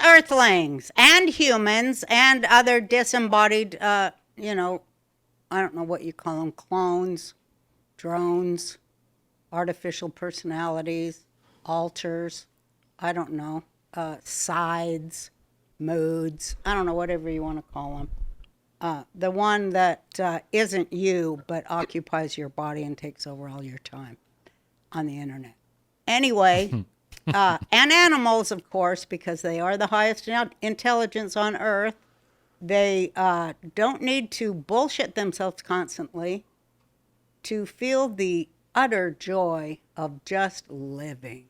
earthlings and humans and other disembodied, I don't know what you call them, clones, drones, artificial personalities, alters, I don't know, sides, moods, I don't know, whatever you want to call them. The one that isn't you but occupies your body and takes over all your time on the internet. Anyway, and animals, of course, because they are the highest intelligence on Earth. They don't need to bullshit themselves constantly to feel the utter joy of just living.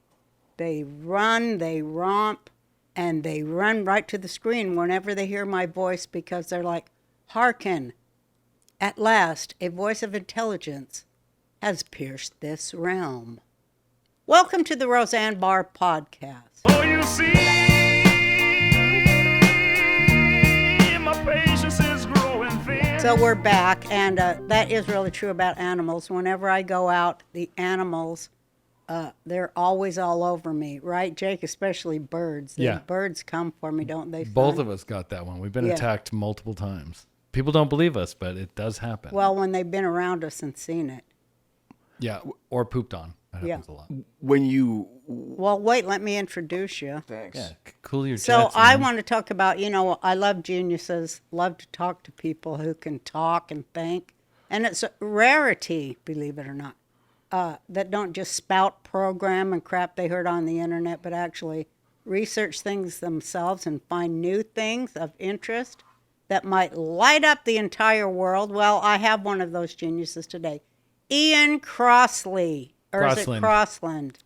They run, they romp, and they run right to the screen whenever they hear my voice because they're like, hearken, at last a voice of intelligence has pierced this realm. Welcome to the Roseanne Barr Podcast. Oh, you see, my patience is growing thin. So we're back, and that is really true about animals. Whenever I go out, the animals, they're always all over me, right, Jake? Especially birds. Yeah. Birds come for me, don't they? Both son? of us got that one. We've been Yeah. attacked multiple times. People don't believe us, but it does happen. Well, when they've been around us and seen it. Yeah, or pooped on. That Yeah. happens a lot. When you... Well, wait, let me introduce you. Thanks. Yeah, cool your So jets, I man. want to talk about, I love geniuses, love to talk to people who can talk and think. And it's a rarity, believe it or not, that don't just spout program and crap they heard on the internet, but actually research things themselves and find new things of interest that might light up the entire world. Well, I have one of those geniuses today. Ian Crossland. Or is it Crossland?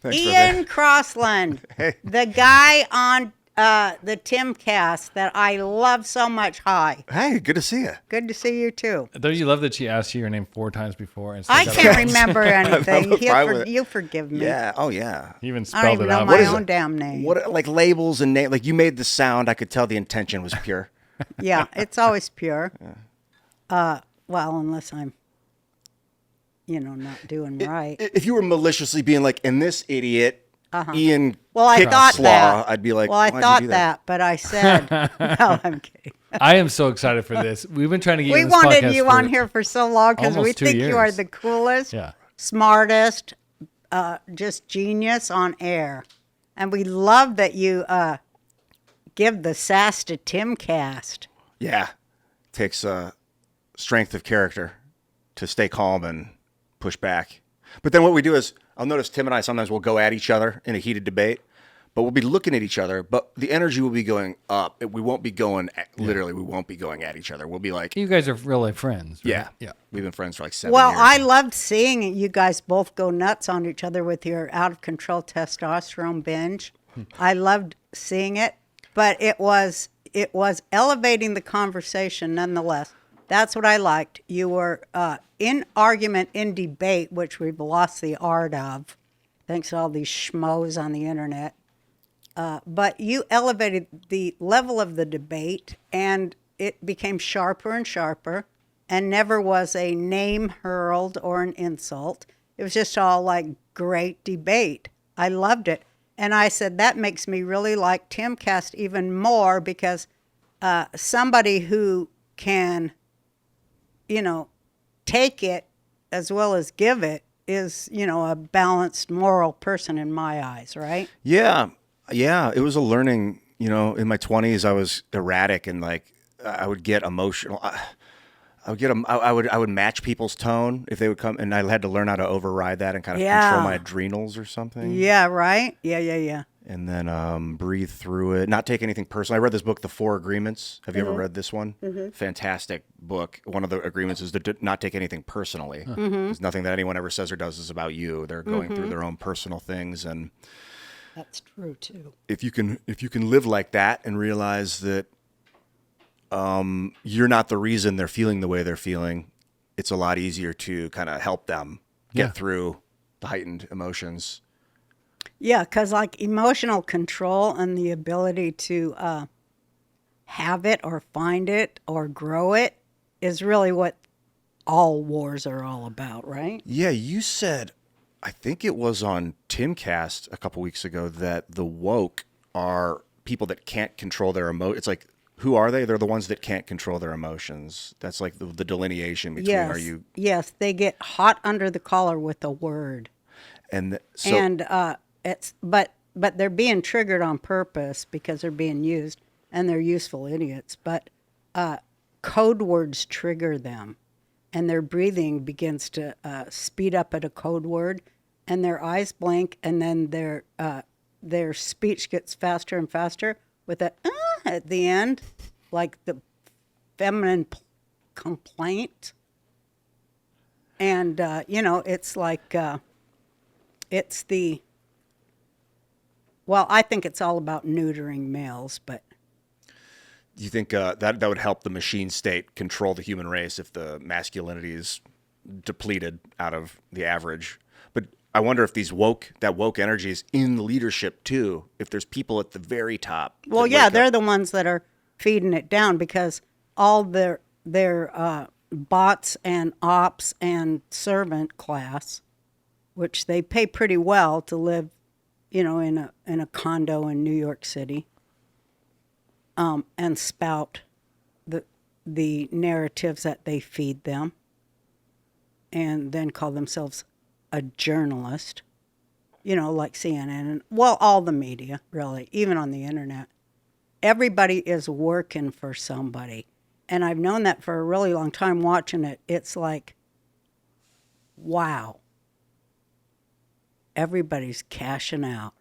Thanks, Ian Crossland, the guy on the Timcast that I love so much. Hi. Hey, good to see you. Good to see you too. Don't you love that she asked you your name 4 times before? And still I got can't it? remember anything. I'm fine with it. You forgive me. Yeah. Oh, yeah. You even I spelled don't even it know out. my is own it? damn name. What, like labels and name? Like you made the sound. I could tell the intention was pure. Yeah, it's always pure. Well, unless I'm, not doing right. If you were maliciously being like, and this idiot, Ian. Well, I kicked thought slaw, that. I'd be like, Well, I why'd you thought do that, but I said, no, I'm kidding. I am so excited for this. We've been trying to get We you on this wanted podcast you for on here for so long because we almost 2 think you are years. the coolest, Yeah. smartest, just genius on air. And we love that you give the sass to Timcast. Yeah. Takes strength of character to stay calm and push back. But then what we do is, I'll notice Tim and I sometimes will go at each other in a heated debate, but we'll be looking at each other, but the energy will be going up. We won't be going, literally, we won't be going at each other. We'll be like, You guys are real life friends, right? yeah. Yeah. We've been friends for like 7 Well, years. I loved seeing you guys both go nuts on each other with your out of control testosterone binge. I loved seeing it, but it was elevating the conversation nonetheless. That's what I liked. You were in argument, in debate, which we've lost the art of, thanks to all these schmoes on the internet. But you elevated the level of the debate, and it became sharper and sharper, and never was a name hurled or an insult. It was just all like great debate. I loved it. And I said, that makes me really like Timcast even more because somebody who can, take it as well as give it is, a balanced moral person in my eyes, right? Yeah. Yeah. It was a learning, in my 20s, I was erratic and like, I would get emotional. I would match people's tone if they would come, and I had to learn how to override that and kind of control my adrenals or something. Yeah, right? Yeah. And then breathe through it, not take anything personal. I read this book, The 4 Agreements. Have you ever read this one? Mm-hmm. Fantastic book. One of the agreements is to not take anything personally. There's nothing that anyone ever says or does is about you. They're going through their own personal things, and That's true too. if you can live like that and realize that you're not the reason they're feeling the way they're feeling, it's a lot easier to kind of help them get through the heightened emotions. Yeah, because like emotional control and the ability to have it or find it or grow it is really what all wars are all about, right? Yeah, you said, I think it was on Timcast a couple weeks ago, that the woke are people that can't control their It's like, who are they? They're the ones that can't control their emotions. That's like the delineation between Yes. are you Yes, they get hot under the collar with a word. so And it's but they're being triggered on purpose because they're being used, and they're useful idiots. But code words trigger them, and their breathing begins to speed up at a code word, and their eyes blink, and then their speech gets faster and faster with a at the end, like the feminine complaint. And it's like it's the well, I think it's all about neutering males, but you think that would help the machine state control the human race if the masculinity is depleted out of the average? But I wonder if that woke energy is in leadership too. If there's people at the very top. well, yeah, they're the ones that are feeding it down because all their bots and ops and servant class, which they pay pretty well to live, in a condo in New York City, and spout the narratives that they feed them, and then call themselves a journalist, like CNN and all the media, really, even on the internet. Everybody is working for somebody. And I've known that for a really long time watching it. It's like, wow. Everybody's cashing out.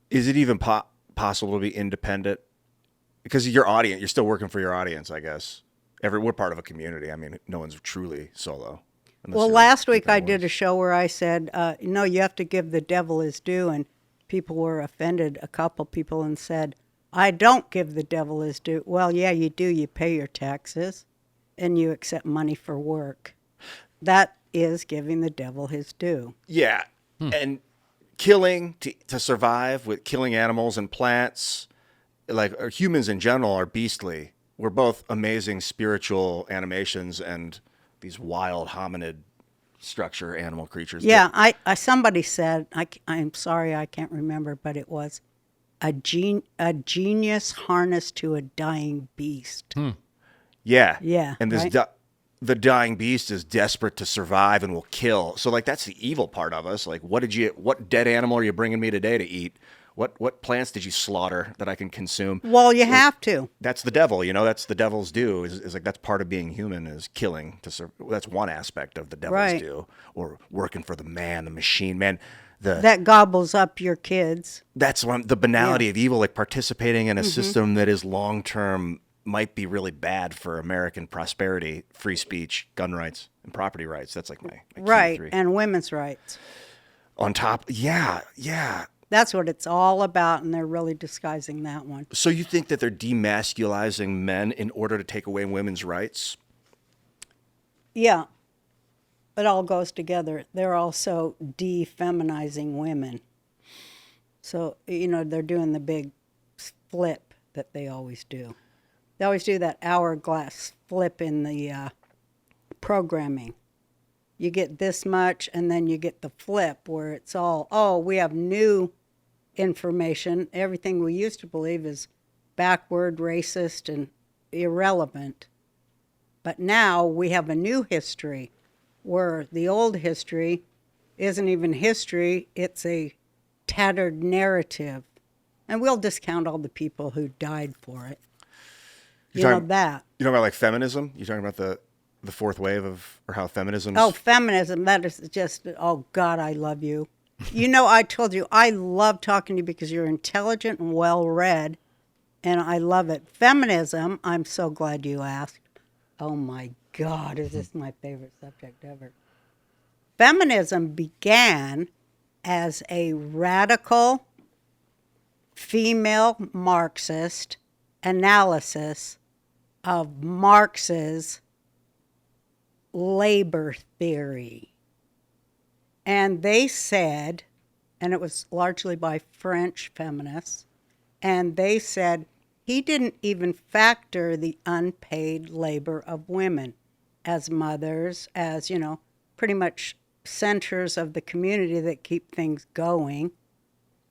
Is it even possible to be independent? Because your audience, you're still working for your audience, I guess. We're part of a community. I mean, no one's truly solo. Well, last week I did a show where I said, no, you have to give the devil his due. And people were offended, a couple people, and said, I don't give the devil his due. Well, yeah, you do. You pay your taxes and you accept money for work. That is giving the devil his due. Yeah. And killing to survive, with killing animals and plants, like humans in general are beastly. We're both amazing spiritual animations and these wild hominid structure animal creatures. Yeah, I somebody said, I'm sorry, I can't remember, but it was a genius harnessed to a dying beast. Yeah. Yeah. And this right? The dying beast is desperate to survive and will kill. So like that's the evil part of us. Like what dead animal are you bringing me today to eat? What plants did you slaughter that I can consume? Well, you have to. That's the devil, that's the devil's due. Is like that's part of being human is killing that's one aspect of the devil's due, or working for the man, the machine, man. That gobbles up your kids. That's the banality of evil, like participating in a system that is long-term might be really bad for American prosperity, free speech, gun rights, and property rights. That's like my key right, three. and women's rights. On top, yeah. That's what it's all about, and they're really disguising that one. So you think that they're demasculizing men in order to take away women's rights? Yeah, it all goes together. They're also defeminizing women. So, they're doing the big flip that they always do. They always do that hourglass flip in the programming. You get this much, and then you get the flip where it's all, we have new information. Everything we used to believe is backward, racist, and irrelevant. But now we have a new history where the old history isn't even history, it's a tattered narrative. And we'll discount all the people who died for it. That. You know about like feminism? You're talking about the fourth wave or how feminism. Oh, feminism. That is just, oh, God, I love you. I told you, I love talking to you because you're intelligent and well-read, and I love it. Feminism, I'm so glad you asked. Oh, my God, is this my favorite subject ever? Feminism began as a radical female Marxist analysis of Marx's labor theory. And they said, and it was largely by French feminists, and they said he didn't even factor the unpaid labor of women as mothers, as, pretty much centers of the community that keep things going.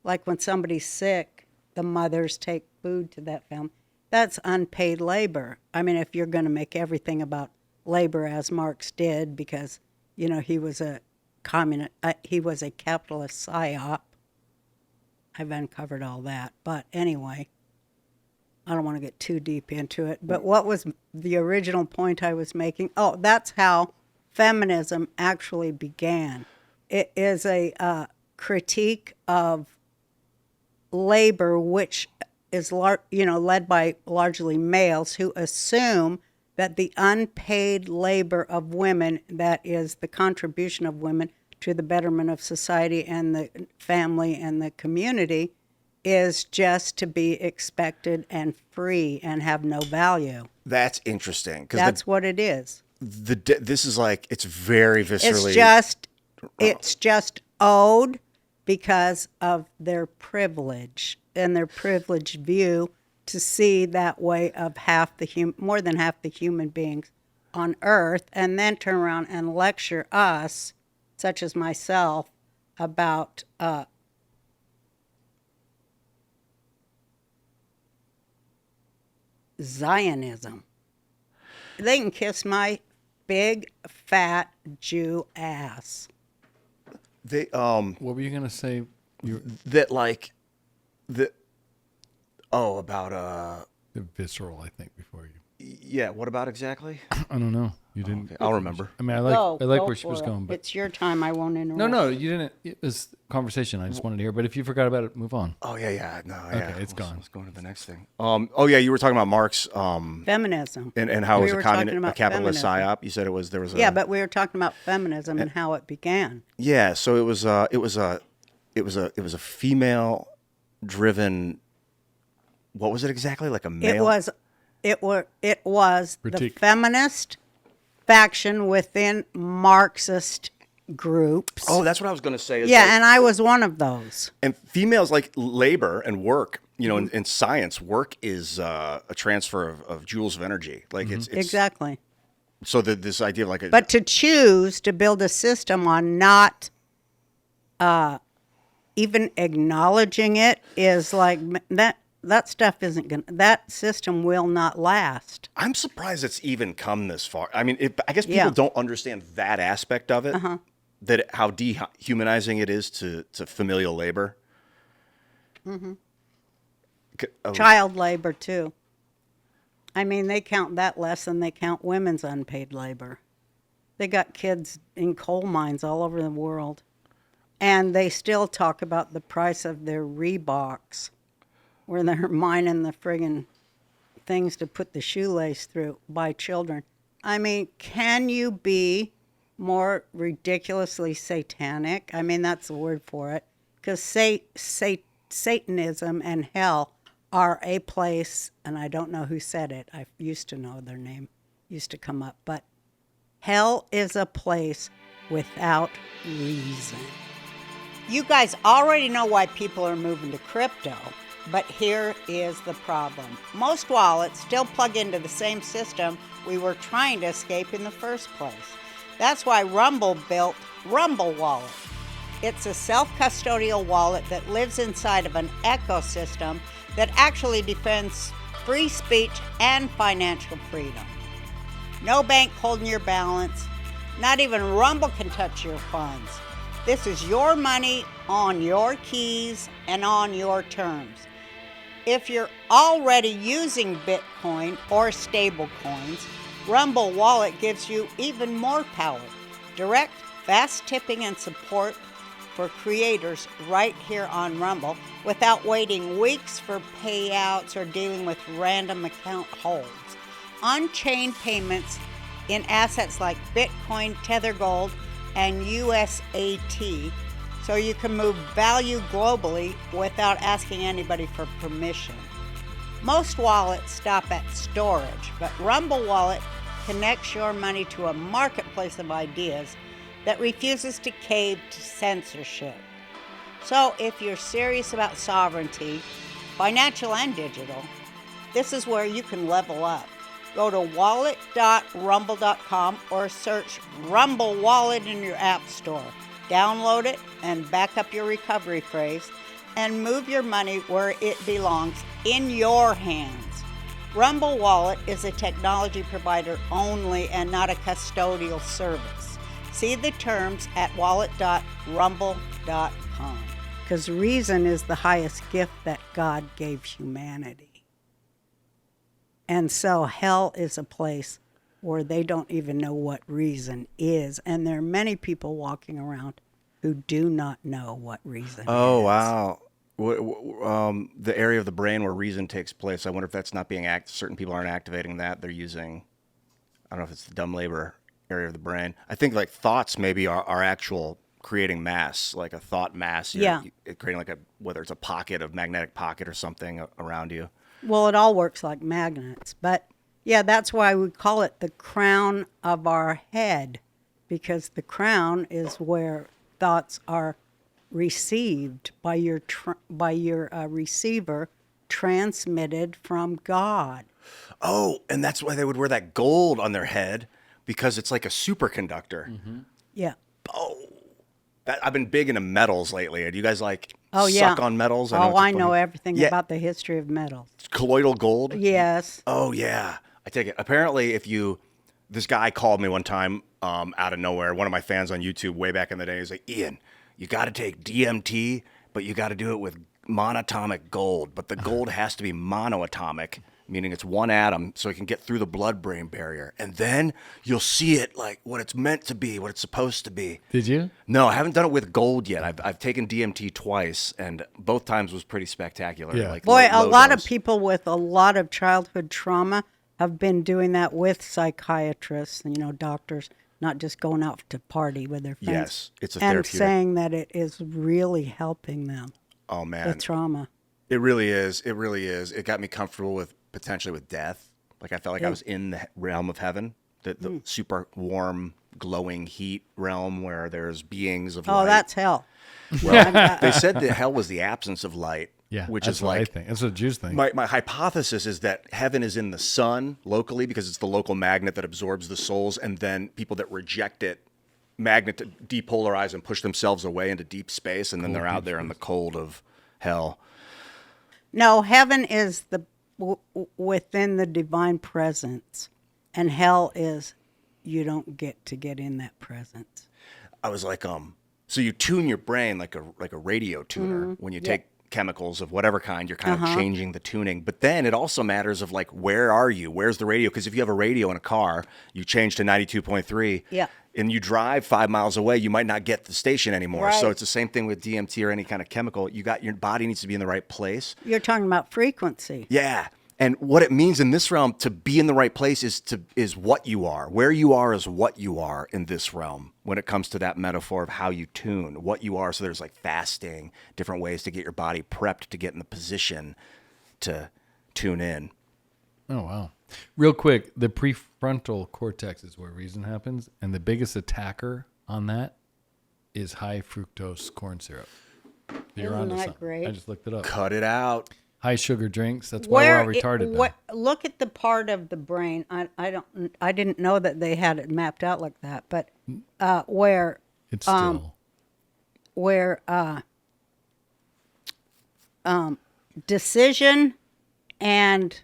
Like when somebody's sick, the mothers take food to that family. That's unpaid labor. I mean, if you're going to make everything about labor as Marx did, because, he was a communist, he was a capitalist psyop. I've uncovered all that. But anyway, I don't want to get too deep into it. But what was the original point I was making? Oh, that's how feminism actually began. It is a critique of labor, which is led by largely males who assume that the unpaid labor of women, that is the contribution of women to the betterment of society and the family and the community, is just to be expected and free and have no value. That's interesting. That's what it is. This is like, it's very viscerally. It's just owed because of their privilege and their privileged view to see that way of more than half the human beings on Earth, and then turn around and lecture us, such as myself, about Zionism. They can kiss my big, fat Jew ass. What were you gonna say? About Visceral, I think. Before you. yeah. What about exactly? I don't know. You didn't. Okay, I'll remember. I mean, I Go like where she for was it. going, but It's your time. I won't interrupt. no, you didn't. It was conversation. I just wanted to hear. But if you forgot about it, move on. Oh yeah. No, Okay, it's gone. Let's go to the next thing. You were talking about Marx. Feminism. And how We it were was talking a about capitalist feminism. psyop. You said there was a. Yeah, but we were talking about feminism and how it began. Yeah, so it was a female driven. What was it exactly? Like a male. It was the Critique. feminist faction within Marxist groups. Oh, that's what I was going to say. Yeah, and I was one of those. And females like labor and work. In science, work is a transfer of joules of energy. Like it's Exactly. So this idea of like a. But to choose to build a system on not even acknowledging it is like that stuff isn't going to, that system will not last. I'm surprised it's even come this far. I mean, I guess people don't understand that aspect of it, that how dehumanizing it is to familial labor. Mm-hmm. Child labor, too. I mean, they count that less than they count women's unpaid labor. They got kids in coal mines all over the world. And they still talk about the price of their Reeboks, where they're mining the friggin' things to put the shoelace through by children. I mean, can you be more ridiculously satanic? I mean, that's the word for it. Because Satanism and hell are a place, and I don't know who said it. I used to know their name, used to come up. But hell is a place without reason. You guys already know why people are moving to crypto, but here is the problem. Most wallets still plug into the same system we were trying to escape in the first place. That's why Rumble built Rumble Wallet. It's a self-custodial wallet that lives inside of an ecosystem that actually defends free speech and financial freedom. No bank holding your balance. Not even Rumble can touch your funds. This is your money on your keys and on your terms. If you're already using Bitcoin or stable coins, Rumble Wallet gives you even more power. Direct, fast tipping and support for creators right here on Rumble without waiting weeks for payouts or dealing with random account holds. On-chain payments in assets like Bitcoin, Tether Gold, and USAT, so you can move value globally without asking anybody for permission. Most wallets stop at storage, but Rumble Wallet connects your money to a marketplace of ideas that refuses to cave to censorship. So if you're serious about sovereignty, financial and digital, this is where you can level up. Go to wallet.rumble.com or search Rumble Wallet in your app store. Download it and back up your recovery phrase. and move your money where it belongs, in your hands. Rumble Wallet is a technology provider only and not a custodial service. See the terms at wallet.rumble.com. Because reason is the highest gift that God gave humanity. And so hell is a place where they don't even know what reason is. And there are many people walking around who do not know what reason is. Oh, wow. The area of the brain where reason takes place, I wonder if that's not being certain people aren't activating that. They're using, I don't know if it's the dumb labor area of the brain. I think like thoughts maybe are actual creating mass, like a thought mass. You're creating like whether it's a pocket of magnetic pocket or something around you. Well, it all works like magnets. But yeah, that's why we call it the crown of our head, because the crown is where thoughts are received by your receiver, transmitted from God. Oh, and that's why they would wear that gold on their head, because it's like a superconductor. Mm-hmm. Yeah. Oh, I've been big into metals lately. Do you guys like yeah. suck on metals? I know everything about the history of metals. Colloidal gold? Yes. Oh, yeah. I take it. Apparently, this guy called me one time out of nowhere, one of my fans on YouTube way back in the day. He's like, Ian, you got to take DMT, but you got to do it with monatomic gold. But the gold has to be monoatomic, meaning it's one atom, so it can get through the blood-brain barrier. And then you'll see it like what it's meant to be, what it's supposed to be. Did you? No, I haven't done it with gold yet. I've taken DMT twice, and both times was pretty spectacular. Yeah. Like Boy, low a lot dose. of people with a lot of childhood trauma have been doing that with psychiatrists and, doctors, not just going out to party with their friends. Yes, it's a and therapeutic. saying that it is really helping them. Oh, man. With trauma. It really is. It really is. It got me comfortable potentially with death. Like I felt like I was in the realm of heaven, the super warm, glowing heat realm where there's beings of light. Oh, that's hell. Well, they said that hell was the absence of light. Yeah, which that's is what I like think. That's what Jews think. my hypothesis is that heaven is in the sun locally because it's the local magnet that absorbs the souls, and then people that reject it magnet depolarize and push themselves away into deep space, and then they're out there in the cold of hell. No, heaven is within the divine presence, and hell is you don't get to get in that presence. I was like, so you tune your brain like a radio tuner when you take chemicals of whatever kind, you're kind of changing the tuning. But then it also matters of like, where are you? Where's the radio? Because if you have a radio in a car, you change to 92.3. Yeah. And you drive 5 miles away, you might not get the station anymore. Right. So it's the same thing with DMT or any kind of chemical. Your body needs to be in the right place. You're talking about frequency. Yeah. And what it means in this realm to be in the right place is what you are. Where you are is what you are in this realm when it comes to that metaphor of how you tune, what you are. So there's like fasting, different ways to get your body prepped to get in the position to tune in. Oh, wow. Real quick, the prefrontal cortex is where reason happens, and the biggest attacker on that is high fructose corn syrup. You're Isn't onto that something. great? I just looked it up. Cut it out. High sugar drinks. That's why we're all retarded now. Look at the part of the brain. I didn't know that they had it mapped out like that, but where It's still. decision and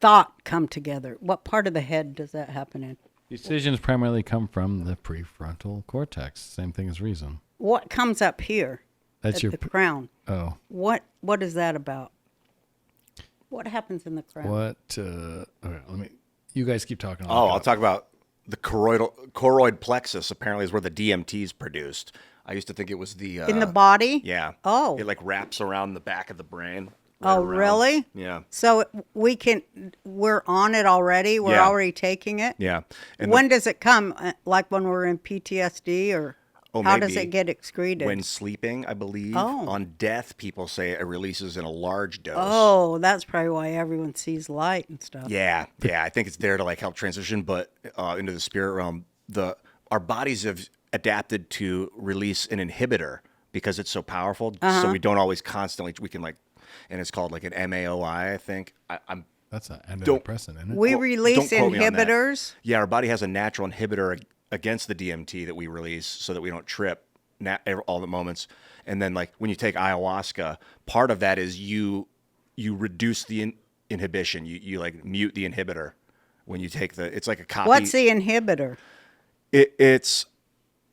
thought come together. What part of the head does that happen in? Decisions primarily come from the prefrontal cortex. Same thing as reason. What comes up here? That's at your the crown. Oh. What is that about? What happens in the crown? What? Okay, you guys keep talking. I'll talk about the choroid plexus. Apparently, is where the DMT is produced. I used to think it was the in the body? Yeah. Oh. It like wraps around the back of the brain. Oh, around. really? Yeah. So we're on it already? We're Yeah. already taking it? Yeah. And When does it come? Like when we're in PTSD, or how does maybe it get excreted? when sleeping, I believe. Oh. On death, people say it releases in a large dose. Oh, that's probably why everyone sees light and stuff. Yeah. I think it's there to like help transition, but into the spirit realm, our bodies have adapted to release an inhibitor because it's so powerful. So we don't always constantly. We can like, and it's called like an MAOI. I think That's an antidepressant, isn't it? We Well, release don't quote me on that. inhibitors. Yeah, our body has a natural inhibitor against the DMT that we release so that we don't trip all the moments. And then like when you take ayahuasca, part of that is you reduce the inhibition. You like mute the inhibitor when you take it's like a copy. What's the inhibitor? It's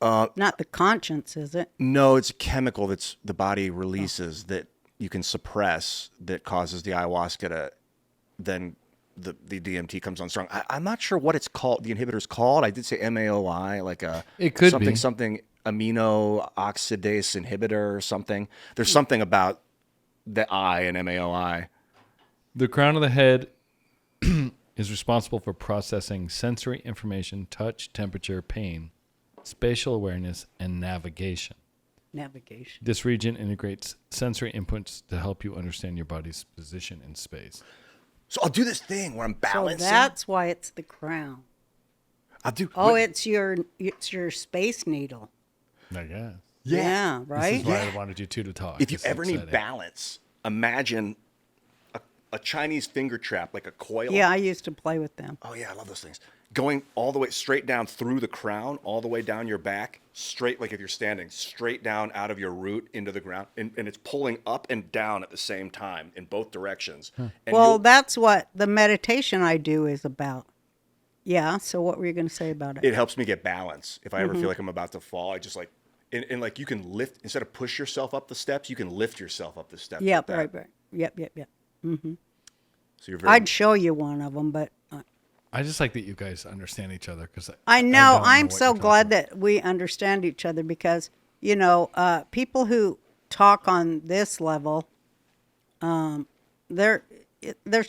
Not the conscience, is it? no, it's a chemical that's the body releases that you can suppress that causes the ayahuasca to then the DMT comes on strong. I'm not sure what it's called. The inhibitor's called. I did say MAOI, like It could something be. something amino oxidase inhibitor or something. There's something about the I in MAOI. The crown of the head is responsible for processing sensory information, touch, temperature, pain, spatial awareness, and navigation. Navigation. This region integrates sensory inputs to help you understand your body's position in space. So I'll do this thing where I'm So balancing. that's why it's the crown. I'll do. Oh, what- it's your space needle. I guess. Yeah, This right? is why I wanted you two to talk. if you This is ever need exciting. balance, imagine a Chinese finger trap, like a coil. Yeah, I used to play with them. Oh yeah, I love those things. Going all the way straight down through the crown, all the way down your back, straight, like if you're standing, straight down out of your root into the ground. And it's pulling up and down at the same time in both directions. And Well, you'll- that's what the meditation I do is about. Yeah, so what were you going to say about it? it helps me get balance. If I Mm-hmm. ever feel like I'm about to fall, I just like, and like you can lift, instead of push yourself up the steps, you can lift yourself up the steps. Yep, like that. right. Yep. So you're very, I'd show you one of them, but I just like that you guys understand each other because I know. don't I'm what so you're talking glad about. that we understand each other because, people who talk on this level, there's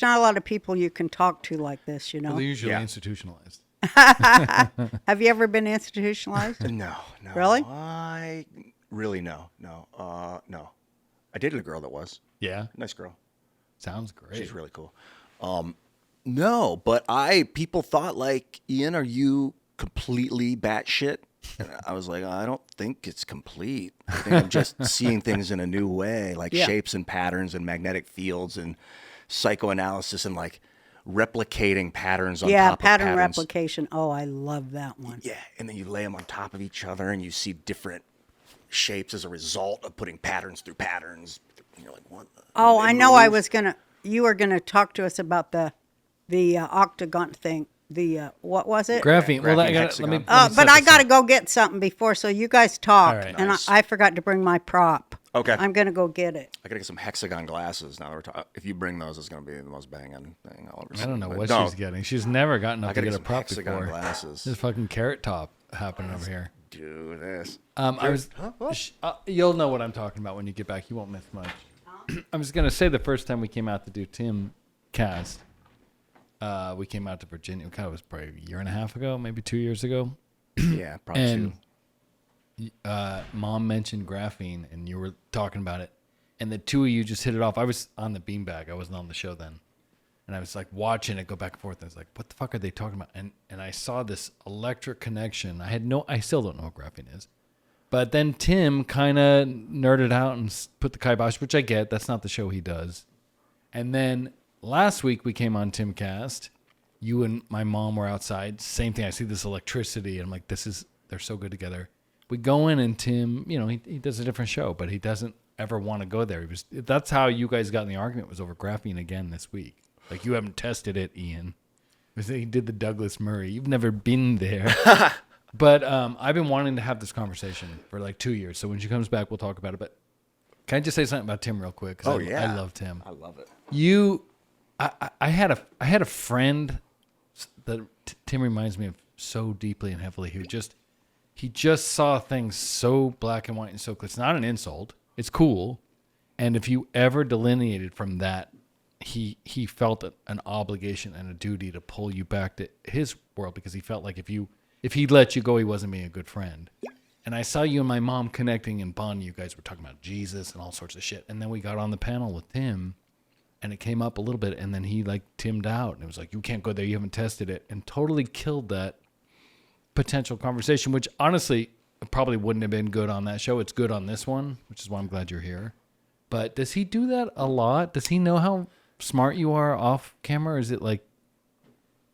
not a lot of people you can talk to like this, Well, they're usually Yeah. institutionalized. Have you ever been institutionalized? no. Really? I really, no. I dated a girl that was. Yeah, Nice girl. sounds great. She's really cool. No, but people thought like, Ian, are you completely batshit? And I was like, I don't think it's complete. I think I'm just seeing things in a new way, like Yeah. shapes and patterns and magnetic fields and psychoanalysis and like replicating patterns on Yeah, top of pattern patterns. replication. Oh, I love that one. Yeah, and then you lay them on top of each other and you see different shapes as a result of putting patterns through patterns. And you're like, what? Oh, They I know. move. You were gonna talk to us about the octagon thing. What was it? Graphene. Well, Graphene I gotta, hexagon. let me But set I this got to up. go get something before, so you guys talk. All right. And Nice. I forgot to bring my prop. Okay. I'm going to go get it. I gotta get some hexagon glasses. Now that we're talking, if you bring those, it's gonna be the most banging thing I'll ever see. I don't know But what no, she's getting. She's never gotten up I to gotta get get a some prop hexagon before. glasses. There's fucking carrot top happening over here. Do this. You'll know what I'm talking about when you get back. You won't miss much. I was gonna say the first time we came out to do Tim cast, we came out to Virginia. It was probably a year and a half ago, maybe 2 years ago. Yeah, probably And two. Mom mentioned graphene, and you were talking about it, and the two of you just hit it off. I was on the beanbag. I wasn't on the show then, and I was like watching it go back and forth. And I was like, "What the fuck are they talking about?" And I saw this electric connection. I still don't know what graphene is, but then Tim kind of nerded out and put the kibosh, which I get. That's not the show he does. And then last week we came on Timcast. You and my mom were outside. Same thing. I see this electricity, and I'm like, they're so good together. We go in, and Tim, he does a different show, but he doesn't ever want to go there. That's how you guys got in the argument, was over graphene again this week. Like, you haven't tested it, Ian. He did the Douglas Murray. You've never been there. But I've been wanting to have this conversation for like 2 years. So when she comes back, we'll talk about it. But can I just say something about Tim real quick? 'Cause I love Tim. I love it. I had a friend that Tim reminds me of so deeply and heavily, who he just saw things so black and white and so clear. It's not an insult. It's cool. And if you ever delineated from that, he felt an obligation and a duty to pull you back to his world, because he felt like if he let you go, he wasn't being a good friend. And I saw you and my mom connecting and bonding. You guys were talking about Jesus and all sorts of shit. And then we got on the panel with Tim, and it came up a little bit, and then he like timmed out, and it was like, you can't go there, you haven't tested it, and totally killed that potential conversation, which honestly probably wouldn't have been good on that show. It's good on this one, which is why I'm glad you're here. But does he do that a lot? Does he know how smart you are off camera? Or is it like,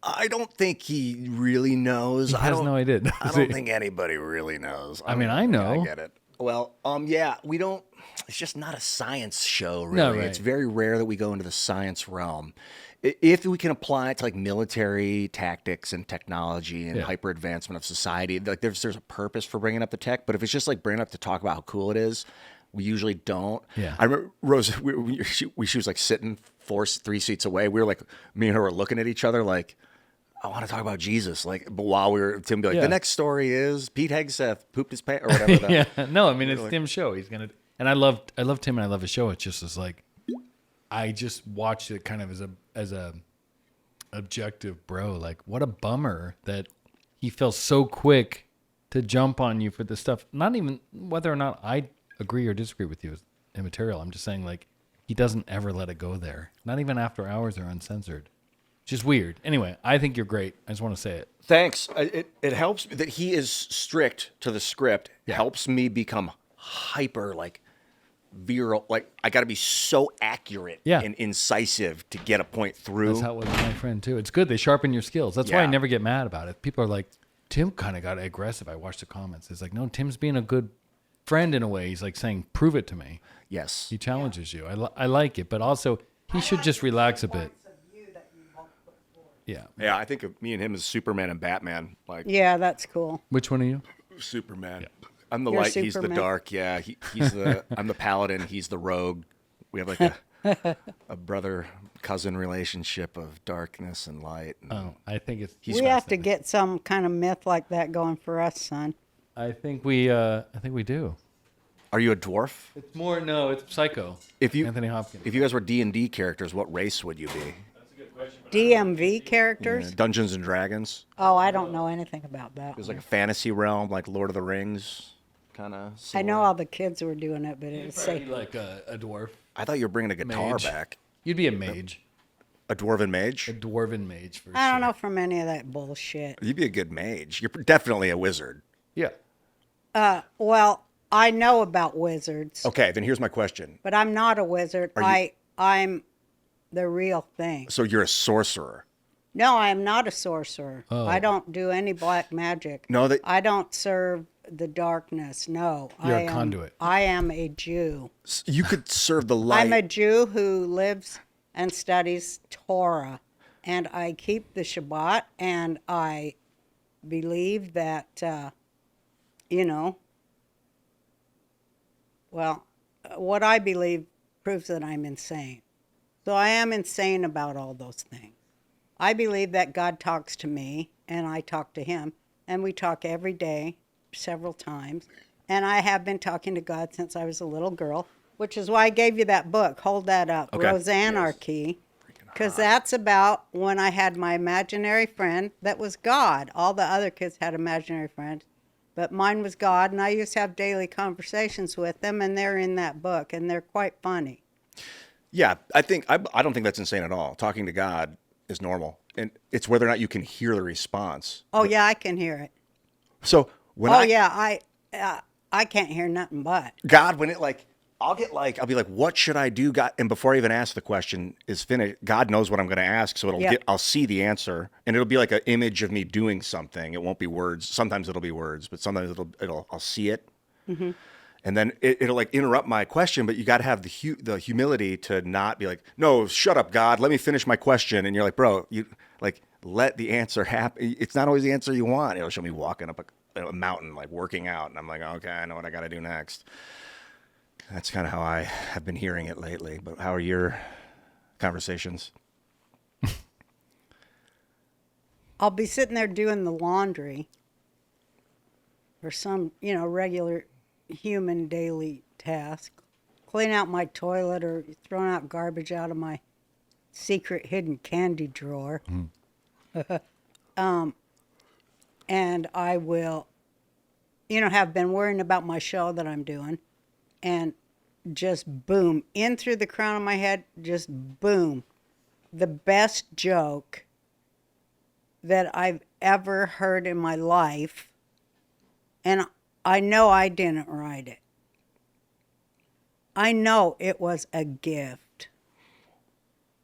I don't think he really knows. He has no idea. I don't think anybody really knows. I mean, I know. I get it. Well, yeah, we don't. It's just not a science show, really. No, right. It's very rare that we go into the science realm. If we can apply it to like military tactics and technology and hyper advancement of society, like there's a purpose for bringing up the tech. But if it's just like bringing up to talk about how cool it is, we usually don't. Yeah. I remember Rose. She was like sitting 3 seats away. We were like, me and her were looking at each other like, I want to talk about Jesus. Like, but while we were, Tim would be like, the next story is Pete Hegseth pooped his pants or whatever. Yeah. No, I mean it's Tim's show. He's gonna, and I love Tim and I love his show. It's just as like, I just watched it kind of as a objective bro. Like, what a bummer that he feels so quick to jump on you for this stuff. Not even whether or not I agree or disagree with you is immaterial. I'm just saying, like, he doesn't ever let it go there. Not even after hours or uncensored. Just weird. Anyway, I think you're great. I just want to say it. Thanks. It helps that he is strict to the script. Yeah. Helps me become hyper, like, virile. Like, I got to be so accurate and incisive to get a point through. That's how it was with my friend, too. It's good. They sharpen your skills. That's why I never get mad about it. People are like, Tim kind of got aggressive. I watched the comments. It's like, no, Tim's being a good friend in a way. He's like saying, prove it to me. Yes. He challenges you. I like it. But also, he should just relax a bit. Yeah. Yeah, I think of me and him as Superman and Batman. Like, Yeah, that's cool. Which one are you? Superman. Yeah. I'm the You're light, he's the Superman. dark. Yeah, I'm the paladin, he's the rogue. We have like a brother cousin relationship of darkness and light. Oh, I think it's. We have to get some kind of myth like that going for us, son. I think we do. Are you a dwarf? It's more no. It's Psycho. Anthony Hopkins. If you guys were D&D characters, what race would you be? DMV characters? Dungeons and Dragons. Oh, I don't know anything about that. It was like a fantasy realm, like Lord of the Rings, kind of. I know all the kids were doing it, but it was Say safe. like a dwarf. I thought you were bringing a guitar Mage. back. You'd be a mage. A dwarven mage? A dwarven mage for I don't sure. know from any of that bullshit. You'd be a good mage. You're definitely a wizard. Yeah. Well, I know about wizards, Okay, then here's my question. but I'm not a wizard. I'm the real thing. So you're a sorcerer. No, I am not a sorcerer. Oh. I don't do any black magic. No, I don't serve the darkness. No. You're I a conduit. I am a Jew. You could serve the light. I'm a Jew who lives and studies Torah, and I keep the Shabbat, and I believe that, what I believe proves that I'm insane. So I am insane about all those things. I believe that God talks to me, and I talk to him, and we talk every day, several times. And I have been talking to God since I was a little girl, which is why I gave you that book. Hold that up. Okay. Roseanne, because that's about when I had my imaginary friend that was God. All the other kids had imaginary friends, but mine was God, and I used to have daily conversations with them, and they're in that book, and they're quite funny. Yeah, I don't think that's insane at all. Talking to God is normal, and it's whether or not you can hear the response. Oh, yeah, I can hear it. So when I can't hear nothing but. God, when it like, I'll be like, what should I do, God? And before I even ask the question is finished, God knows what I'm going to ask, so I'll see the answer, and it'll be like an image of me doing something. It won't be words. Sometimes it'll be words, but sometimes I'll see it. Mm-hmm. And then it'll like interrupt my question, but you got to have the humility to not be like, no, shut up, God, let me finish my question. And you're like, bro, you like let the answer happen. It's not always the answer you want. It'll show me walking up a mountain, like working out, and I'm like, okay, I know what I got to do next. That's kind of how I have been hearing it lately. But how are your conversations? I'll be sitting there doing the laundry or some, regular human daily task, clean out my toilet or throwing out garbage out of my secret hidden candy drawer. And I will, have been worrying about my show that I'm doing, and just boom, in through the crown of my head, just boom, the best joke that I've ever heard in my life. And I know I didn't write it. I know it was a gift.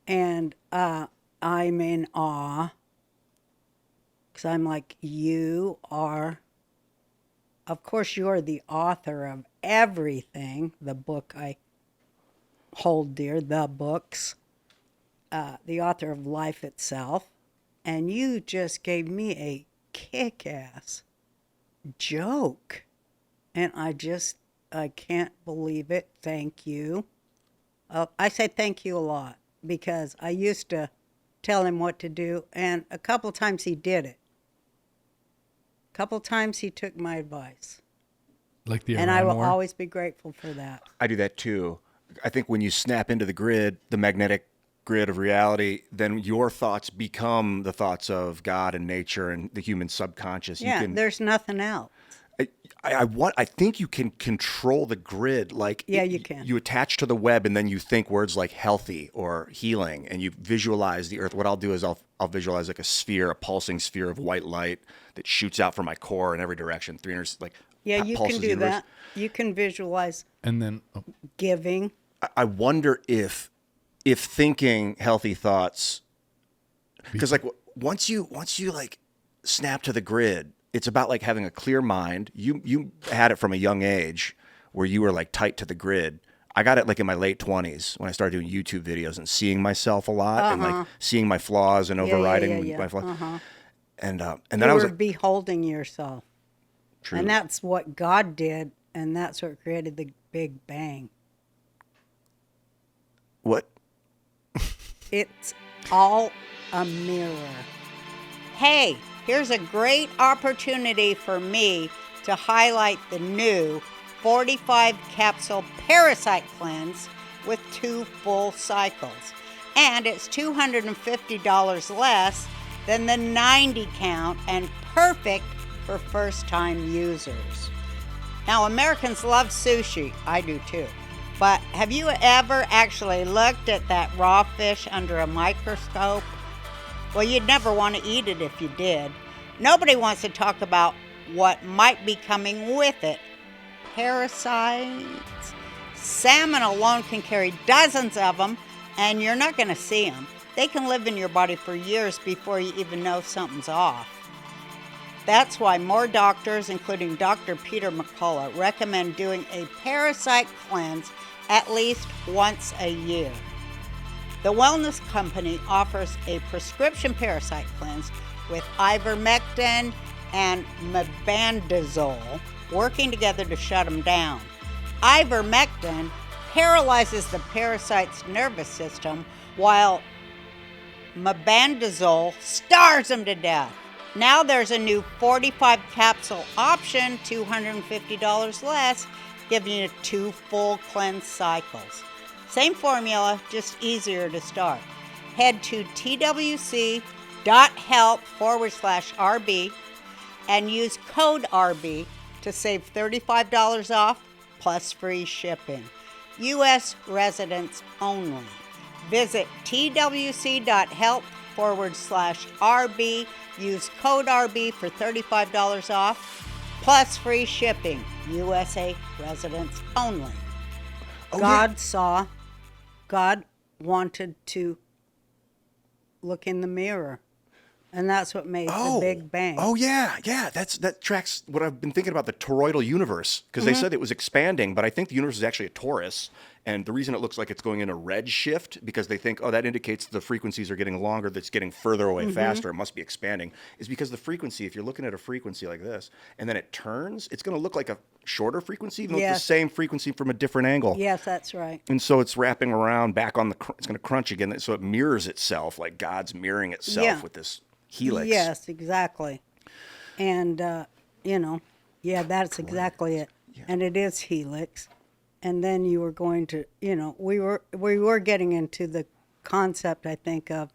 And I'm in awe. Because I'm like, you are, of course, you're the author of everything, the book I hold dear, the books, the author of life itself. And you just gave me a kick-ass joke. And I can't believe it. Thank you. I say thank you a lot because I used to tell him what to do, and a couple times he did it. A couple times he took my advice. Like the And Iran I will war? always be grateful for that. I do that too. I think when you snap into the grid, the magnetic grid of reality, then your thoughts become the thoughts of God and nature and the human subconscious. Yeah, there's nothing else. I think you can control the grid. Like, Yeah, you can. You attach to the web, and then you think words like healthy or healing, and you visualize the earth. What I'll do is I'll visualize like a sphere, a pulsing sphere of white light that shoots out from my core in every direction. 300 like Yeah, you pulses can the do universe. that. You can visualize And then, giving. I wonder if thinking healthy thoughts, because like once you like snap to the grid, it's about like having a clear mind. You had it from a young age where you were like tight to the grid. I got it like in my late 20s when I started doing YouTube videos and seeing myself a lot and like seeing my flaws and overriding my flaws. And then You I was were like, beholding yourself. true. And that's what God did, and that's what created the Big Bang. What? It's all a mirror. Hey, here's a great opportunity for me to highlight the new 45 capsule parasite cleanse with 2 full cycles. And it's $250 less than the 90 count and perfect for first-time users. Now, Americans love sushi. I do too. But have you ever actually looked at that raw fish under a microscope? Well, you'd never want to eat it if you did. Nobody wants to talk about what might be coming with it. Parasites. Salmon alone can carry dozens of them, and you're not going to see them. They can live in your body for years before you even know something's off. That's why more doctors, including Dr. Peter McCullough, recommend doing a parasite cleanse at least once a year. The Wellness Company offers a prescription parasite cleanse with ivermectin and mebendazole working together to shut them down. Ivermectin paralyzes the parasite's nervous system, while mebendazole stars them to death. Now there's a new 45 capsule option, $250 less, giving you 2 full cleanse cycles. Same formula, just easier to start. Head to twc.help/RB and use code RB to save $35 off plus free shipping. U.S. residents only. Visit twc.help/RB. Use code RB for $35 off plus free shipping. USA residents only. God wanted to look in the mirror. And that's what made the Big Bang. Oh yeah. That tracks what I've been thinking about the toroidal universe, because Mm-hmm. they said it was expanding, but I think the universe is actually a torus, and the reason it looks like it's going in a red shift, because they think, that indicates the frequencies are getting longer, that's getting further away Mm-hmm. faster, it must be expanding, is because the frequency, if you're looking at a frequency like this, and then it turns, it's going to look like a shorter frequency, even though it's the Yes. same frequency from a different angle. Yes, that's right. And so it's wrapping around back on it's going to crunch again, so it mirrors itself, like God's mirroring itself Yeah. with this helix. Yes, exactly. And, that's exactly it. Yeah. And it is helix. And then you were going to, we were getting into the concept, I think, of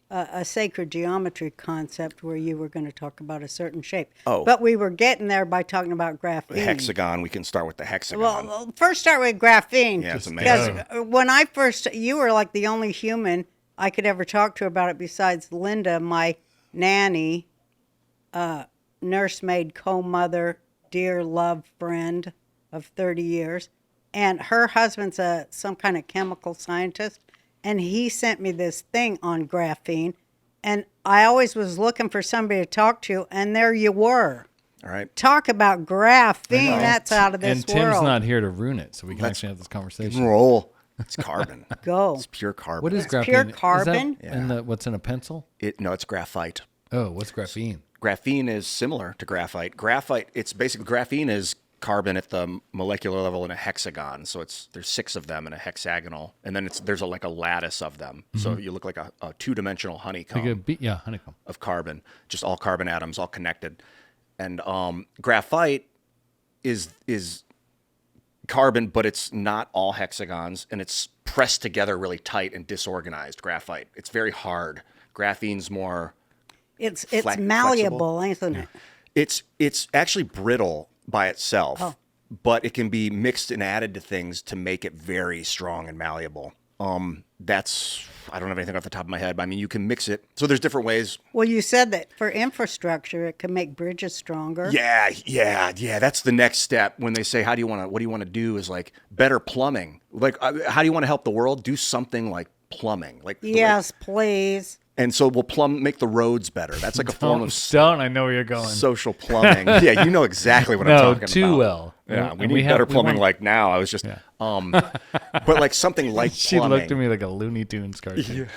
a sacred geometry concept where you were going to talk about a certain shape. Oh. But we were getting there by talking about graphene. The hexagon, we can start with the hexagon. Well, first start with graphene. Yeah, it's Because amazing. when I first, you were like the only human I could ever talk to about it besides Linda, my nanny, nursemaid, co-mother, dear love friend of 30 years. And her husband's some kind of chemical scientist. And he sent me this thing on graphene. And I always was looking for somebody to talk to, and there you were. All right. Talk about graphene. That's out of this And Tim's world. not here to ruin it, so we can actually have this conversation. Roll. It's carbon. Go. It's pure carbon. What is graphene? pure Is that carbon? what's in a pencil? No, it's graphite. Oh, what's graphene? Graphene is similar to graphite. Graphite, it's basically graphene is carbon at the molecular level in a hexagon. So there's 6 of them in a hexagonal, and then there's like a lattice of them. So you look like a 2-dimensional honeycomb Honeycomb. of carbon, just all carbon atoms, all connected. And graphite is carbon, but it's not all hexagons, and it's pressed together really tight and disorganized. Graphite, it's very hard. Graphene's more. It's flexible. malleable, isn't it? It's actually brittle by itself, but it can be mixed and added to things to make it very strong and malleable. I don't have anything off the top of my head, but I mean, you can mix it. So there's different ways. Well, you said that for infrastructure, it can make bridges stronger. Yeah. That's the next step. When they say, what do you want to do is like better plumbing. Like, how do you want to help the world? Do something like plumbing. Like Yes, please. And so we'll make the roads better. That's like a form of I know where you're going. social plumbing. Yeah, you know exactly what I'm talking about. too well. Yeah, And we need better plumbing like now. I was just, but like something like She plumbing. looked at me like a Looney Tunes cartoon.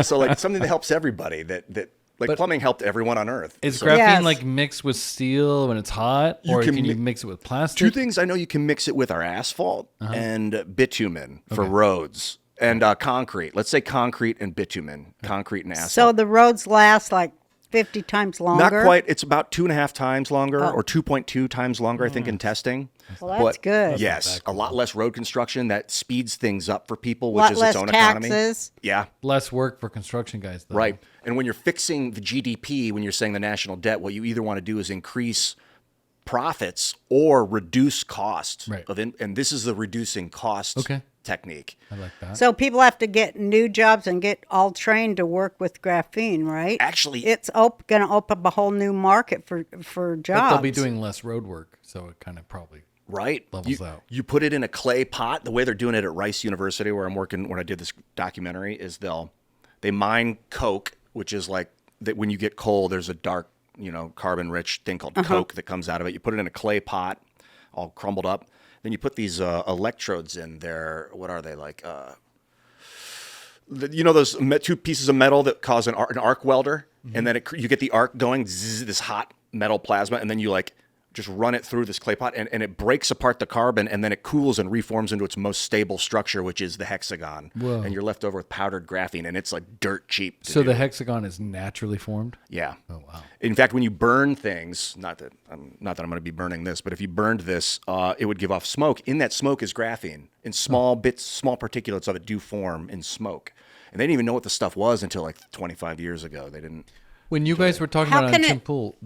So like something that helps everybody. That like plumbing helped everyone on Earth. Is So graphene Yes. like mixed with steel when it's hot, or can can you mi- mix it with plastic? 2 things I know you can mix it with are asphalt and bitumen for roads and concrete. Let's say concrete and bitumen, concrete and asphalt. So the roads last like 50 times longer? Not quite. It's about 2.5 times longer or 2.2 times longer, I think, in testing. Well, that's good. Yes, a lot less road construction. That speeds things up for people, A which lot is less its own economy. taxes. Yeah, Less work for construction guys, though. right. And when you're fixing the GDP, when you're saying the national debt, what you either want to do is increase profits or reduce costs. Right. And this is the reducing costs technique. I like that. So people have to get new jobs and get all trained to work with graphene, right? Actually, It's going to open up a whole new market for jobs. But they'll be doing less road work, so it kind of probably right. levels out. You put it in a clay pot. The way they're doing it at Rice University, where I'm working when I did this documentary, is they mine coke, which is like that when you get coal, there's a dark, carbon rich thing called coke that comes out of it. You put it in a clay pot, all crumbled up. Then you put these electrodes in there. What are they like? Those 2 pieces of metal that cause an arc welder, and then you get the arc going, this hot metal plasma, and then you like just run it through this clay pot, and it breaks apart the carbon, and then it cools and reforms into its most stable structure, which is the hexagon. Whoa. And you're left over with powdered graphene, and it's like dirt cheap to So do. the hexagon is naturally formed? Yeah. Oh, wow. In fact, when you burn things, not that I'm going to be burning this, but if you burned this, it would give off smoke. In that smoke is graphene. And small particulates of it do form in smoke. And they didn't even know what the stuff was until like 25 years ago. They didn't. When you guys were talking How about it on can Tim it- Pool,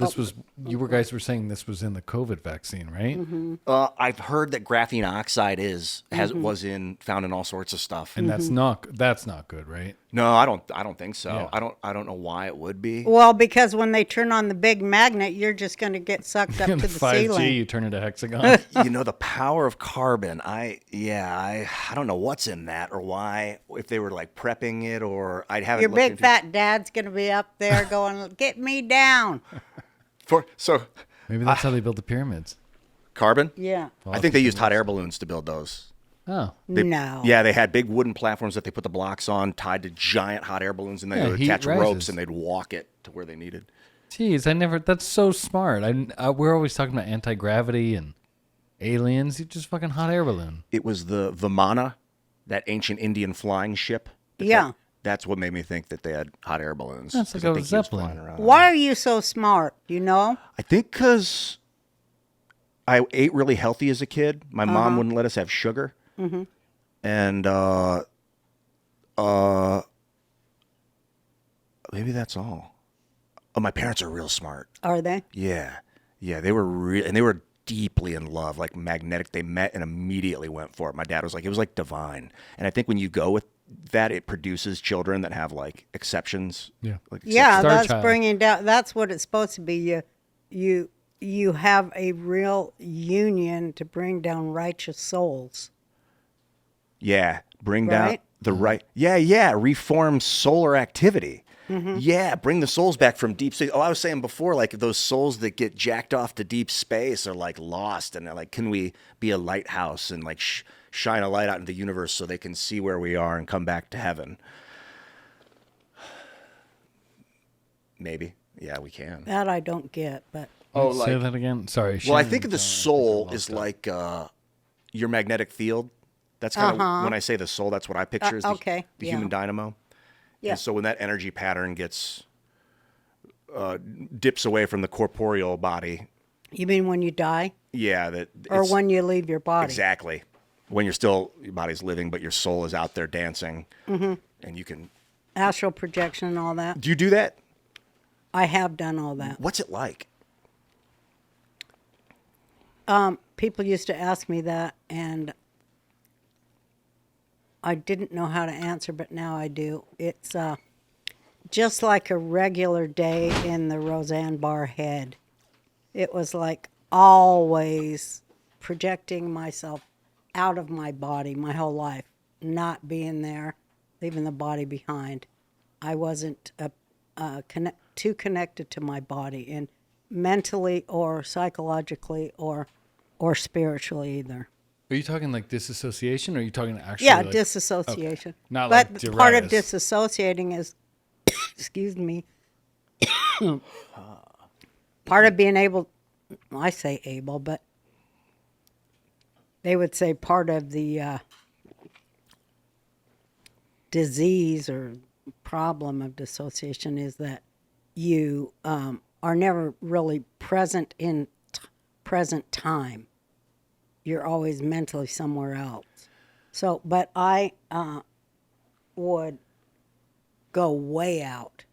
guys were saying this was in the COVID vaccine, right? Mm-hmm. I've heard that graphene oxide was found in all sorts of stuff. And that's not good, right? No, I don't think so. Yeah. I don't know why it would be. Well, because when they turn on the big magnet, you're just going to get sucked up to the 5G, ceiling. you turn into hexagon. The power of carbon. I don't know what's in that or why. If they were like prepping it, or I'd have Your big fat dad's going to be up there going, "Get me down." Maybe that's how they built the pyramids. Carbon. Yeah. I think they used hot air balloons to build those. Oh. No. Yeah, they had big wooden platforms that they put the blocks on, tied to giant hot air balloons, and then they would heat attach ropes rises. and they'd walk it to where they needed. Jeez, that's so smart. We're always talking about anti-gravity and aliens. You just fucking hot air balloon. It was the Vimana, that ancient Indian flying ship. Yeah. That's what made me think that they had hot air balloons. That's like 'cause I a think he was Zeppelin. flying around. Why are you so smart? You know? I think because I ate really healthy as a kid. My mom wouldn't let us have sugar. Mm-hmm. And maybe that's all. Oh, my parents are real smart. Are they? Yeah. They were and they were deeply in love, like magnetic. They met and immediately went for it. My dad was like, it was like divine. And I think when you go with that, it produces children that have like exceptions. Yeah. Like Yeah, Star that's Child. bringing down. That's what it's supposed to be. You have a real union to bring down righteous souls. Yeah, bring down Right? the right. Yeah, reform solar activity. Yeah, bring the souls back from deep space. Oh, I was saying before, like those souls that get jacked off to deep space are like lost, and they're like, can we be a lighthouse and like shine a light out into the universe so they can see where we are and come back to heaven? Maybe. Yeah, we can. That I don't get, but Oh, Say like, that again. Sorry. well, I Shannon, think of the I soul I is locked up. like your magnetic field. That's kind of when I say the soul. That's what I picture is okay, the yeah. human dynamo. yeah. And so when that energy pattern gets dips away from the corporeal body, You mean when you die yeah, that or it's, when you leave your body? exactly when you're still your body's living, but your soul is out there dancing, and you can. Astral projection and all that. Do you do that? I have done all that. What's it like? People used to ask me that, and I didn't know how to answer, but now I do. It's just like a regular day in the Roseanne Barr head. It was like always projecting myself out of my body my whole life, not being there, leaving the body behind. I wasn't too connected to my body, and mentally or psychologically or spiritually either. Are you talking like disassociation, or are you talking actually? Yeah, like, disassociation. okay. Not but like part of Darius. disassociating is, excuse me, part of being able, I say able, but they would say part of the disease or problem of dissociation is that you are never really present in present time. You're always mentally somewhere else. So, but I would go way out.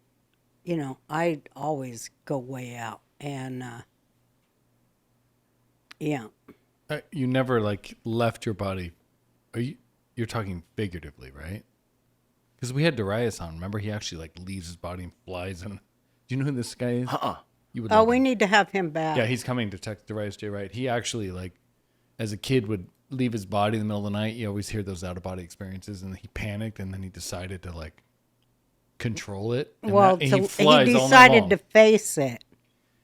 You know, I always go way out. And, yeah. You never like left your body. You're talking figuratively, right? Because we had Darius on. Remember, he actually like leaves his body and flies. And do you know who this guy is? You would Oh, love we him. need to have him back. Yeah, he's coming to text Darius J. Wright. He actually like, as a kid, would leave his body in the middle of the night. You always hear those out of body experiences, and he panicked, and then he decided to like control it. And Well, he he flies all night decided long. to face it.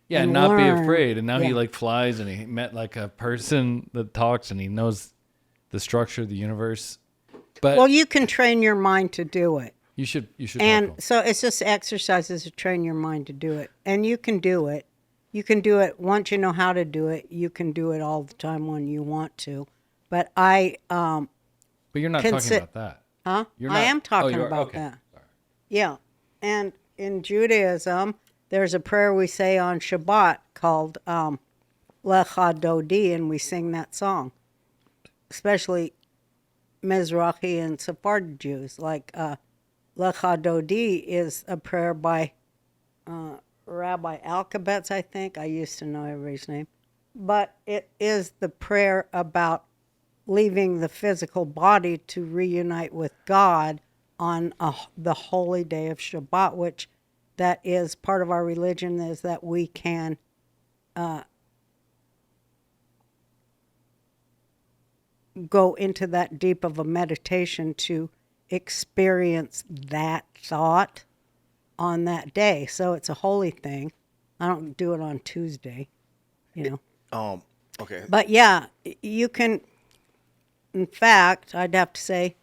Yeah, and not be learn. afraid. And now he Yeah. like flies, and he met like a person that talks, and he knows the structure of the universe. But Well, you can train your mind to do it. you should help And him. so it's just exercises to train your mind to do it. And you can do it. You can do it once you know how to do it. You can do it all the time when you want to. But I, But you're not talking about that. huh? You're I not- am talking you are? about Okay. that. Yeah. And in Judaism, there's a prayer we say on Shabbat called Lecha Dodi, and we sing that song. Especially Mizrahi and Sephardi Jews. Like Lecha Dodi is a prayer by Rabbi Alkabetz, I think. I used to know everybody's name. But it is the prayer about leaving the physical body to reunite with God on the holy day of Shabbat, which that is part of our religion, is that we can go into that deep of a meditation to experience that thought on that day. So it's a holy thing. I don't do it on Tuesday, you know. Okay. But yeah, you can, in fact, I'd have to say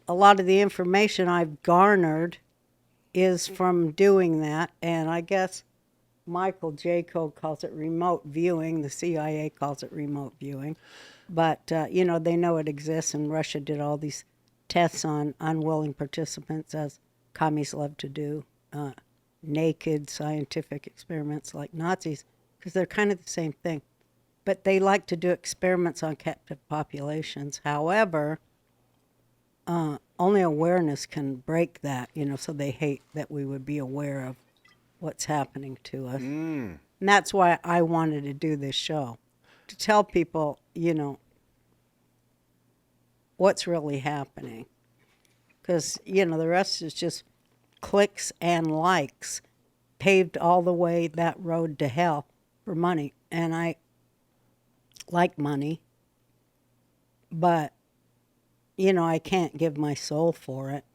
a lot of the information I've garnered is from doing that. And I guess Michael J. Code calls it remote viewing. The CIA calls it remote viewing. But, you know, they know it exists, and Russia did all these tests on unwilling participants, as commies love to do, naked scientific experiments like Nazis, because they're kind of the same thing. But they like to do experiments on captive populations. However, only awareness can break that, you know, so they hate that we would be aware of what's happening to us. And that's why I wanted to do this show, to tell people, you know, what's really happening. Because, you know, the rest is just clicks and likes, paved all the way that road to hell for money. And I like money, but, you know, I can't give my soul for it.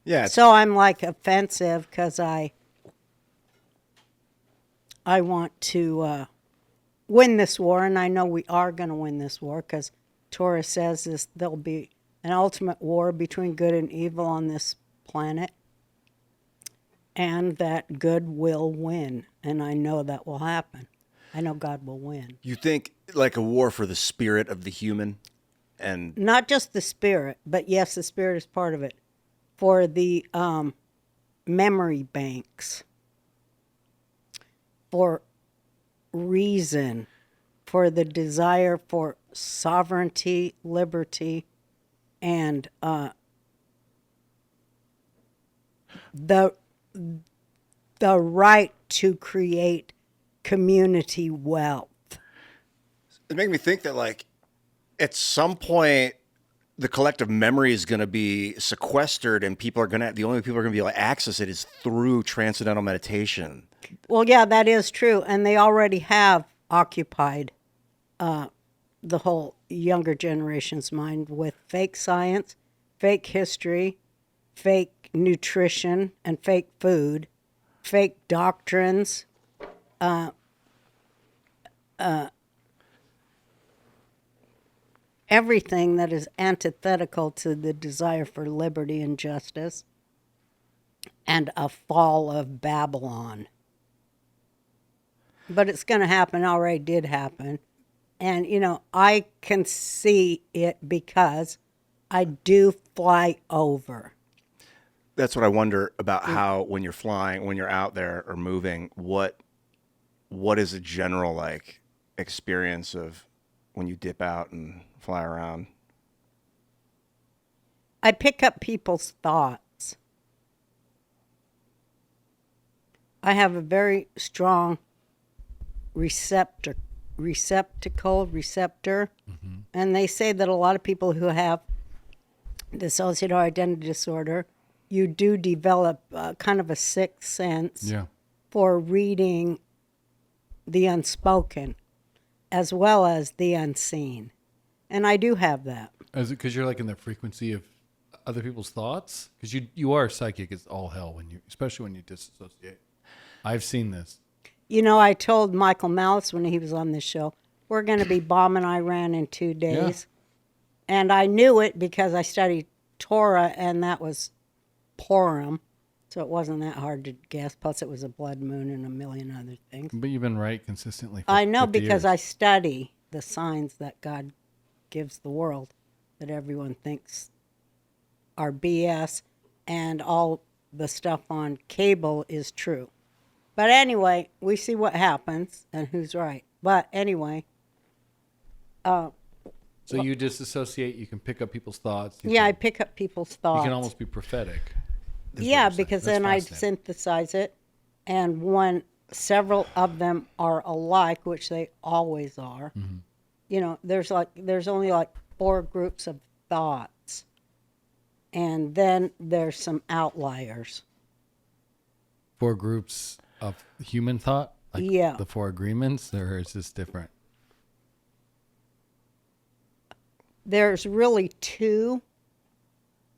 Yeah. So I'm like offensive because I want to win this war, and I know we are going to win this war because Torah says there'll be an ultimate war between good and evil on this planet, and that good will win, and I know that will happen. I know God will win. You think like a war for the spirit of the human, and Not just the spirit, but yes, the spirit is part of it. For the memory banks, for reason, for the desire for sovereignty, liberty, and the right to create community wealth. it made me think that like at some point the collective memory is going to be sequestered, and the only people are going to be able to access it is through transcendental meditation. Well, yeah, that is true, and they already have occupied the whole younger generation's mind with fake science, fake history, fake nutrition, and fake food, fake doctrines, everything that is antithetical to the desire for liberty and justice, and a fall of Babylon. But it's going to happen, already did happen. And, I can see it because I do fly over. That's what I wonder about, how when you're flying, when you're out there or moving, what is a general like experience of when you dip out and fly around? I pick up people's thoughts. I have a very strong receptor, and they say that a lot of people who have dissociative identity disorder, you do develop kind of a sixth sense for reading the unspoken as well as the unseen. And I do have that. Is it because you're like in the frequency of other people's thoughts? Because you are psychic as all hell especially when you disassociate. I've seen this. I told Michael Malice when he was on this show, we're going to be bombing Iran in 2 days. Yeah. And I knew it because I studied Torah, and that was Purim. So it wasn't that hard to guess. Plus, it was a blood moon and a million other things. But you've been right consistently for I know 50 because years. I study the signs that God gives the world that everyone thinks are BS, and all the stuff on cable is true. But anyway, we see what happens and who's right. But anyway. So you disassociate, you can pick up people's thoughts. I pick up people's thoughts. You can almost be prophetic. Yeah, because then I synthesize it. And when several of them are alike, which they always are, there's only like 4 groups of thoughts. And then there's some outliers. 4 groups of human thought? Like the 4 agreements, or is this different? There's really 2,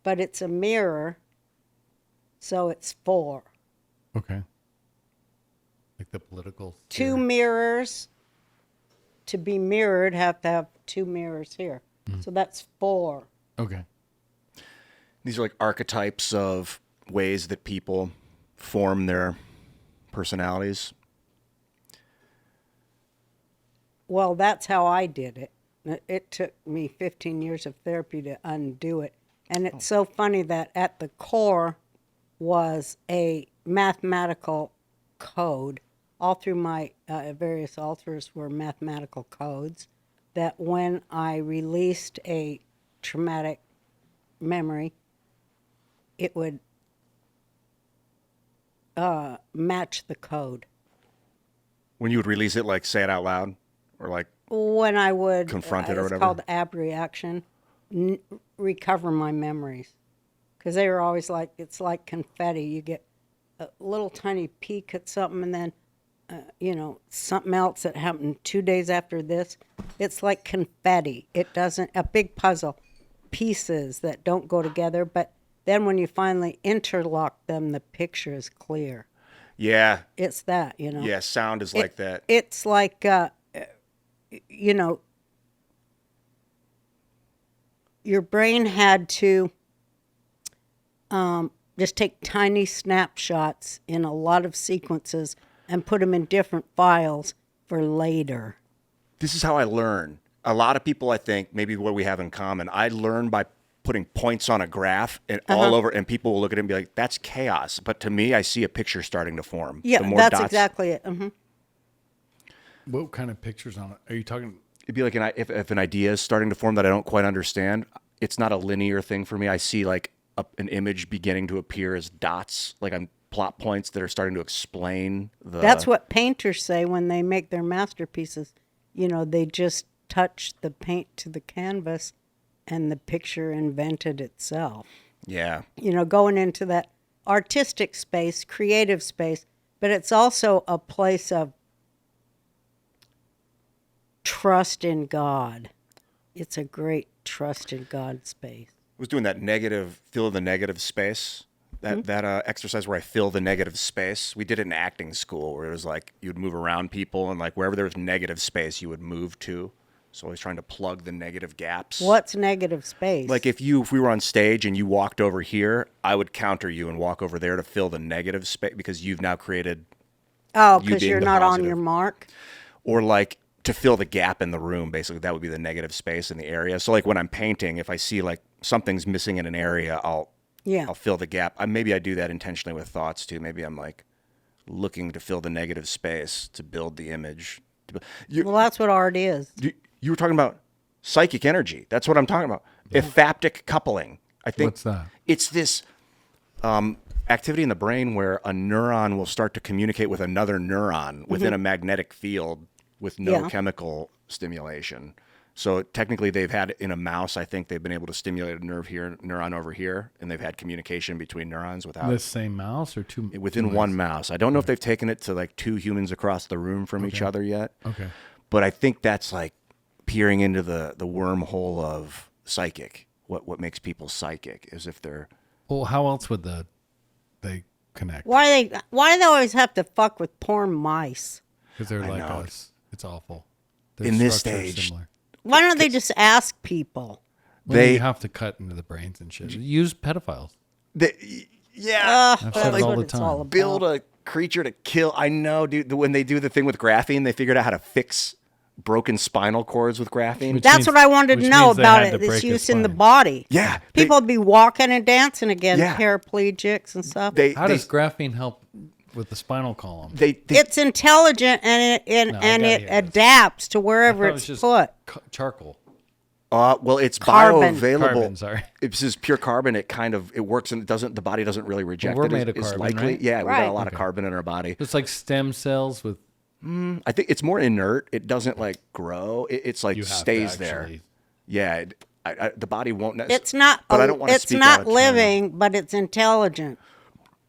but it's a mirror, so it's 4. Okay. Like the political 2 mirrors, to be mirrored, have to have 2 mirrors here. So that's 4. Okay. These are like archetypes of ways that people form their personalities. Well, that's how I did it. It took me 15 years of therapy to undo it. And it's so funny that at the core was a mathematical code. All through my various altars were mathematical codes that when I released a traumatic memory, it would match the code. When you would release it, like say it out loud, or like when I would confront it or whatever. It's called abreaction. Recover my memories, because they were always like, it's like confetti. You get a little tiny peek at something, and then something else that happened 2 days after this. It's like confetti. It doesn't, a big puzzle, pieces that don't go together, but Then when you finally interlock them, the picture is clear. Yeah. It's that, you know. Yeah. Sound is like that. It's like, you know, your brain had to just take tiny snapshots in a lot of sequences and put them in different files for later. This is how I learn. A lot of people, I think, maybe what we have in common, I learn by putting points on a graph and all over, and people will look at it and be like, that's chaos. But to me, I see a picture starting to form. Yeah, The more that's dots- exactly it. Mm-hmm. What kind of pictures on it? Are you talking? It'd be like if an idea is starting to form that I don't quite understand, it's not a linear thing for me. I see like an image beginning to appear as dots, like on plot points that are starting to explain the... That's what painters say when they make their masterpieces. You know, they just touch the paint to the canvas and the picture invented itself. Yeah. You know, going into that artistic space, creative space, but it's also a place of trust in God. It's a great trust in God space. I was doing that fill the negative space. That exercise where I fill the negative space. We did it in acting school where it was like you'd move around people and like wherever there was negative space you would move to. So I was trying to plug the negative gaps. What's negative space? Like if we were on stage and you walked over here, I would counter you and walk over there to fill the negative space because you've now created... Oh, you because being you're the not on positive. your mark? Or like to fill the gap in the room, basically. That would be the negative space in the area. So like when I'm painting, if I see like something's missing in an area, I'll fill the gap. Maybe I do that intentionally with thoughts too. Maybe I'm like looking to fill the negative space to build the image. Well, that's what art is. You were talking about psychic energy. That's what I'm talking about. Ephaptic coupling. I think What's that? it's this activity in the brain where a neuron will start to communicate with another neuron within a magnetic field with no chemical stimulation. So technically they've had in a mouse, I think they've been able to stimulate a neuron over here, and they've had communication between neurons without The same mouse or two? within one mouse. I don't know if they've taken it to like two humans across the room from each other yet. Okay. But I think that's like peering into the wormhole of psychic. What makes people psychic is if they're... Well, how else would they connect? Why do they always have to fuck with poor mice? Because they're like know. us. It's awful. Their In this structure's stage, similar. Why don't they just ask people? Well, you have to cut into the brains and shit. Use pedophiles. Yeah. I've That's said it all what the it's all time. about. Build a creature to kill. I know, dude. When they do the thing with graphene, they figured out how to fix broken spinal cords with graphene. Which That's means- what I wanted to which know means they about had it. to Its break his use in the spine. body. Yeah. People would be walking and dancing again, Yeah. paraplegics and stuff. How does graphene help with the spinal column? It's intelligent and it I gotta hear this. adapts to I wherever thought it was it's just put. charcoal. well, it's Carbon. bioavailable. Carbon, sorry. If this is pure carbon, it works and the body doesn't really reject we're it made as of carbon, likely. right? Yeah, we got Right. a lot of carbon in our body. It's like stem cells with. I think it's more inert. It doesn't like grow. It's like You have to stays there. actually- Yeah, the body won't. It's not. But I don't want to It's speak out not of turn. living, but it's intelligent.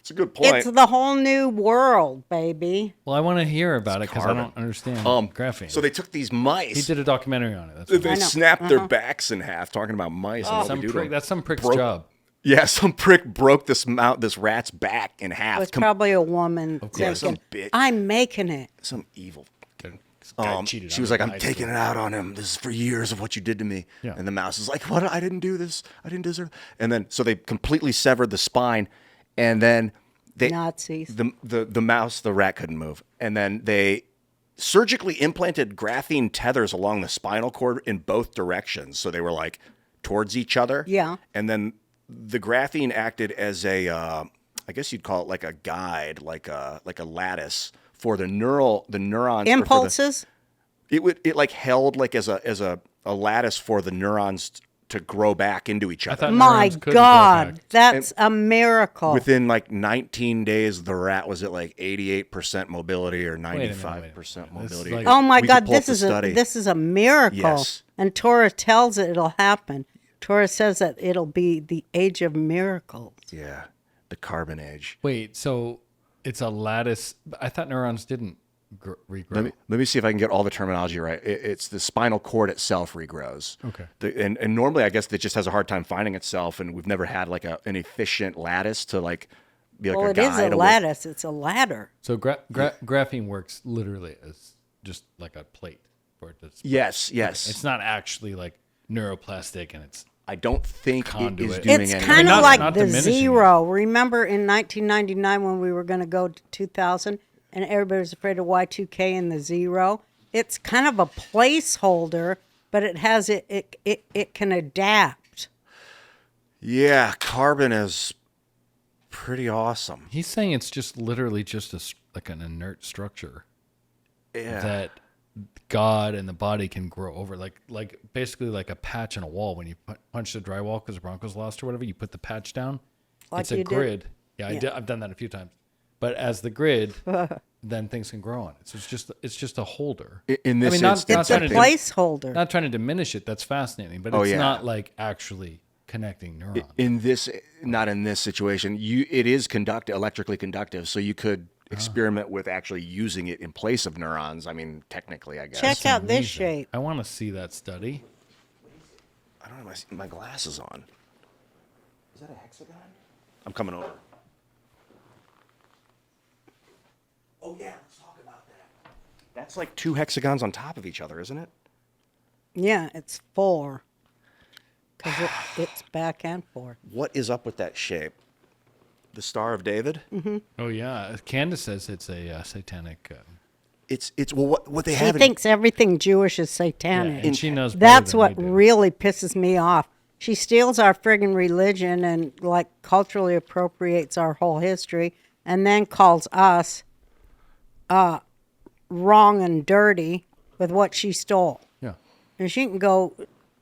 It's a good point. It's the whole new world, baby. Well, I want to hear about it because I carbon. don't understand graphene. So they took these mice. he did a documentary on it. That's They what snapped their backs in half, talking about mice. And what some we do to prick, them. that's some prick's Broke- job. Yeah, some prick broke this rat's back in half. It was probably a woman Yeah, thinking, some bitch. I'm making it. Some evil. Guy cheated She on was me like, in I'm high taking school. it out on him. This is for years of what you did to me. Yeah. And the mouse is like, what? I didn't do this. I didn't deserve. And then, so they completely severed the spine. And then Nazis. the mouse, the rat couldn't move. And then they surgically implanted graphene tethers along the spinal cord in both directions. So they were like towards each other. Yeah. And then the graphene acted as a, I guess you'd call it like a guide, like a lattice for the neurons. or for Impulses? it like held like as a lattice for the neurons to grow back into each I other. thought My neurons couldn't grow God, back. that's a miracle. Within like 19 days, the rat was at like 88% mobility or 95% This is mobility. like- Oh my We could God, pull up this the is study. this is a miracle. Yes. And Torah tells it it'll happen. Torah says that it'll be the age of miracles. Yeah, the carbon age. Wait, so it's a lattice. I thought neurons didn't regrow. Let me see if I can get all the terminology right. It's the spinal cord itself regrows. Okay. And normally, I guess it just has a hard time finding itself, and we've never had like an efficient lattice to like be like Well, a it is guide. a lattice. It's a ladder. So graphene works literally as just like a plate for it to. Yes. It's not actually like neuroplastic, and it's. I don't think Conduit. it is doing It's anything. kind of not- like not the diminishing it. zero. Remember in 1999 when we were going to go to 2000 and everybody was afraid of Y2K and the zero? It's kind of a placeholder, but it has it can adapt. Yeah, carbon is pretty awesome. He's saying it's just literally just like an inert structure Yeah. that God and the body can grow over, like basically like a patch on a wall. When you punch the drywall because the Broncos lost or whatever, you put the patch down. Like it's a you did? grid. Yeah, I've done that a few times. But as the grid, then things can grow on it. So it's just a holder. In this not instance, It's a trying to placeholder. Not trying to diminish it. That's fascinating, but Oh, it's yeah. not like actually connecting neurons. not in this situation. It is electrically conductive, so you could experiment with actually using it in place of neurons. I mean, technically, I guess. Check out this Amazing. shape. I want to see that study. I don't have my glasses on. Is that a hexagon? I'm coming over. Oh yeah, let's talk about that. That's like two hexagons on top of each other, isn't it? Yeah, it's 4. Because it's back and forth. What is up with that shape? The Star of David? Mm-hmm. Oh yeah, Candace says it's a satanic. It's well what they He have. thinks everything Jewish is satanic. and she knows. That's better than what we do. really pisses me off. She steals our friggin' religion and like culturally appropriates our whole history and then calls us wrong and dirty with what she stole. Yeah. And she can go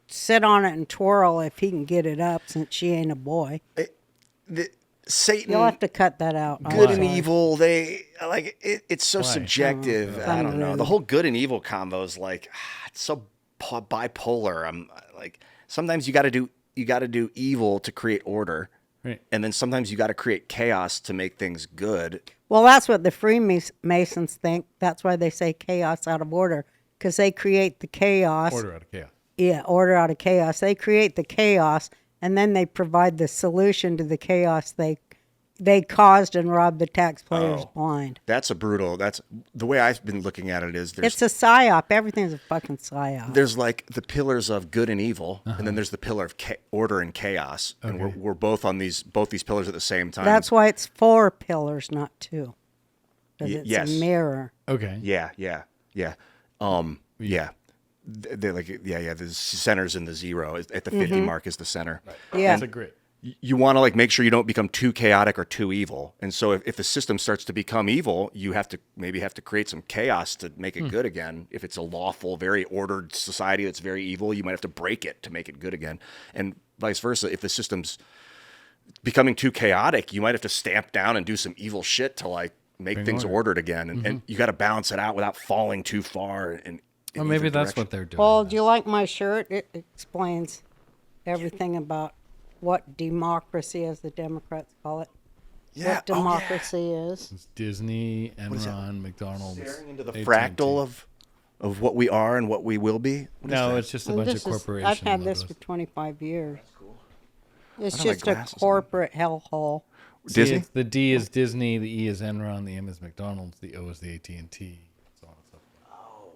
sit on it and twirl if he can get it up since she ain't a boy. Satan, You'll have to cut that out. I'm good and sorry. evil, they like it's so Why? subjective. I don't know. The whole good and evil combo is like it's so bipolar. I'm like sometimes you got to do evil to create order. Right. And then sometimes you got to create chaos to make things good. Well, that's what the Freemasons think. That's why they say chaos out of order, because they create the chaos. Order out of chaos. Yeah, order out of chaos. They create the chaos, and then they provide the solution to the chaos they caused and robbed the taxpayers blind. That's the way I've been looking at it is It's a psyop. Everything's a fucking psyop. there's like the pillars of good and evil, and then there's the pillar of order and chaos, and we're both on both these pillars at the same time. That's why it's 4 pillars, not 2. Because it's yes. a mirror. Okay. Yeah. They're like the center's in the 0 at the 50 mark is the center. Yeah. That's a great. You want to like make sure you don't become too chaotic or too evil, and so if the system starts to become evil, you have to create some chaos to make it good again. If it's a lawful, very ordered society that's very evil, you might have to break it to make it good again, and vice versa. If the system's becoming too chaotic, you might have to stamp down and do some evil shit to like make things ordered again, and you got to balance it out without falling too far. And Well, maybe that's what they're doing. Paul, do you like my shirt? It explains everything about what democracy, as the Democrats call it, what democracy is. It's Disney, Enron, McDonald's. Staring into the AT&T. fractal of what we are and what we will be. What is No, that? it's just a And bunch of this is- corporations. I've had this logos. for 25 years. That's cool. It's I don't like just a glasses on. corporate hellhole. See, Disney? it's the D is Disney, the E is Enron, the M is McDonald's, the O is the AT&T. So on and so forth.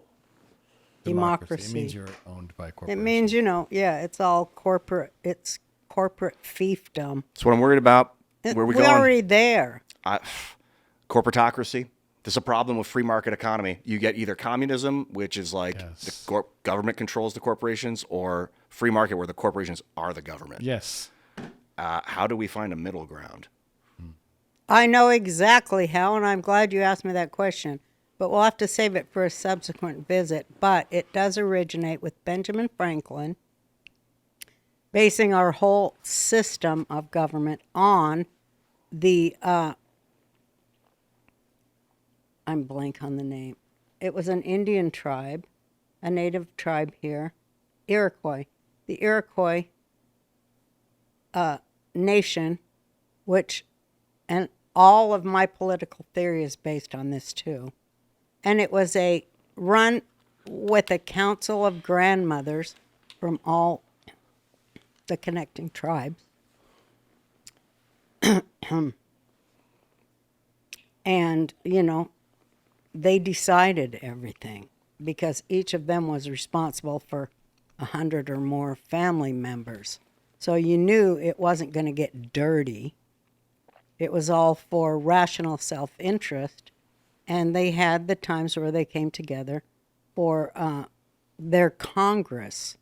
Democracy. It means you're owned by It corporations. means, it's all corporate. It's corporate fiefdom. That's what I'm worried about. Where we We're going? already there. Corporatocracy. There's a problem with free market economy. You get either communism, which is like Yes. the government controls the corporations, or free market where the corporations are the government. Yes. How do we find a middle ground? I know exactly how, and I'm glad you asked me that question. But we'll have to save it for a subsequent visit. But it does originate with Benjamin Franklin, basing our whole system of government on the, I'm blank on the name. It was an Indian tribe, a native tribe here, Iroquois. The Iroquois nation, which, and all of my political theory is based on this too. and it was a run with a council of grandmothers from all the connecting tribes. And, they decided everything because each of them was responsible for 100 or more family members. So you knew it wasn't going to get dirty. It was all for rational self-interest. And they had the times where they came together for their Congress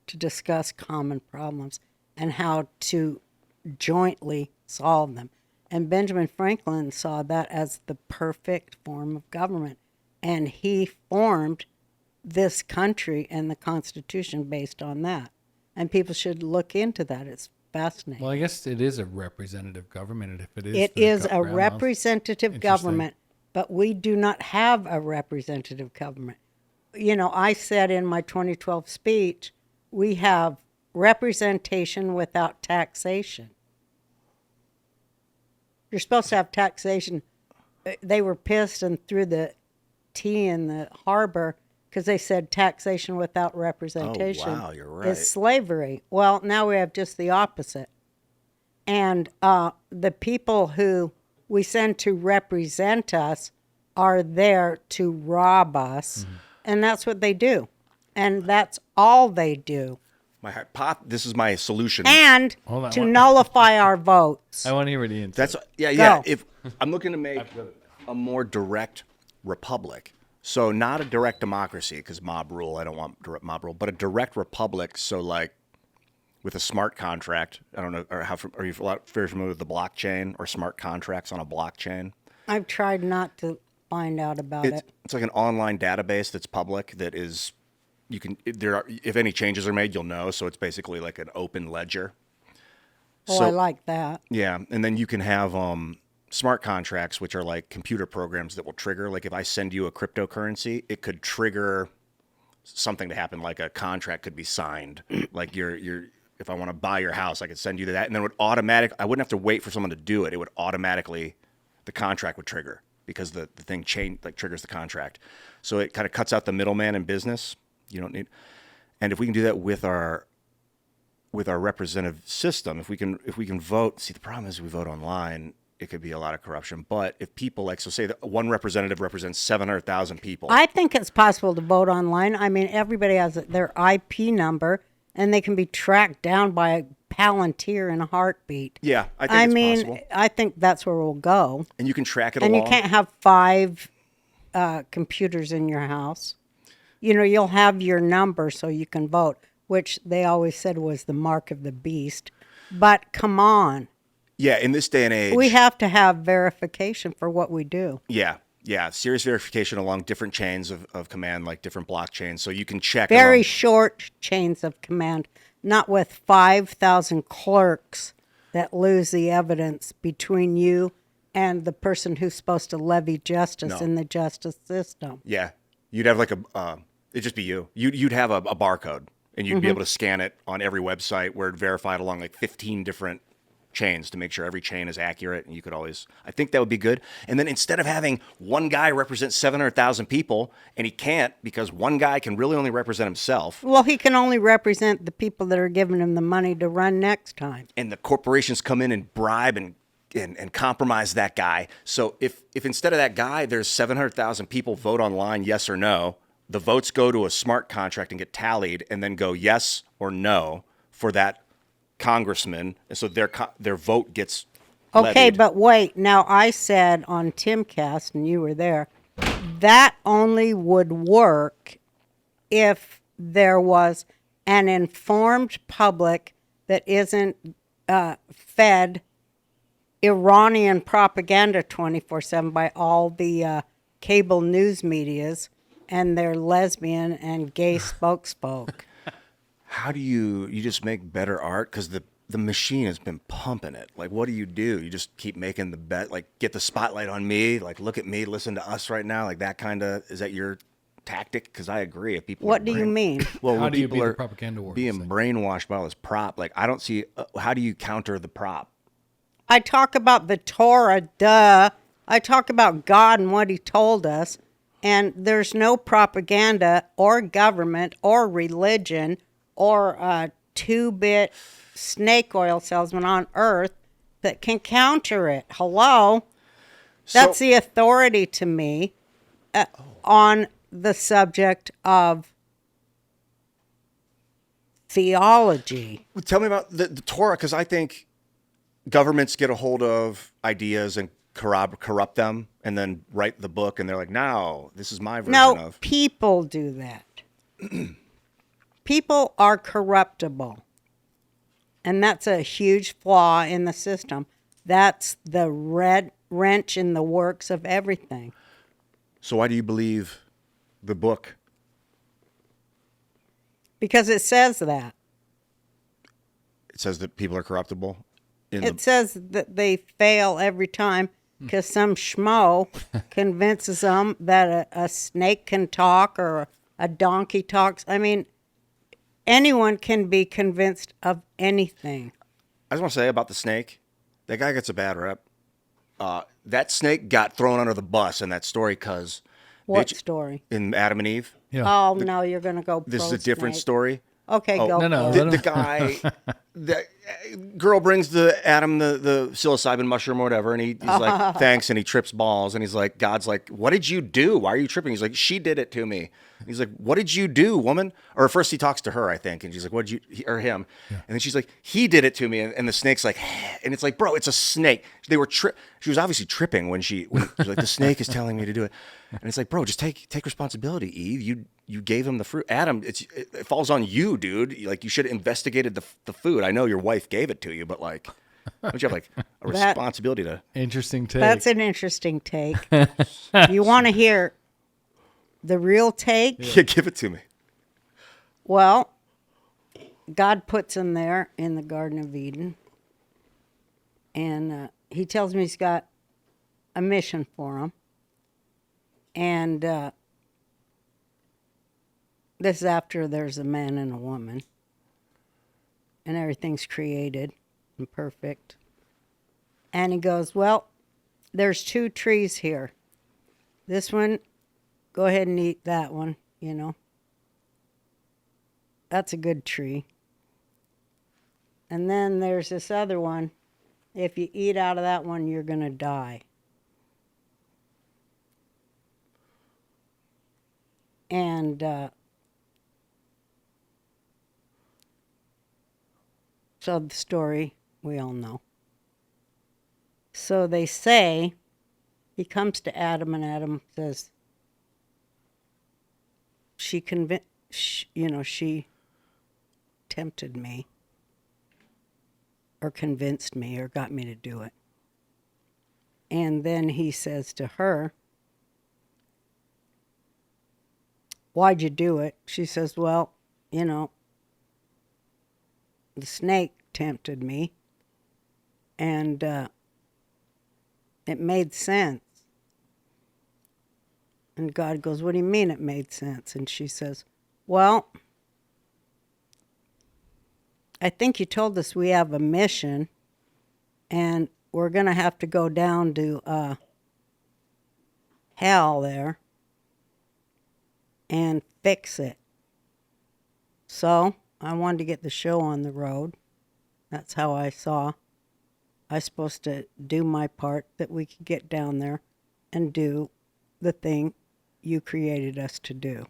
to discuss common problems and how to jointly solve them. And Benjamin Franklin saw that as the perfect form of government. And he formed this country and the Constitution based on that. And people should look into that. It's fascinating. Well, I guess it is a representative government. And if it is, It the is a ground mouse- representative Interesting. government, but we do not have a representative government. I said in my 2012 speech, we have representation without taxation. You're supposed to have taxation. They were pissed and threw the tea in the harbor because they said taxation without representation you're right. is slavery. Well, now we have just the opposite. And the people who we send to represent us are there to rob us. Mm-hmm. And that's what they do. And that's all they do. This is my solution. And Hold on, to what- nullify our votes. I want to hear what Ian said. Go. If I'm looking to make a more direct republic, so not a direct democracy because mob rule. I don't want direct mob rule, but a direct republic. So like with a smart contract. I don't know. Or are you very familiar with the blockchain or smart contracts on a blockchain? I've tried not to find out about it. It's like an online database that's public that is. If any changes are made, you'll know. So it's basically like an open ledger. Oh, I like that. Yeah, and then you can have smart contracts, which are like computer programs that will trigger. Like if I send you a cryptocurrency, it could trigger something to happen. Like a contract could be signed. Like if I want to buy your house, I could send you that, and then I wouldn't have to wait for someone to do it. It would automatically, the contract would trigger because the thing triggers the contract. So it kind of cuts out the middleman in business. You don't need, and if we can do that with our representative system, if we can vote. See, the problem is we vote online, it could be a lot of corruption. But if people say that one representative represents 700,000 people. I think it's possible to vote online. I mean, everybody has their IP number, and they can be tracked down by a Palantir in a heartbeat. Yeah, I think it's possible. I think that's where we'll go. And you can track it And along. you can't have 5 computers in your house. You'll have your number so you can vote, which they always said was the mark of the beast. But come on. Yeah, in this day and age. We have to have verification for what we do. Yeah, serious verification along different chains of command, like different blockchains, so you can check. Very short chains of command, not with 5,000 clerks that lose the evidence between you and the person who's supposed to levy justice in the justice system. Yeah, you'd have like it'd just be you. You'd have a barcode, and you'd be able to scan it on every website where it verified along like 15 different chains to make sure every chain is accurate. And you could I think that would be good. And then instead of having one guy represent 700,000 people, and he can't because one guy can really only represent himself. Well, he can only represent the people that are giving him the money to run next time. And the corporations come in and bribe and compromise that guy. So if instead of that guy, there's 700,000 people vote online, yes or no, the votes go to a smart contract and get tallied and then go yes or no for that congressman. And so their vote gets Okay, levied. but wait. Now, I said on Timcast, and you were there, that only would work if there was an informed public that isn't fed Iranian propaganda 24/7 by all the cable news medias and their lesbian and gay spokesfolk. How do you just make better art? Because the machine has been pumping it. Like, what do? You just keep making the bet, like get the spotlight on me, like look at me, listen to us right now, like that kind of, is that your tactic? Because I agree. If people What do you mean? Well, How when do you people beat the are propaganda war? being It's like- brainwashed by all this prop, like I don't see, how do you counter the prop? I talk about the Torah, duh. I talk about God and what he told us. And there's no propaganda or government or religion or a 2-bit snake oil salesman on earth that can counter it. Hello? That's So- the authority to me on the subject of theology. Well, tell me about the Torah, because I think governments get a hold of ideas and corrupt them and then write the book, and they're like, now, this is my version No, of. people do that. People are corruptible. And that's a huge flaw in the system. That's the red wrench in the works of everything. So why do you believe the book? Because it says that. It says that people are corruptible? It says that they fail every time because some schmo convinces them that a snake can talk or a donkey talks. I mean, anyone can be convinced of anything. I just want to say about the snake, that guy gets a bad rep. That snake got thrown under the bus in that story because... What story? In Adam and Eve. Yeah. Oh, no, you're going to go This is a pro-snake. different story. Okay, go. No. for it. The guy, the girl brings Adam the psilocybin mushroom or whatever, and he's like, thanks, and he trips balls, and he's like, God's like, what did you do? Why are you tripping? He's like, she did it to me. He's like, what did you do, woman? Or first he talks to her, I think, and she's like, what did you, or him? And then she's like, he did it to me, and the snake's like, and it's like, bro, it's a snake. They were she was obviously tripping when she was like, the snake is telling me to do it, and it's like, bro, just take responsibility, Eve. You gave him the fruit. Adam, it falls on you, dude. Like, you should have investigated the food. I know your wife gave it to you, but like, don't you have like a responsibility to? Interesting take. That's an interesting take. You want to hear the real take? Yeah, give it to me. Well, God puts him there in the Garden of Eden. And he tells me he's got a mission for him. And this is after there's a man and a woman. And everything's created and perfect. And he goes, well, there's 2 trees here. This one, go ahead and eat that one, you know. That's a good tree. And then there's this other one. If you eat out of that one, you're going to die. And so the story we all know. So they say, he comes to Adam, and Adam says, she tempted me, or convinced me, or got me to do it. And then he says to her, why'd you do it? She says, well, the snake tempted me, and it made sense. And God goes, what do you mean it made sense? And she says, well, I think you told us we have a mission, and we're going to have to go down to hell there and fix it. So I wanted to get the show on the road. That's how I saw I was supposed to do my part, that we could get down there and do the thing you created us to do.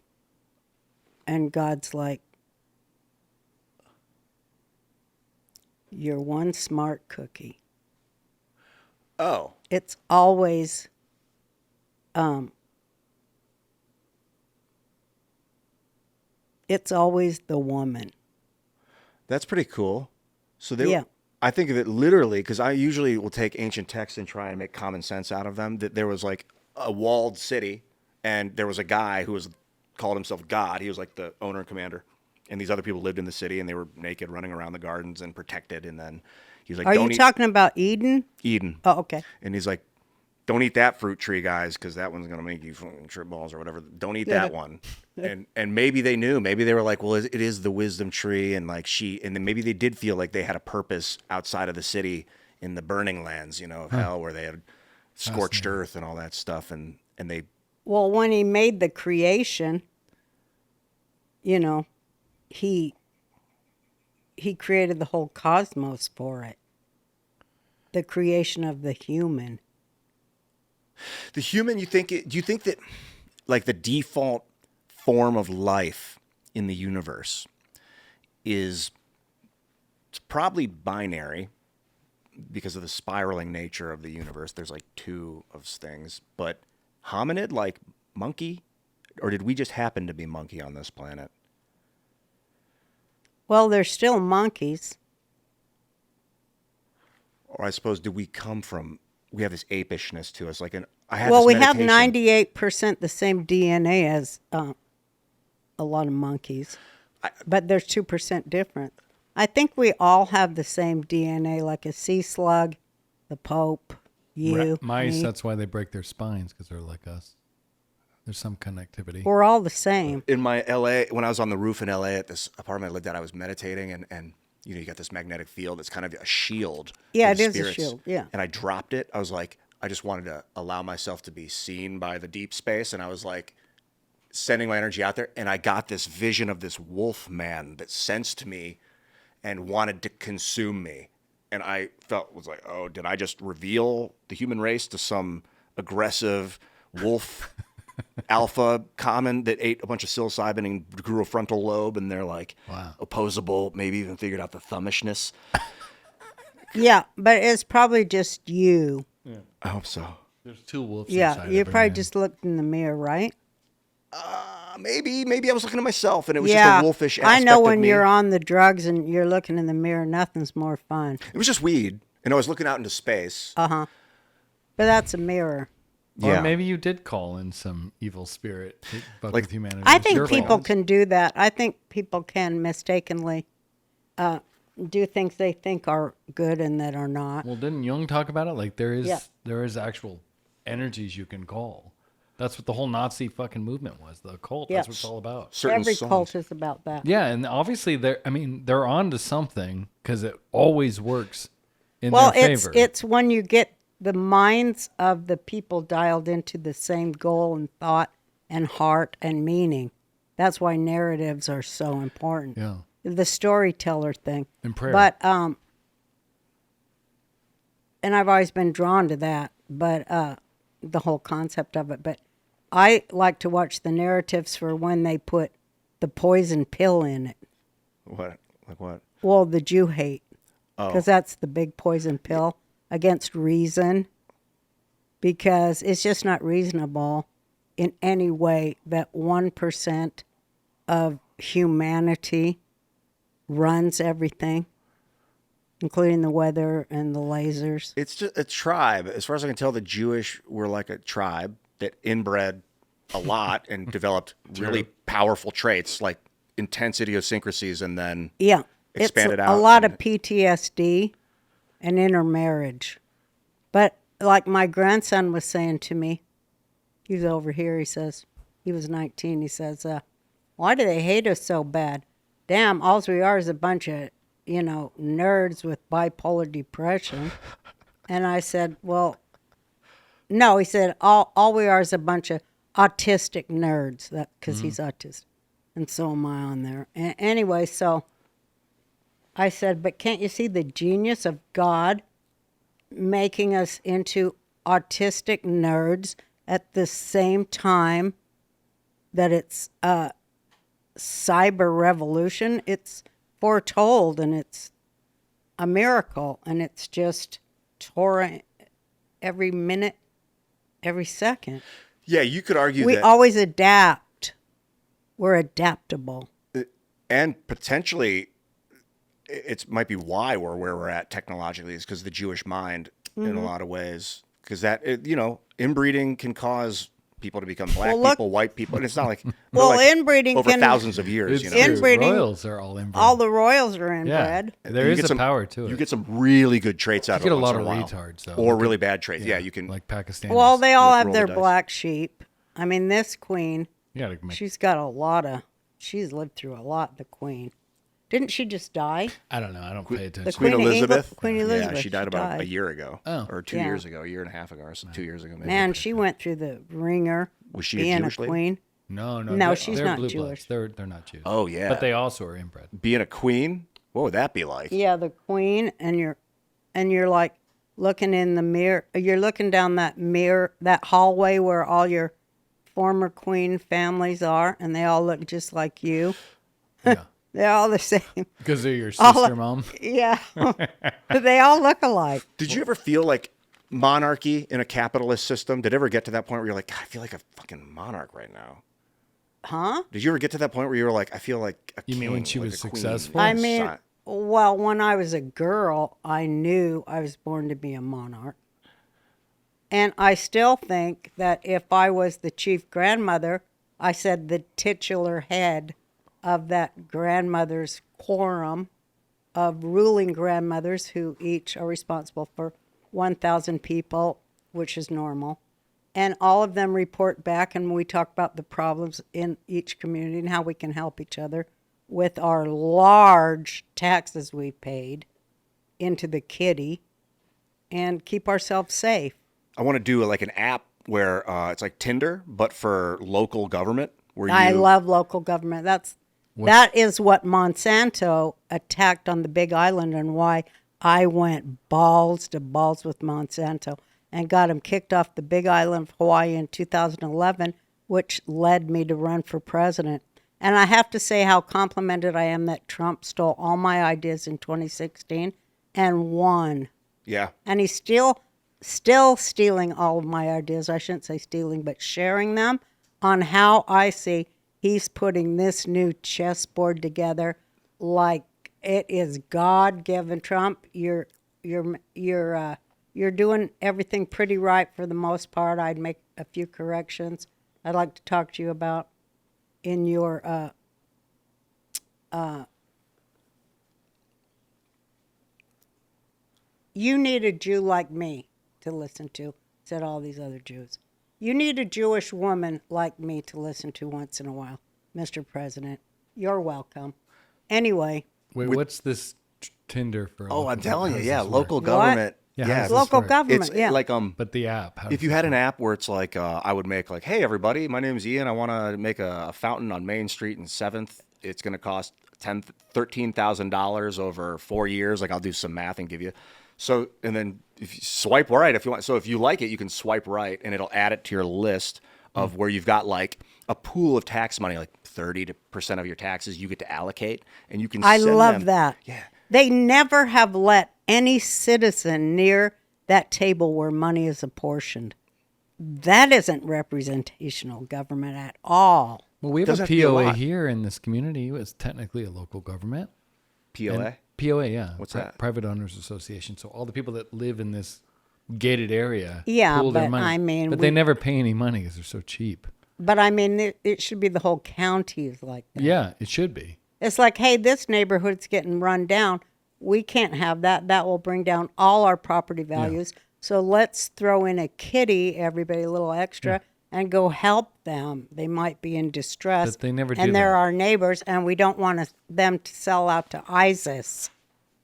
And God's like, you're one smart cookie. Oh. It's always the woman. That's pretty cool. So Yeah. I think of it literally, because I usually will take ancient texts and try and make common sense out of them. That there was like a walled city, and there was a guy who called himself God. He was like the owner and commander, and these other people lived in the city, and they were naked, running around the gardens and protected. And then he was like, Are "Don't you eat talking about Eden? Eden." Oh, okay. And he's like, "Don't eat that fruit tree, guys, because that one's gonna make you trip balls or whatever. Don't eat that one." And maybe they knew. Maybe they were like, "Well, it is the wisdom tree," and like and then maybe they did feel like they had a purpose outside of the city in the burning lands, of hell, where they had scorched earth and all that stuff, and they Well, when he made the creation, you know, he created the whole cosmos for it. The creation of the human. The human, do you think that like the default form of life in the universe it's probably binary because of the spiraling nature of the universe? There's like two of things, but hominid, like monkey, or did we just happen to be monkey on this planet? Well, they're still monkeys. Or I suppose, do we come from, we have this apishness to us, like Well, we have meditation. 98% the same DNA as a lot of monkeys, but there's 2% different. I think we all have the same DNA, like a sea slug, the Pope, you, Mice, me. that's why they break their spines, because they're like us. There's some connectivity. We're all the same. In my LA, when I was on the roof in LA at this apartment I lived at, I was meditating, and you got this magnetic field. It's kind of a shield. Yeah, for the it is a spirits. shield, yeah. And I dropped it. I was like, I just wanted to allow myself to be seen by the deep space, and I was like sending my energy out there, and I got this vision of this wolf man that sensed me and wanted to consume me. And I was like, oh, did I just reveal the human race to some aggressive wolf alpha common that ate a bunch of psilocybin and grew a frontal lobe, and they're like opposable, maybe even figured out the thummishness? Yeah, but it's probably just you. I hope so. There's two wolves Yeah, inside you every probably man. just looked in the mirror, right? Maybe I was looking at myself, and it was Yeah, just a wolfish aspect I know of when me. you're on the drugs and you're looking in the mirror, nothing's more fun. It was just weed, and I was looking out into space. But that's a mirror. Or maybe you did call in some evil spirit to fuck Like- with humanity. I It's think your people fault. can do that. I think people can mistakenly do things they think are good and that are not. Well, didn't Jung talk about it? Like there is Yeah. there is actual energies you can call. That's what the whole Nazi fucking movement was. The occult. That's Yeah. what it's all about. Certain Every songs. cult is about that. Yeah, and obviously they're on to something because it always works in Well, their it's favor. it's when you get the minds of the people dialed into the same goal and thought and heart and meaning. That's why narratives are so important. Yeah. The storyteller thing. And prayer. But and I've always been drawn to that, but the whole concept of it. But I like to watch the narratives for when they put the poison pill in it. What? Like what? Well, the Jew hate, because that's the big poison pill against reason, because it's just not reasonable in any way that 1% of humanity runs everything, including the weather and the lasers. It's just a tribe. As far as I can tell, the Jewish were like a tribe that inbred a lot and developed really powerful traits, like intense idiosyncrasies, and then Yeah. expanded it's out a lot and- of PTSD and intermarriage. But like my grandson was saying to me, he was over here, he says, he was 19, he says, why do they hate us so bad? Damn, all we are is a bunch of, nerds with bipolar depression. And I said, well, no, he said, all we are is a bunch of autistic nerds, because he's autistic. And so am I on there. Anyway, so I said, but can't you see the genius of God making us into autistic nerds at the same time that it's a cyber revolution? It's foretold, and it's a miracle, and it's just touring every minute, every second. Yeah, you could argue We that, always adapt. We're adaptable. and potentially, it might be why we're where we're at technologically, is because the Jewish mind, in a lot of ways, because inbreeding can cause people to become black Well, look- people, white people, and it's not like Well, they're like inbreeding over can- thousands of years. It's You know, true. Inbreeding- Royals are all inbred. All the royals are yeah, inbred. there You is get a some- power to it. You get some really good traits out You get of a it lot once of in while. retards, though. or Like really bad traits. Yeah, you can. like Pakistanis. Well, they all roll have the their dice. black sheep. I mean, this queen, you gotta make. she's lived through a lot, the queen. Didn't she just die? I don't know. I don't pay attention. Queen Queen of Elizabeth. Queen Elizabeth, Yeah, she died about died. a year ago, Oh. or 2 Yeah. years ago, a year and a half ago, or 2 years ago maybe. Man, she went through the ringer. Was she being a a Jewish lady? queen. No, No, she's they're not blue Jewish. bloods. They're not Jews. Oh, yeah. But they also are inbred. Being a queen? What would that be like? Yeah, the queen, and you're like looking in the mirror. You're looking down that mirror, that hallway where all your former queen families are, and they all look just like you. Yeah. They're all the same. Because they're your All- sister, mom. Yeah, they all look alike. Did you ever feel like monarchy in a capitalist system? Did it ever get to that point where you're like, God, I feel like a fucking monarch right now? Huh? Did you ever get to that point where you were like, I feel like a You mean when king, she like was a queen? successful? I mean, Si- well, when I was a girl, I knew I was born to be a monarch. And I still think that if I was the chief grandmother, I said the titular head of that grandmother's quorum of ruling grandmothers who each are responsible for 1,000 people, which is normal. And all of them report back, and we talk about the problems in each community and how we can help each other with our large taxes we paid into the kitty and keep ourselves safe. I want to do like an app where it's like Tinder, but for local government. Where I you, love local government. That is what Monsanto attacked on the Big Island, and why I went balls to balls with Monsanto and got him kicked off the Big Island of Hawaii in 2011, which led me to run for president. And I have to say how complimented I am that Trump stole all my ideas in 2016 and won. Yeah. And he's still stealing all of my ideas. I shouldn't say stealing, but sharing them on how I see he's putting this new chessboard together like it is God-given. Trump, you're doing everything pretty right for the most part. I'd make a few corrections I'd like to talk to you about in your you need a Jew like me to listen to, said all these other Jews. You need a Jewish woman like me to listen to once in a while, Mr. President. You're welcome. Anyway. Wait, what's this Tinder for? Oh, I'm telling you, How's yeah, this local work? government. Yeah, Yeah, how's this Local work? government, it's yeah. like But the app. how if does you this had an work? app where it's like I would make like, hey everybody, my name's Ian. I want to make a fountain on Main Street in 7th. It's going to cost $13,000 over 4 years. Like I'll do some math and give you. So and then if you swipe right if you want. So if you like it, you can swipe right and it'll add it to your list of where you've got like a pool of tax money, like 30% of your taxes you get to allocate, and you can. I send love them- that. Yeah. They never have let any citizen near that table where money is apportioned. That isn't representational government at all. Well, we have Doesn't a have to be a POA lot. here in this community. It's technically a local government. POA. And POA, yeah. What's that? Private Owners Association. So all the people that live in this gated area Yeah, pool their but money. I mean, but we- they never pay any money because they're so cheap. But I mean, it should be the whole county is like that. Yeah, it should be. It's like, hey, this neighborhood's getting run down. We can't have that. That will bring down all our property values. So let's throw in a kitty, everybody, a little extra, and go help them. They might be in distress. But they never do And they're that. our neighbors, and we don't want them to sell out to ISIS.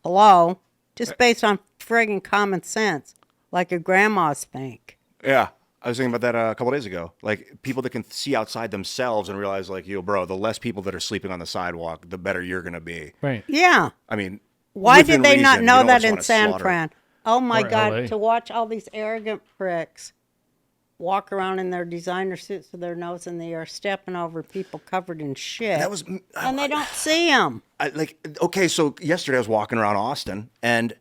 Hello? Just based on friggin' common sense, like your grandmas think. Yeah. I was thinking about that a couple days ago. Like people that can see outside themselves and realize, like, yo, bro, the less people that are sleeping on the sidewalk, the better you're gonna be. Right. Yeah. I mean, Why within did they not reason, you know don't that just in wanna San slaughter. Fran? Oh my Or God, LA. to watch all these arrogant pricks walk around in their designer suits with their nose and they are stepping over people covered in shit. That was and they don't see them. okay. So yesterday I was walking around Austin and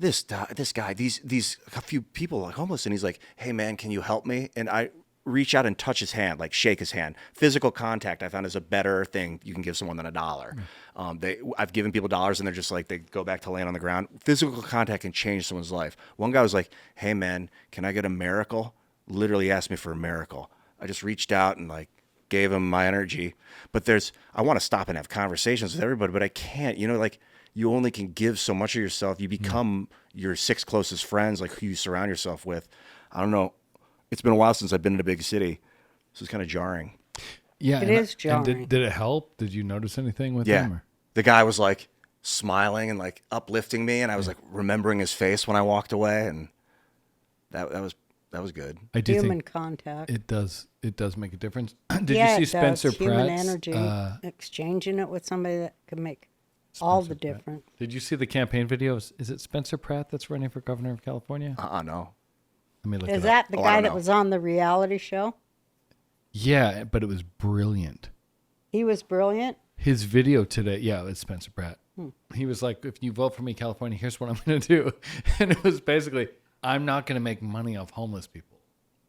this guy, these a few people like homeless, and he's like, "Hey man, can you help me?" And I reach out and touch his hand, like shake his hand. Physical contact I found is a better thing you can give someone than $1. I've given people dollars and they're just like, they go back to laying on the ground. Physical contact can change someone's life. One guy was like, "Hey man, can I get a miracle?" Literally asked me for a miracle. I just reached out and like gave him my energy. But I want to stop and have conversations with everybody, but I can't. Like you only can give so much of yourself. You become your 6 closest friends, like who you surround yourself with. I don't know. It's been a while since I've been in a big city. This is kind of jarring. Yeah. It and- is jarring. And did it help? Did you notice anything with Yeah. him? Or? The guy was like smiling and like uplifting me, and I was like remembering his face when I walked away, and that was That was good. I do Human think contact. it does make a difference. Did Yeah, you it see Spencer does. Human Pratt's? energy, exchanging it with somebody that could make all the Spencer Pratt. difference. Did you see the campaign videos? Is it Spencer Pratt that's running for governor of California? No. Let me look Is it that up. the Oh, I guy don't that know. was on the reality show? Yeah, but it was brilliant. He was brilliant. His video today, yeah, it's Spencer Pratt. He was like, if you vote for me, California, here's what I'm going to do. And it was basically, I'm not going to make money off homeless people.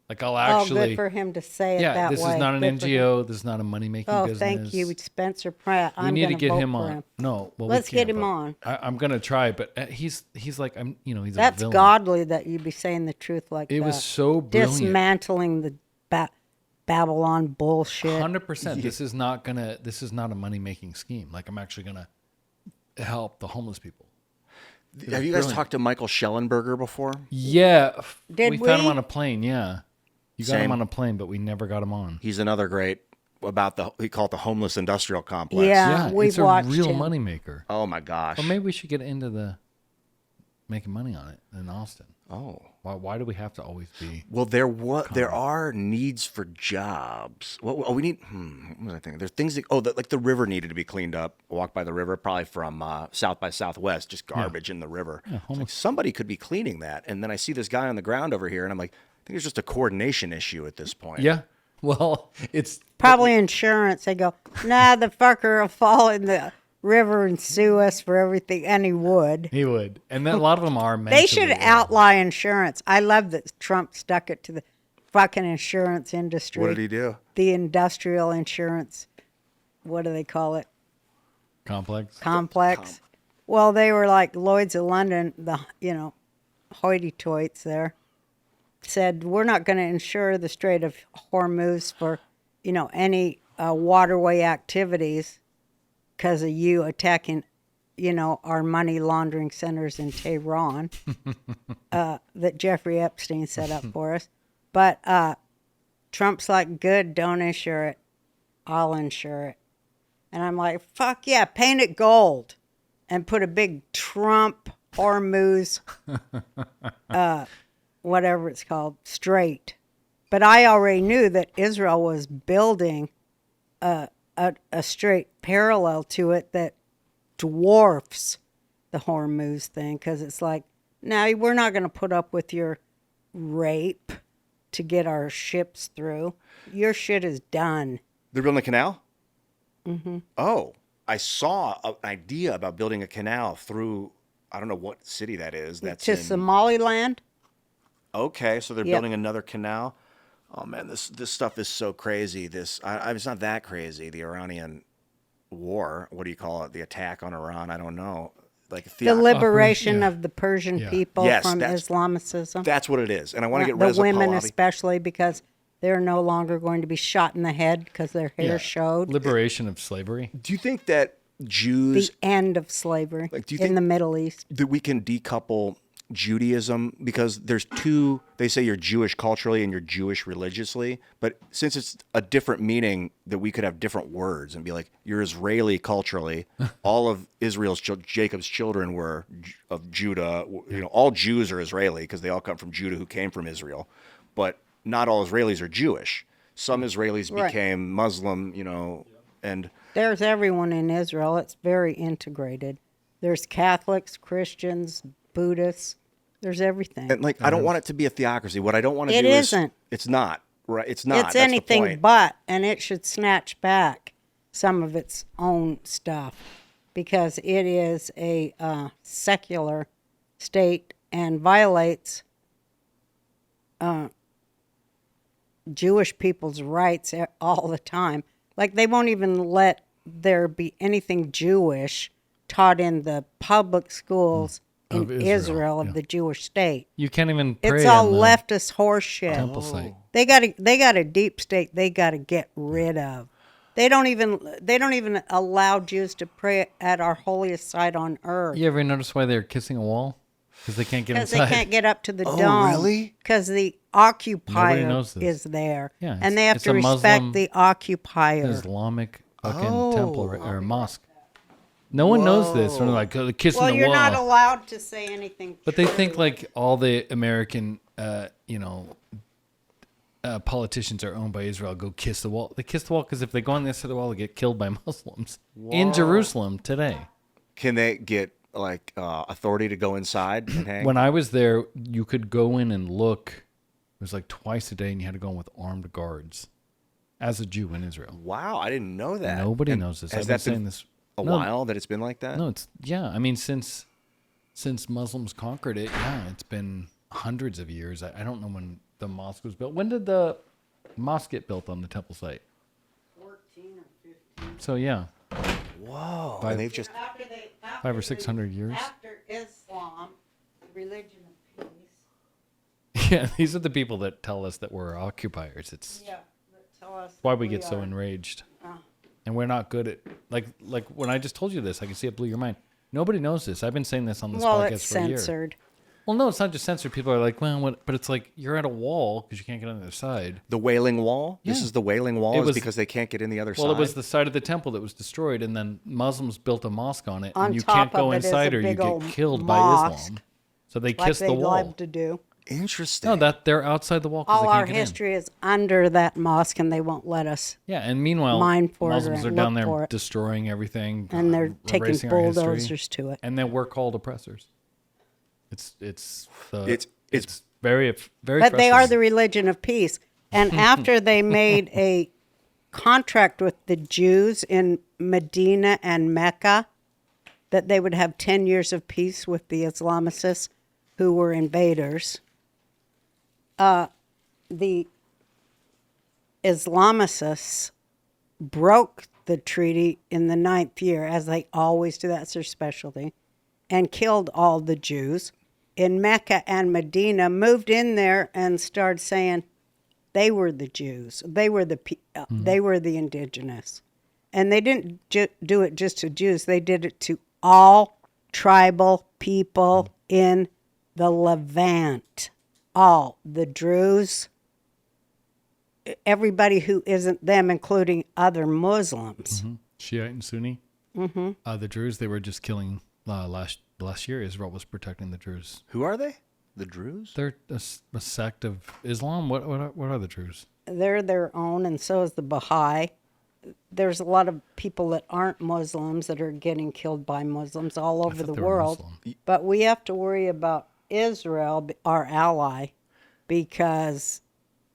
Like, I'll Oh, actually. good for him to say it Yeah, that this way. is not an Good for him. NGO. This is not a money-making Oh, business. thank you, Spencer Pratt. We I'm need to gonna get vote him for on. him. No, well, Let's we can't, get him but on. I'm going to try, but he's like, he's a That's villain. godly that you be saying the truth like that. It was so brilliant. Dismantling the Babylon bullshit. 100%. This is not a money-making scheme. Like, I'm actually going to help the homeless people. Have you guys talked to Michael Schellenberger before? Yeah. Did we found him we? on a plane, yeah. You got him Same. on a plane, but we never got him on. He's another great about we call it the homeless industrial complex. Yeah. Yeah, we've it's a watched real him. moneymaker. Oh my gosh. Well, maybe we should get into the making money on it in Austin. Oh. Why do we have to always be? Well, there are needs for jobs. We need. What was I thinking? There's things that like the river needed to be cleaned up. Walk by the river, probably from South by Southwest, just garbage in the river. It's like somebody could be cleaning that, and then I see this guy on the ground over here, and I'm like, I think it's just a coordination issue at this point. Yeah. Well, it's Probably insurance. They go, nah, the fucker will fall in the river and sue us for everything, and he would. he would, and then a lot of them are. They should mentally ill. outlaw insurance. I love that Trump stuck it to the fucking insurance industry. What did he do? The industrial insurance. What do they call it? Complex. Well, they were like Lloyd's of London, the hoity-toits there, said we're not going to insure the Strait of Hormuz for, any waterway activities because of you attacking, our money laundering centers in Tehran that Jeffrey Epstein set up for us. But Trump's like, good, don't insure it. I'll insure it. And I'm like, fuck yeah, paint it gold and put a big Trump Hormuz, whatever it's called, strait. But I already knew that Israel was building a strait parallel to it that dwarfs the Hormuz thing because it's like, now we're not going to put up with your rape to get our ships through. Your shit is done. They're building a canal? Mm-hmm. Oh, I saw an idea about building a canal through, I don't know what city that is. That's To in, Somaliland. Okay, so they're Yep. building another canal. Oh man, this stuff is so crazy. It's not that crazy. The Iranian war, what do you call it? The attack on Iran, I don't know. Like The liberation yeah. of the Persian Yeah. people Yes, from that's- Islamicism. That's what it is. And I want to get rid The of women Pahlavi. especially because they're no longer going to be shot in the head because their hair Yeah. showed. Liberation of slavery. Do you think that The Jews end of slavery Like, do you in think- the Middle East. that we can decouple Judaism because there's two, they say you're Jewish culturally and you're Jewish religiously, but since it's a different meaning that we could have different words and be like, you're Israeli culturally, all of Jacob's children were of Judah, all Jews are Israeli because they all come from Judah who came from Israel, but not all Israelis are Jewish. Some Israelis Right. became Muslim, and There's everyone in Israel. It's very integrated. There's Catholics, Christians, Buddhists. There's everything. And I don't want it to be a theocracy. What I don't want to It do isn't. It's not right. It's not. It's That's the anything point. but, and it should snatch back some of its own stuff because it is a secular state and violates Jewish people's rights all the time. Like they won't even let there be anything Jewish taught in the public schools in Of Israel, Israel, of yeah. the Jewish state. You can't even pray It's all on the leftist horseshit. temple site. They got a deep state they got to get rid of. They don't even allow Jews to pray at our holiest site on earth You ever notice why they're kissing a wall? Because they can't get because inside. they can't get up to the Oh, dome. really? Because the occupier knows this. is there, Yeah, and they have it's to a respect Muslim- the occupier. Islamic fucking temple or mosque. No one knows this. When they're like, oh, they're kissing Well, the you're wall. not allowed to say anything. But they true. think like all the American politicians are owned by Israel go kiss the wall. They kiss the wall because if they go on the other side of the wall, they get killed by Muslims in Jerusalem today. Can they get like authority to go inside and hang? When I was there, you could go in and look. It was like twice a day, and you had to go in with armed guards as a Jew in Israel. Wow, I didn't know that. Nobody And knows this. Has I've been that saying been this a while that it's been like that? No, it's I mean, since Muslims conquered it, it's been hundreds of years. I don't know when the mosque was built. When did the mosque get built on the temple site? 14 or 15. So yeah, Whoa. Five- And they've just 500 or 600 years. After Islam, the religion of peace. Yeah, these are the people that tell us that we're occupiers. It's Yeah, but tell us why that we get so are. enraged, and we're not good at like when I just told you this. I can see it blew your mind. Nobody knows this. I've been saying this on this Well, podcast it's for a year. censored. Well, no, it's not just censored. People are like, well, what? But it's like you're at a wall because you can't get on the other side. the Wailing Wall. This Yeah. is the Wailing Wall. It Is was- because they can't get in the other side. Well, it was the side of the temple that was destroyed, and then Muslims built a mosque on it, On and you top can't go of it is inside a or you big get old killed by mosque, Islam. So they like kiss they the wall. love to do. Interesting. No, that they're outside the wall because All they our can't get in. history is under that mosque, and they won't let us. Yeah, and meanwhile, mine for it Muslims or are down look for there it. destroying everything, And they're taking erasing our history, bulldozers to it. and then we're called oppressors. It's It's very very. But they are the frustrating. religion of peace. And after they made a contract with the Jews in Medina and Mecca, that they would have 10 years of peace with the Islamicists who were invaders, the Islamicists broke the treaty in the 9th year, as they always do. That's their specialty, and killed all the Jews in Mecca and Medina, moved in there and started saying they were the Jews. They were they were the indigenous. And they didn't do it just to Jews. They did it to all tribal people in the Levant. All. The Druze, everybody who isn't them, including other Muslims. Shiite and Sunni. Mm-hmm. The Druze, they were just killing last year. Israel was protecting the Druze. who are they? The Druze? They're a sect of Islam. What are the Druze? They're their own, and so is the Baha'i. There's a lot of people that aren't Muslims that are getting killed by Muslims all over thought the they were world. Muslim. But we have to worry about Israel, our ally, because,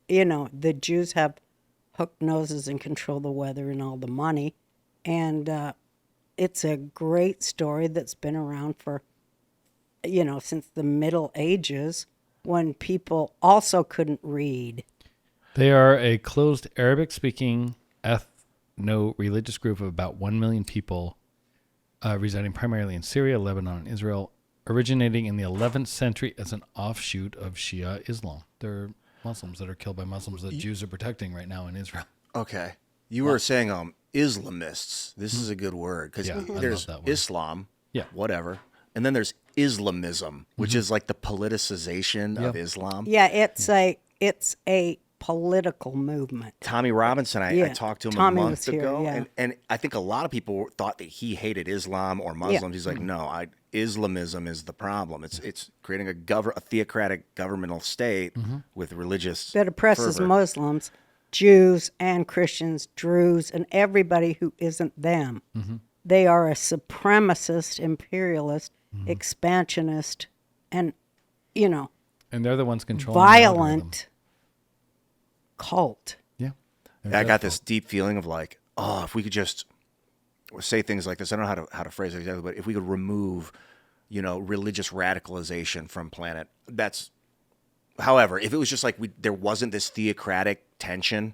the Jews have hooked noses and control the weather and all the money. And it's a great story that's been around for, since the Middle Ages, when people also couldn't read. They are a closed Arabic-speaking ethno-religious group of about 1 million people residing primarily in Syria, Lebanon, and Israel, originating in the 11th century as an offshoot of Shia Islam. They're Muslims that are killed by Muslims that Jews are protecting right now in Israel. Okay. You were saying Islamists. This is a good word because Yeah, I love there's that word. Islam, Yeah. whatever, and then there's Islamism, which is like the politicization of Islam. Yeah, it's a political movement. Tommy Robinson, I Yeah, talked to him Tommy a month was here, ago, yeah. and I think a lot of people thought that he hated Islam or Muslims. Yeah. He's like, no, Islamism is the problem. It's creating a theocratic governmental state with religious That oppresses fervor. Muslims, Jews, and Christians, Druze, and everybody who isn't them. They are a supremacist, imperialist, expansionist, and, And they're the ones controlling the algorithm. violent cult. Yeah. I got this deep feeling of like, if we could just say things like this. I don't know how to phrase it exactly, but if we could remove, religious radicalization from planet. That's, however, if it was just like there wasn't this theocratic tension,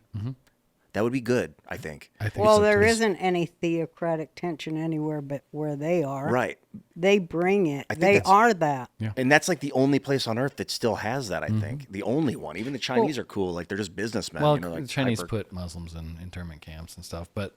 that would be good. I think. I think Well, so, there too. isn't any theocratic tension anywhere but where they are. Right. They bring it. think They that's- are that. And that's like the only place on earth that still has that, I think. The only one. Even the Chinese are cool. Like, they're just businessmen. Well, like the Chinese hyper- put Muslims in internment camps and stuff, but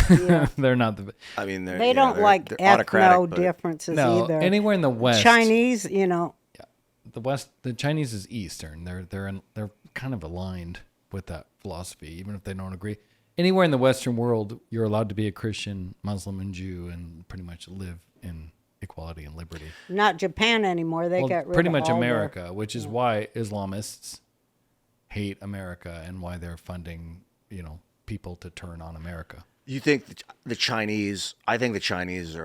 Yeah. they're not the. I mean, They don't like they're autocratic, but- differences No, either. anywhere in the West, Chinese, the West, the Chinese is Eastern. They're kind of aligned with that philosophy, even if they don't agree. Anywhere in the Western world, you're allowed to be a Christian, Muslim, and Jew, and pretty much live in equality and liberty. Not Japan anymore. They Well, got rid pretty of much all America, which is why Islamists hate America and why they're funding, people to turn on America. You think the Chinese? I think the Chinese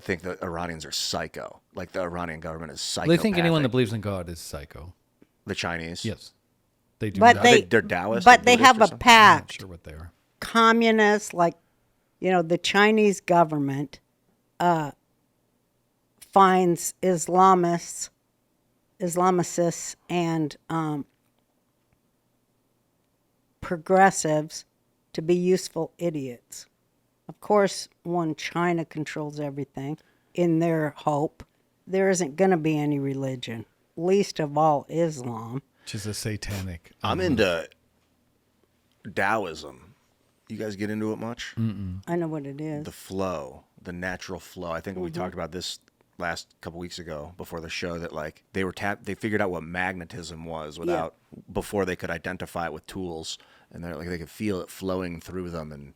think the Iranians are psycho. Like the Iranian government is psychopathic. They think anyone that believes in God is psycho. The Chinese. Yes, they do. But not. They're Taoists. But or they Buddhist have or a something? I'm not pact. sure what they are. Communists, like, the Chinese government finds Islamicists, and progressives to be useful idiots. Of course, when China controls everything, in their hope, there isn't going to be any religion, least of all Islam. Which is a satanic. I'm into Taoism. You guys get into it much? I know what it is. The flow, the natural flow. I think we talked about this last couple weeks ago before the show that like they figured out what magnetism was before they could identify it with tools, and they could feel it flowing through them and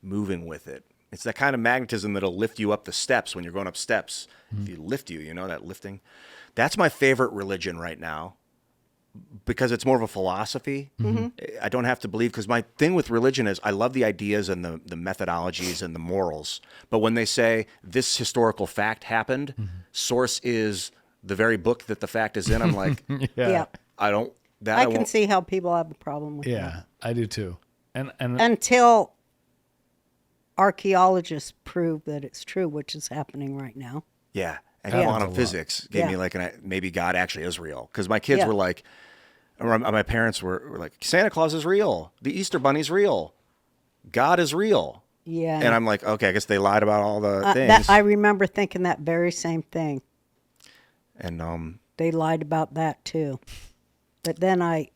moving with it. It's that kind of magnetism that'll lift you up the steps when you're going up steps. If you lift that lifting. That's my favorite religion right now because it's more of a philosophy. I don't have to believe, because my thing with religion is I love the ideas and the methodologies and the morals. But when they say this historical fact happened, source is the very book that the fact is in, I'm like, Yeah. I don't. That I I can won't. see how people have a problem with that. Yeah, I do too. And Until archaeologists prove that it's true, which is happening right now. Yeah. And Happens quantum a lot. physics gave me like maybe God actually is real. Because my kids were like, or my parents were like, Santa Claus is real. The Easter Bunny's real. God is real. Yeah. And I'm like, okay, I guess they lied about all the things. I remember thinking that very same thing. And They lied about that too. But then I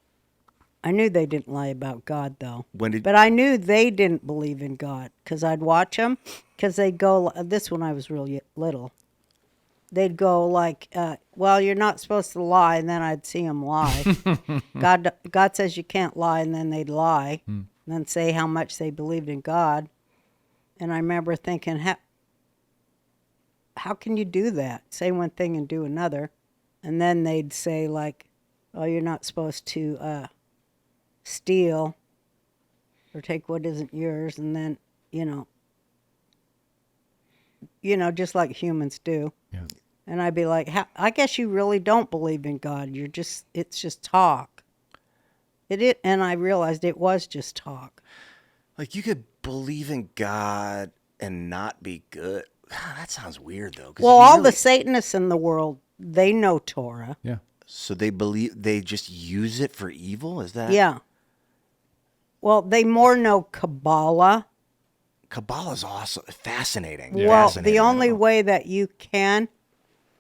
knew they didn't lie about God, though. But I knew they didn't believe in God because I'd watch them. Because they'd go, this when I was real little. They'd go like, well, you're not supposed to lie. And then I'd see them lie. God says you can't lie. And then they'd lie. And then say how much they believed in God. And I remember thinking, how can you do that? Say one thing and do another. And then they'd say like, oh, you're not supposed to steal or take what isn't yours. And then, just like humans do. yeah. And I'd be like, I guess you really don't believe in God. It's just talk. And I realized it was just talk. like you could believe in God and not be good. That sounds weird though. 'Cause Well, you all really- the Satanists in the world, they know Torah. Yeah. So they just use it for evil? Is that? Yeah. Well, they more know Kabbalah. Kabbalah's awesome. Fascinating. Well, Fascinating. the I only don't know. way that you can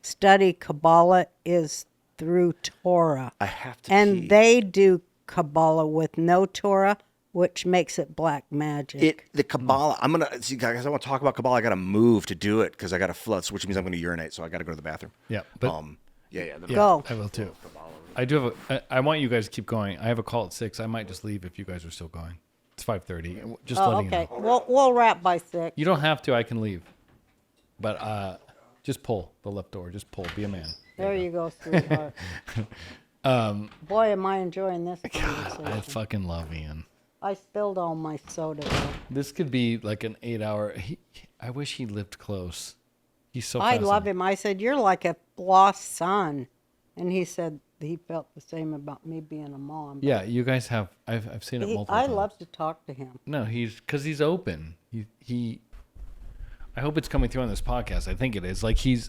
study Kabbalah is through Torah. I have to And pee. they do Kabbalah with no Torah, which makes it black magic. The Kabbalah, I'm going to, see, guys, I want to talk about Kabbalah. I got to move to do it because I got to flood, which means I'm going to urinate, so I got to go to the bathroom. Yeah. But Yeah. yeah, Go. I will too. I do have I want you guys to keep going. I have a call at 6. I might just leave if you guys are still going. It's 5:30. Just Oh, letting okay. you know. We'll wrap by 6. You don't have to. I can leave. But just pull the left door. Just pull. Be a man. There you go, sweetheart. Boy, am I enjoying this conversation. I fucking love Ian. I spilled all my soda, though. This could be like an 8-hour. I wish he lived close. He's so. I love fascinating. him. I said, you're like a lost son. And he said he felt the same about me being a mom. Yeah, you guys have. I've seen it multiple I times. love to talk to him. No, because he's open. He. I hope it's coming through on this podcast. I think it is. Like he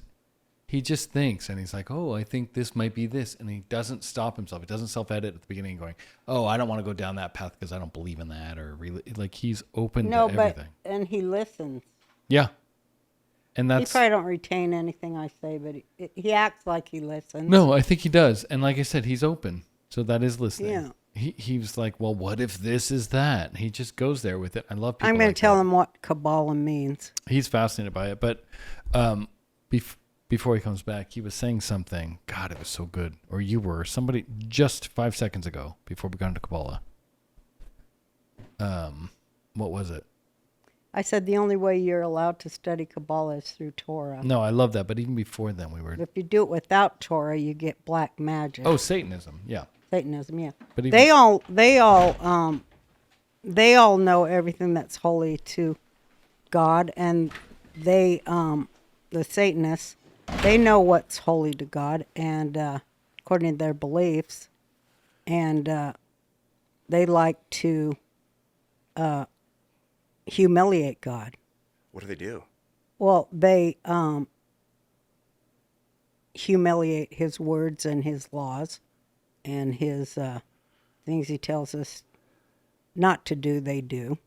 just thinks, and he's like, oh, I think this might be this, and he doesn't stop himself. He doesn't self-edit at the beginning, going, oh, I don't want to go down that path because I don't believe in that, or really, like he's open No, to but everything. and he listens. Yeah, and He that's probably don't retain anything I say, but he acts like he listens. no. I think he does, and like I said, he's open, so that is listening. Yeah. He was like, well, what if this is that? He just goes there with it. I love people. I'm going like to tell that. him what Kabbalah means. He's fascinated by it, but before he comes back, he was saying something. God, it was so good. Or you were. Somebody just 5 seconds ago, before we got into Kabbalah. What was it? I said the only way you're allowed to study Kabbalah is through Torah. No, I love that. But even before then, we were. If you do it without Torah, you get black magic. Oh, Satanism. Yeah. Satanism, yeah. But even, They all know everything that's holy to God, and they, the Satanists, they know what's holy to God, and according to their beliefs, and they like to humiliate God. What do they do? Well, they humiliate his words and his laws and his things he tells us not to do, they do.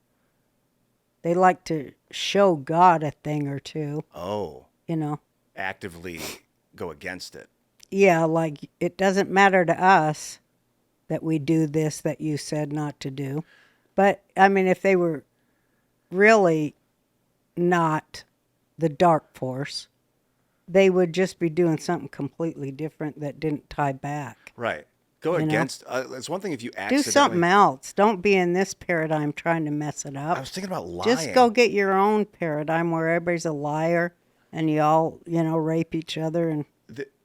They like to show God a thing or two, Oh, you know. actively go against it. Yeah, like it doesn't matter to us that we do this that you said not to do. But, I mean, if they were really not the dark force, they would just be doing something completely different that didn't tie back. Right. Go You know? against. It's one thing if you Do accidentally. something else. Don't be in this paradigm trying to mess it up. I was thinking about lying. Just go get your own paradigm where everybody's a liar and you all, rape each other and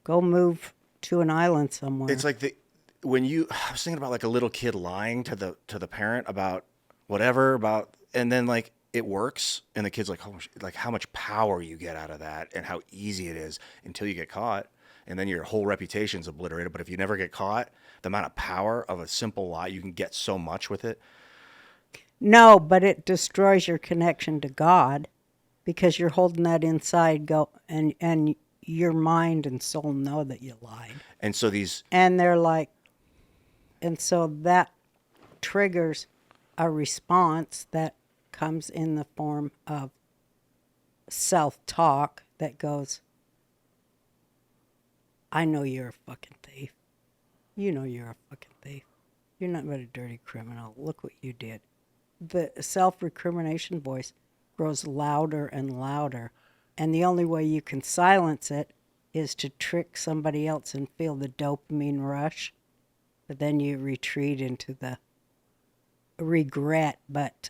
go move to an island somewhere. It's like I was thinking about like a little kid lying to the parent about whatever and then like it works and the kid's like, oh, like how much power you get out of that and how easy it is until you get caught and then your whole reputation's obliterated. But if you never get caught, the amount of power of a simple lie, you can get so much with it. No, but it destroys your connection to God because you're holding that inside and your mind and soul know that you lied. And so so that triggers a response that comes in the form of self-talk that goes, I know you're a fucking thief. You know you're a fucking thief. You're not but a dirty criminal. Look what you did. The self-recrimination voice grows louder and louder. And the only way you can silence it is to trick somebody else and feel the dopamine rush. But then you retreat into the regret, but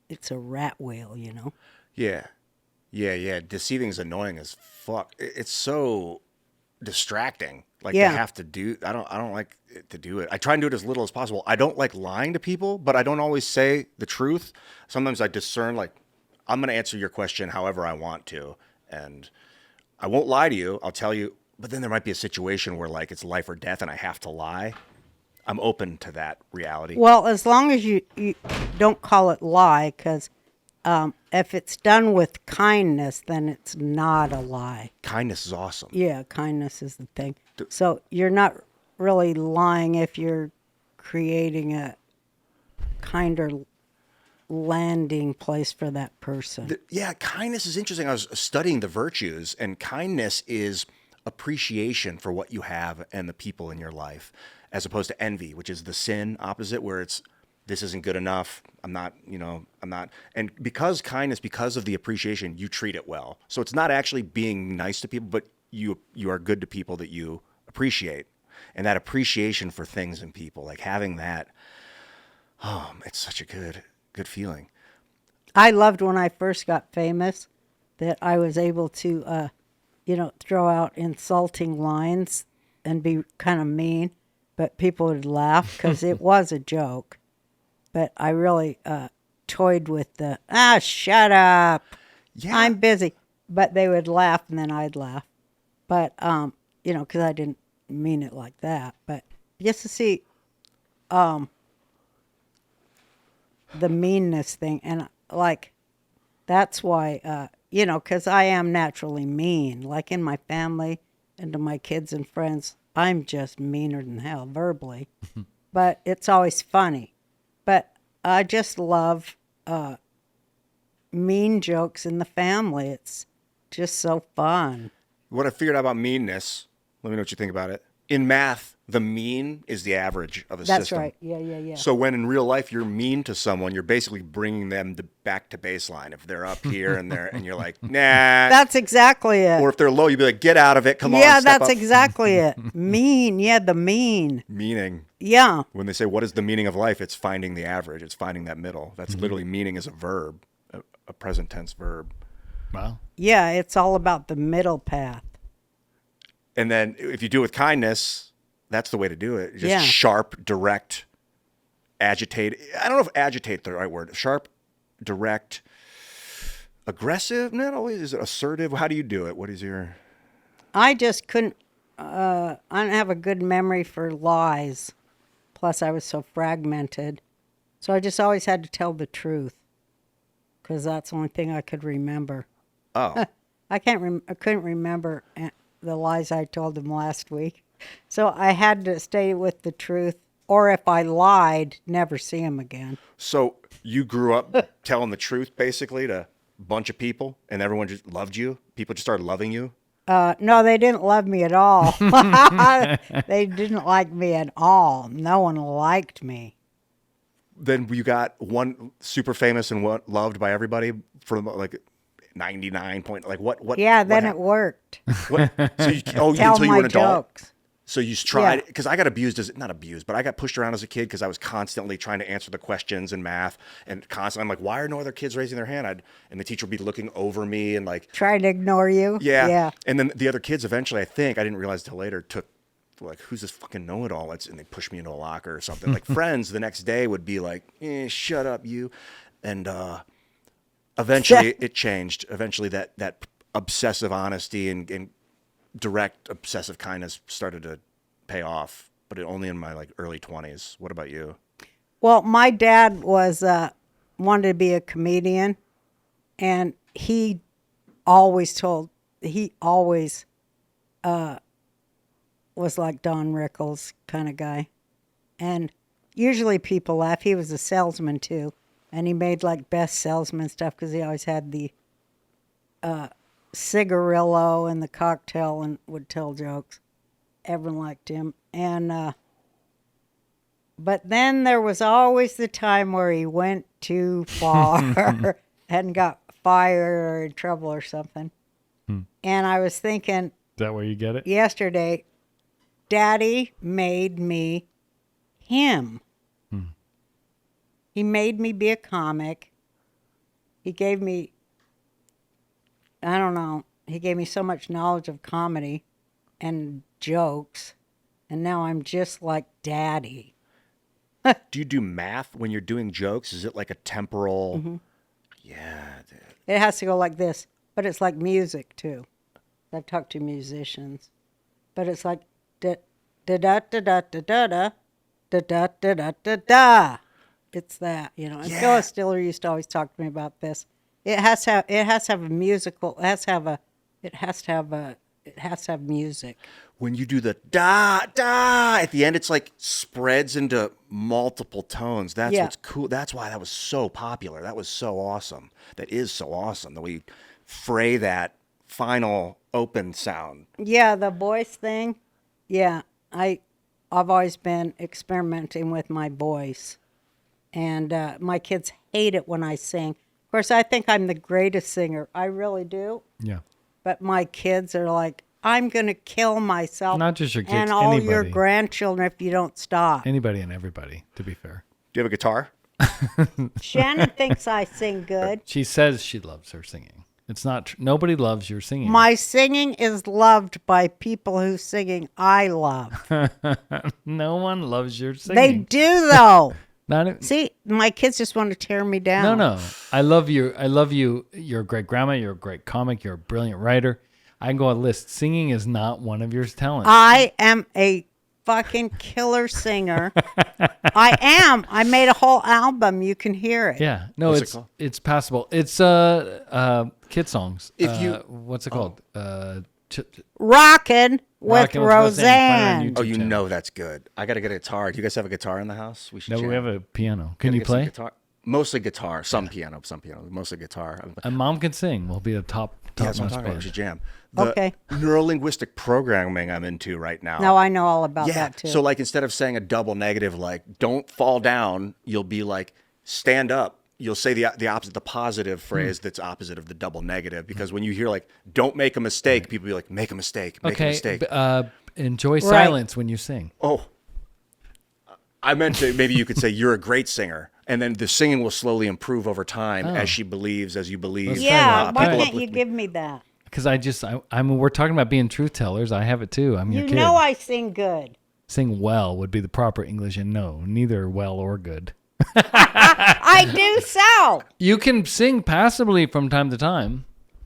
it's a rat wheel, Yeah. Deceiving is annoying as fuck. It's so distracting. Like Yeah. to have to do. I don't like to do it. I try and do it as little as possible. I don't like lying to people, but I don't always say the truth. Sometimes I discern like I'm going to answer your question however I want to, and I won't lie to you. I'll tell you. But then there might be a situation where like it's life or death, and I have to lie. I'm open to that reality. Well, as long as you don't call it lie, because if it's done with kindness, then it's not a lie. Kindness is awesome. Yeah, kindness is the thing. So you're not really lying if you're creating a kinder landing place for that person. Yeah, kindness is interesting. I was studying the virtues, and kindness is appreciation for what you have and the people in your life, as opposed to envy, which is the sin opposite, where it's this isn't good enough. I'm not. And because kindness, because of the appreciation, you treat it well. So it's not actually being nice to people, but you are good to people that you appreciate, and that appreciation for things and people, like having that. It's such a good feeling. I loved when I first got famous that I was able to, throw out insulting lines and be kind of mean, but people would laugh because it was a joke. But I really toyed with the, shut up. Yeah. I'm busy. But they would laugh and then I'd laugh. But, because I didn't mean it like that. But just to see the meanness thing. And, that's why, because I am naturally mean. Like in my family and to my kids and friends, I'm just meaner than hell verbally. But it's always funny. But I just love mean jokes in the family. It's just so fun. What I figured out about meanness, let me know what you think about it. in math, the mean is the average of a That's system. right. Yeah. So when in real life you're mean to someone, you're basically bringing them back to baseline. If they're up here and you're like, nah. That's exactly it. Or if they're low, you'd be like, get out of it. Come on. Yeah, Step that's up. exactly it. Mean. Yeah, the mean. Meaning. Yeah. When they say, what is the meaning of life? It's finding the average. It's finding that middle. That's literally meaning is a verb, a present tense verb. Wow. Yeah, it's all about the middle path. And then if you do it with kindness, that's the way to do it. Just Yeah. sharp, direct, agitate. I don't know if agitate is the right word. Sharp, direct, aggressive. Not always. Is it assertive? How do you do it? What is your... I just couldn't, I don't have a good memory for lies. Plus, I was so fragmented. So I just always had to tell the truth because that's the only thing I could remember. Oh. I couldn't remember the lies I told them last week. So I had to stay with the truth. Or if I lied, never see him again. So you grew up telling the truth basically to a bunch of people and everyone just loved you? People just started loving you? No, they didn't love me at all. They didn't like me at all. No one liked me. Then you got one super famous and loved by everybody for like 99 point, like what? Yeah, what then it happened? worked. What? So you, Tell until you were my an adult? jokes. So you tried, Yeah. because I got abused not abused, but I got pushed around as a kid because I was constantly trying to answer the questions in math and constantly, I'm like, why are no other kids raising their hand? And the teacher would be looking over me and like, Try to ignore you. yeah. Yeah. And then the other kids eventually, I think, I didn't realize till later, took like, who's this fucking know-it-all? And they pushed me into a locker or something. Like friends the next day would be like, shut up, you. And eventually it changed. Eventually that obsessive honesty and direct obsessive kindness started to pay off, but only in my like early 20s. What about you? Well, my dad was wanted to be a comedian, and he always was like Don Rickles kind of guy. And usually people laugh. He was a salesman too. And he made like best salesman stuff because he always had the cigarillo and the cocktail and would tell jokes. Everyone liked him. And but then there was always the time where he went too far and got fired or in trouble or something. And I was thinking Is that where you get it? yesterday, Daddy made me him. He made me be a comic. He gave me, I don't know, he gave me so much knowledge of comedy and jokes. And now I'm just like Daddy. Do you do math when you're doing jokes? Is it like a temporal? Yeah. Dude. It has to go like this, but it's like music too. I've talked to musicians, but it's like da da da da da da da da da da da da da. It's that, you know. And Yeah. Phyllis Diller used to always talk to me about this. It has to have a musical. It has to have music. When you do the da da at the end, it's like spreads into multiple tones. That's Yeah. what's cool. That's why that was so popular. That was so awesome. That is so awesome. The way you fray that final open sound. Yeah, the voice thing. Yeah, I've always been experimenting with my voice, and my kids hate it when I sing. Of course, I think I'm the greatest singer. I really do. Yeah. But my kids are like, I'm going to kill myself. Not just your kids, and all your anybody. grandchildren if you don't stop. Anybody and everybody, to be fair. Do you have a guitar? Shannon thinks I sing good. She says she loves her singing. It's not nobody loves your singing. My singing is loved by people whose singing I love. No one loves your They singing. do, though. Not See, my kids just want to tear me down. No. I love you. I love you. You're a great grandma. You're a great comic. You're a brilliant writer. I can go on a list. Singing is not one of your talents. I am a fucking killer singer. I am. I made a whole album. You can hear it. Yeah. No, What's it it's called? it's passable. It's kid songs. If you- what's it called? Rockin' with Rockin' with Roseanne. Roseanne. Find Oh, her on you channel. know that's good. I got to get a guitar. Do you guys have a guitar in the house? We should. No, jam. we have a piano. Can Gotta you get some play? guitar. Mostly guitar. Some piano. Mostly guitar. And mom can sing. We'll be a top Yeah, that's what I'm notch talking about. We band. should jam. Okay. Neuro-linguistic programming I'm into right now. No, I know all about Yeah. that too. So like instead of saying a double negative, like don't fall down, you'll be like stand up. You'll say the opposite, the positive phrase that's opposite of the double negative. Because when you hear like don't make a mistake, people be like make a mistake, make a mistake. Enjoy silence when you sing. Oh, I meant to, maybe you could say you're a great singer. And then the singing will slowly improve over time as you believe. yeah, why people can't uplift you me. give me that? Because we're talking about being truth tellers. I have it too. I'm your You kid. know I sing good. Sing well would be the proper English, and no, neither well or good. I do so. You can sing passably from time to time.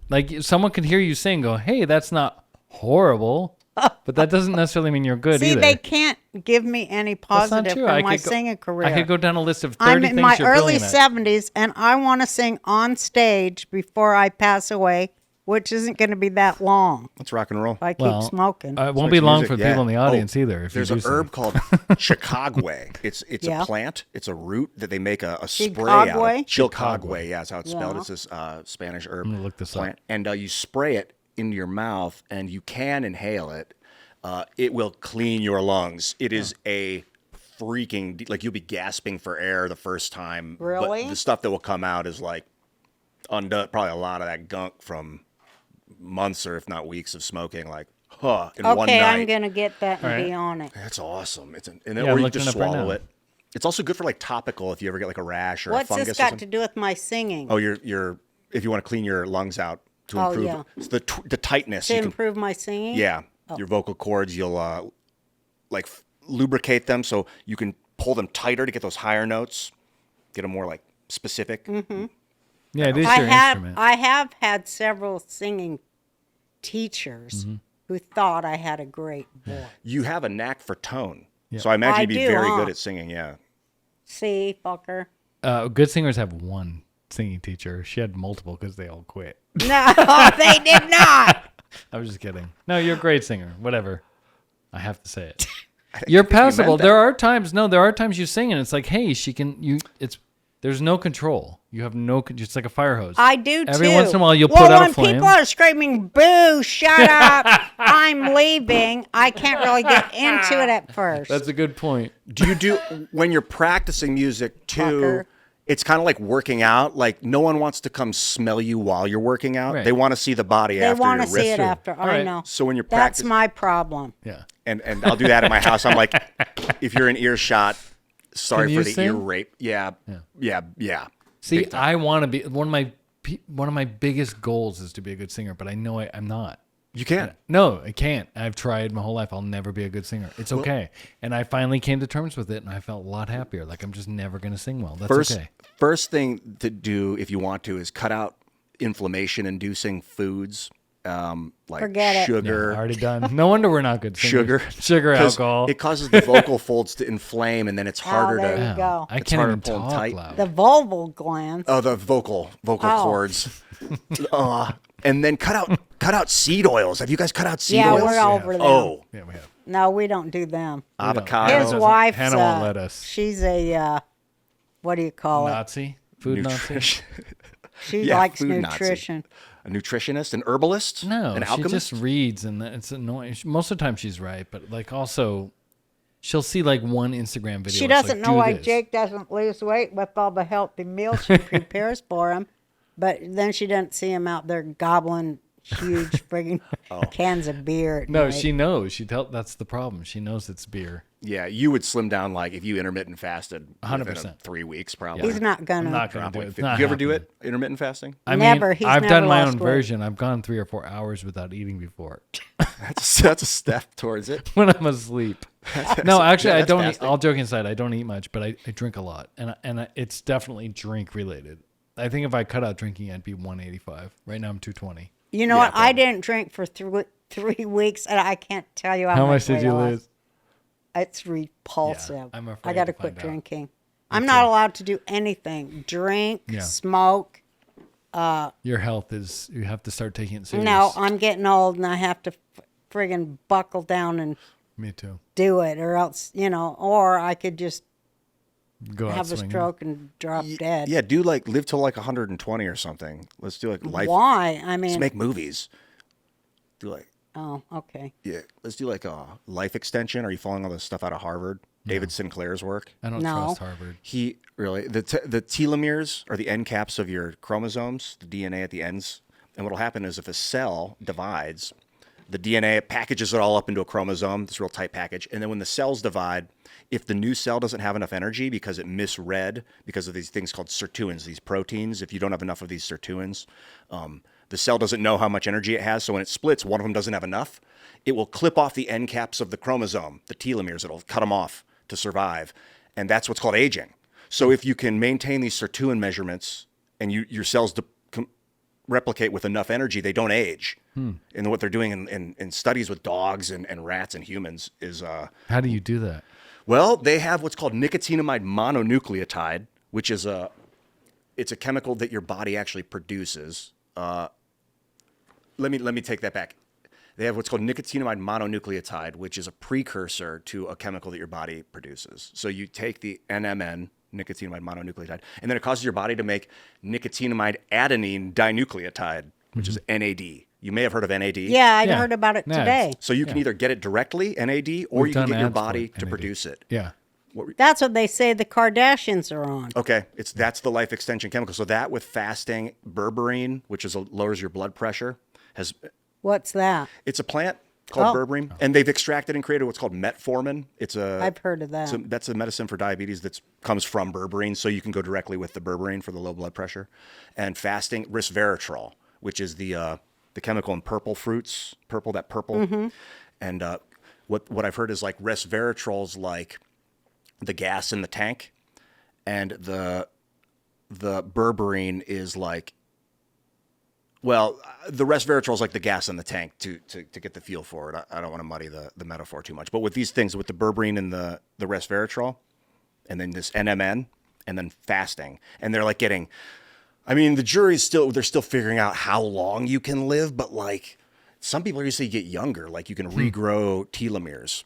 Like someone can hear you sing, go, "Hey, that's not horrible," but that doesn't necessarily mean you're good See, either. they can't give me any That's not positive true. for my singing career. I could go down a list of 30 I'm things in my you're early brilliant at. 70s, and I want to sing on stage before I pass away, which isn't going to be that long Let's rock and roll. if I keep smoking. It won't Makes be long music, for the people in the yeah. audience either. If There's you an do herb sing. called Chicagüe. It's Yeah. a plant. It's a root that they make a spray out of. Chicagüe? Chicagüe, yeah, that's how it's spelled. Yeah. It's this Spanish herb gonna look this plant. And you spray it into your mouth, and you can inhale it. It will clean your lungs. It is a freaking, like you'll be gasping for air the first time. Really? But the stuff that will come out is like undone, probably a lot of that gunk from months or if not weeks of smoking, like, in one Okay, night. I'm going to get that and All right. be on it. That's awesome. And then, Yeah, or I'm you looking just it up right swallow now. it. It's also good for like topical if you ever get like a rash or What's a fungus. this or got something. to do with my singing? Oh, you're if you want to clean your lungs out to Oh, improve yeah. it's the tightness. to You can, improve my singing? yeah, your vocal cords. You'll like lubricate them so you can pull them tighter to get those higher notes. Get them more like specific. Mm-hmm. Yeah, it is I your instrument. have had several singing teachers Mm-hmm. who thought I had a great voice. You have a knack for tone, so I imagine I you'd be do, very huh? good at singing. Yeah. See, fucker. Good singers have one singing teacher. She had multiple because they all quit. No, they did not. I was just kidding. No, you're a great singer. Whatever. I have to say it. You're meant passable. that. There are times you sing and it's like, hey, there's no control. You have no, it's like a fire hose. I do too. Every once in a while you'll well, put out a when flame. people are screaming, boo, shut up, I'm leaving, I can't really get into it at first. That's a good point. Do you do when you're practicing music too? Fucker. It's kind of like working out. Like no one wants to come smell you while you're working out. Right. They want to see the body they after want your to see wrist. it after. I right. know. So when you're That's practicing, my problem. Yeah. and I'll do that at my house. I'm like, if you're in earshot, sorry Can for you the sing? ear rape. Yeah. See, I want to be one of my biggest goals is to be a good singer, but I know I'm not. You can. No, I can't. I've tried my whole life. I'll never be a good singer. It's okay. And I finally came to terms with it, and I felt a lot happier. Like I'm just never going to sing well. That's okay. First thing to do if you want to is cut out inflammation-inducing foods like Forget it. sugar. Already done. No wonder we're not good singers. Sugar, 'Cause alcohol. It causes the vocal folds to inflame, and then it's harder there to. you go. I It's can't harder even to pull 'em talk tight. loud. The vulval glands. Oh, the vocal Oh. cords. And then cut out seed oils. Have you guys cut out seed Yeah, oils? we're over them. Oh, Yeah, we have. No, we don't do them. avocado. His wife's, Hannah won't let us. she's a, what do you call it? Nazi? Food Nazi? Nutrition. She Yeah, likes food Nazi. nutrition. A nutritionist, an herbalist, No, an she alchemist. just reads, and it's annoying. Most of the time she's right, but like also, she'll see like one Instagram video. She it's like, doesn't know "Do why this." Jake doesn't lose weight with all the healthy meals she prepares for him. But then she doesn't see him out there gobbling huge friggin' cans of beer. at No, night. she knows. That's the problem. She knows it's beer. Yeah, you would slim down like if you intermittent fasted 100%. 3 weeks, probably. He's not gonna. I'm not going Drop to do like it. It's 50. not Do you ever do happening. it? Intermittent fasting? I Never. mean, He's I've never done my lost own weight. version. I've gone 3 or 4 hours without eating before That's a step towards it. when I'm asleep. No, actually, I that's don't eat. fasting. All joking aside, I don't eat much, but I drink a lot, and it's definitely drink related. I think if I cut out drinking, I'd be 185. Right now, I'm 220. You know Yeah, what? I didn't drink for 3 weeks, and I can't tell you How much weight did you I lost. lose? It's repulsive. Yeah, I'm I afraid got to to quit find out. drinking. I'm not allowed to do anything. Drink, Yeah. smoke. Your health is. You have to start taking it serious. No, I'm getting old, and I have to friggin' buckle down and Me too. do it, or else, or I could just Go out have a swinging. stroke and drop dead. Yeah, do like live till like 120 or something. Let's do like life. Why? I Let's mean, make movies. do like Oh, okay. yeah, let's do like a life extension. Are you following all this stuff out of Harvard? David Sinclair's work. I don't No. trust Harvard. He really the telomeres are the end caps of your chromosomes, the DNA at the ends. And what'll happen is if a cell divides, the DNA packages it all up into a chromosome, this real tight package. And then when the cells divide, if the new cell doesn't have enough energy because it misread because of these things called sirtuins, these proteins, if you don't have enough of these sirtuins, the cell doesn't know how much energy it has. So when it splits, one of them doesn't have enough. It will clip off the end caps of the chromosome, the telomeres. It'll cut them off to survive. And that's what's called aging. So if you can maintain these sirtuin measurements and your cells replicate with enough energy, they don't age. And what they're doing in studies with dogs and rats and humans is... How do you do that? Well, they have what's called nicotinamide mononucleotide, which is it's a chemical that your body actually produces. Let me take that back. They have what's called nicotinamide mononucleotide, which is a precursor to a chemical that your body produces. So you take the NMN, nicotinamide mononucleotide, and then it causes your body to make nicotinamide adenine dinucleotide, which is NAD. You may have heard of NAD. Yeah, I Yeah. heard about it Nice. today. So you can either get it directly, NAD, or We've you can done get your ads for body to NAD. produce it. Yeah. That's what they say the Kardashians are on. Okay, that's the life extension chemical. So that with fasting, berberine, which lowers your blood pressure, What's that? it's a plant called Oh. berberine, and they've extracted and created what's called metformin. I've heard of that. So that's a medicine for diabetes that comes from berberine, so you can go directly with the berberine for the low blood pressure. And fasting, resveratrol, which is the chemical in purple fruits, purple. And what I've heard is like resveratrol's like the gas in the tank, and the berberine is like, well, the resveratrol is like the gas in the tank to get the feel for it. I don't want to muddy the metaphor too much, but with these things, with the berberine and the resveratrol, and then this NMN, and then fasting, and they're like getting, I mean, the jury's they're still figuring out how long you can live, but like some people are saying you get younger, like you can regrow telomeres.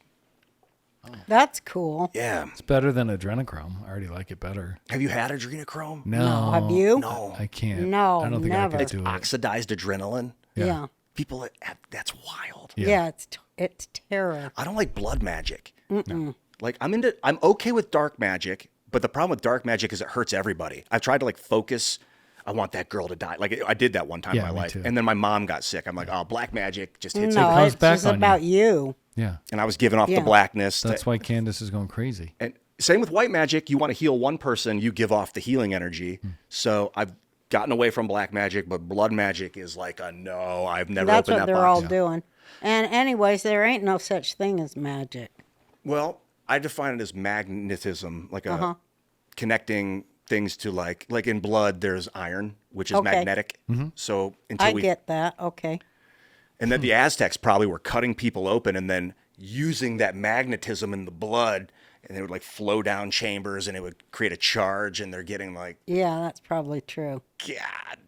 That's cool. Yeah. It's better than adrenochrome. I already like it better. Have you had adrenochrome? No. Have you? No. I can't. No, I don't think never. I could It's do it. oxidized adrenaline. Yeah. People that have, that's wild. Yeah, it's terror. I don't like blood magic. No. Like I'm okay with dark magic, but the problem with dark magic is it hurts everybody. I've tried to like focus. I want that girl to die. Like I did that one time Yeah, in my me life. too. And then my mom got sick. I'm like, oh, black magic just hits No, me. comes it's back just on you. about you. Yeah. And I was giving off Yeah. the blackness. That's why Candace is going crazy. And same with white magic. You want to heal one person, you give off the healing energy. So I've gotten away from black magic, but blood magic is like a no. I've never That's opened what that they're box. all doing. And anyways, there ain't no such thing as magic. Well, I define it as magnetism, like a connecting things to like in blood. There's iron, which is Okay. magnetic. So until I we get that. Okay. and then the Aztecs probably were cutting people open and then using that magnetism in the blood, and they would like flow down chambers, and it would create a charge, and they're getting like Yeah, that's probably true. God.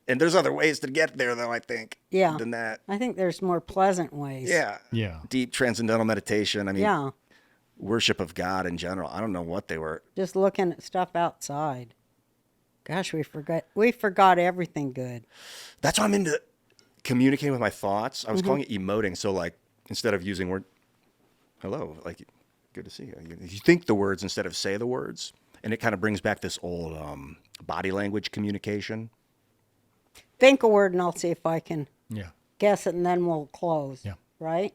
And there's other ways to get there, though. I think. Yeah. Than that. I think there's more pleasant ways. Yeah. Yeah. Deep transcendental meditation. I mean, Yeah. worship of God in general. I don't know what they were. Just looking at stuff outside. Gosh, we forgot everything good. That's why I'm into communicating with my thoughts. I was calling it emoting. So like instead of using hello, like good to see you. You think the words instead of say the words, and it kind of brings back this old body language communication. Think a word and I'll see if I can Yeah. guess it, and then we'll close. Yeah. Right?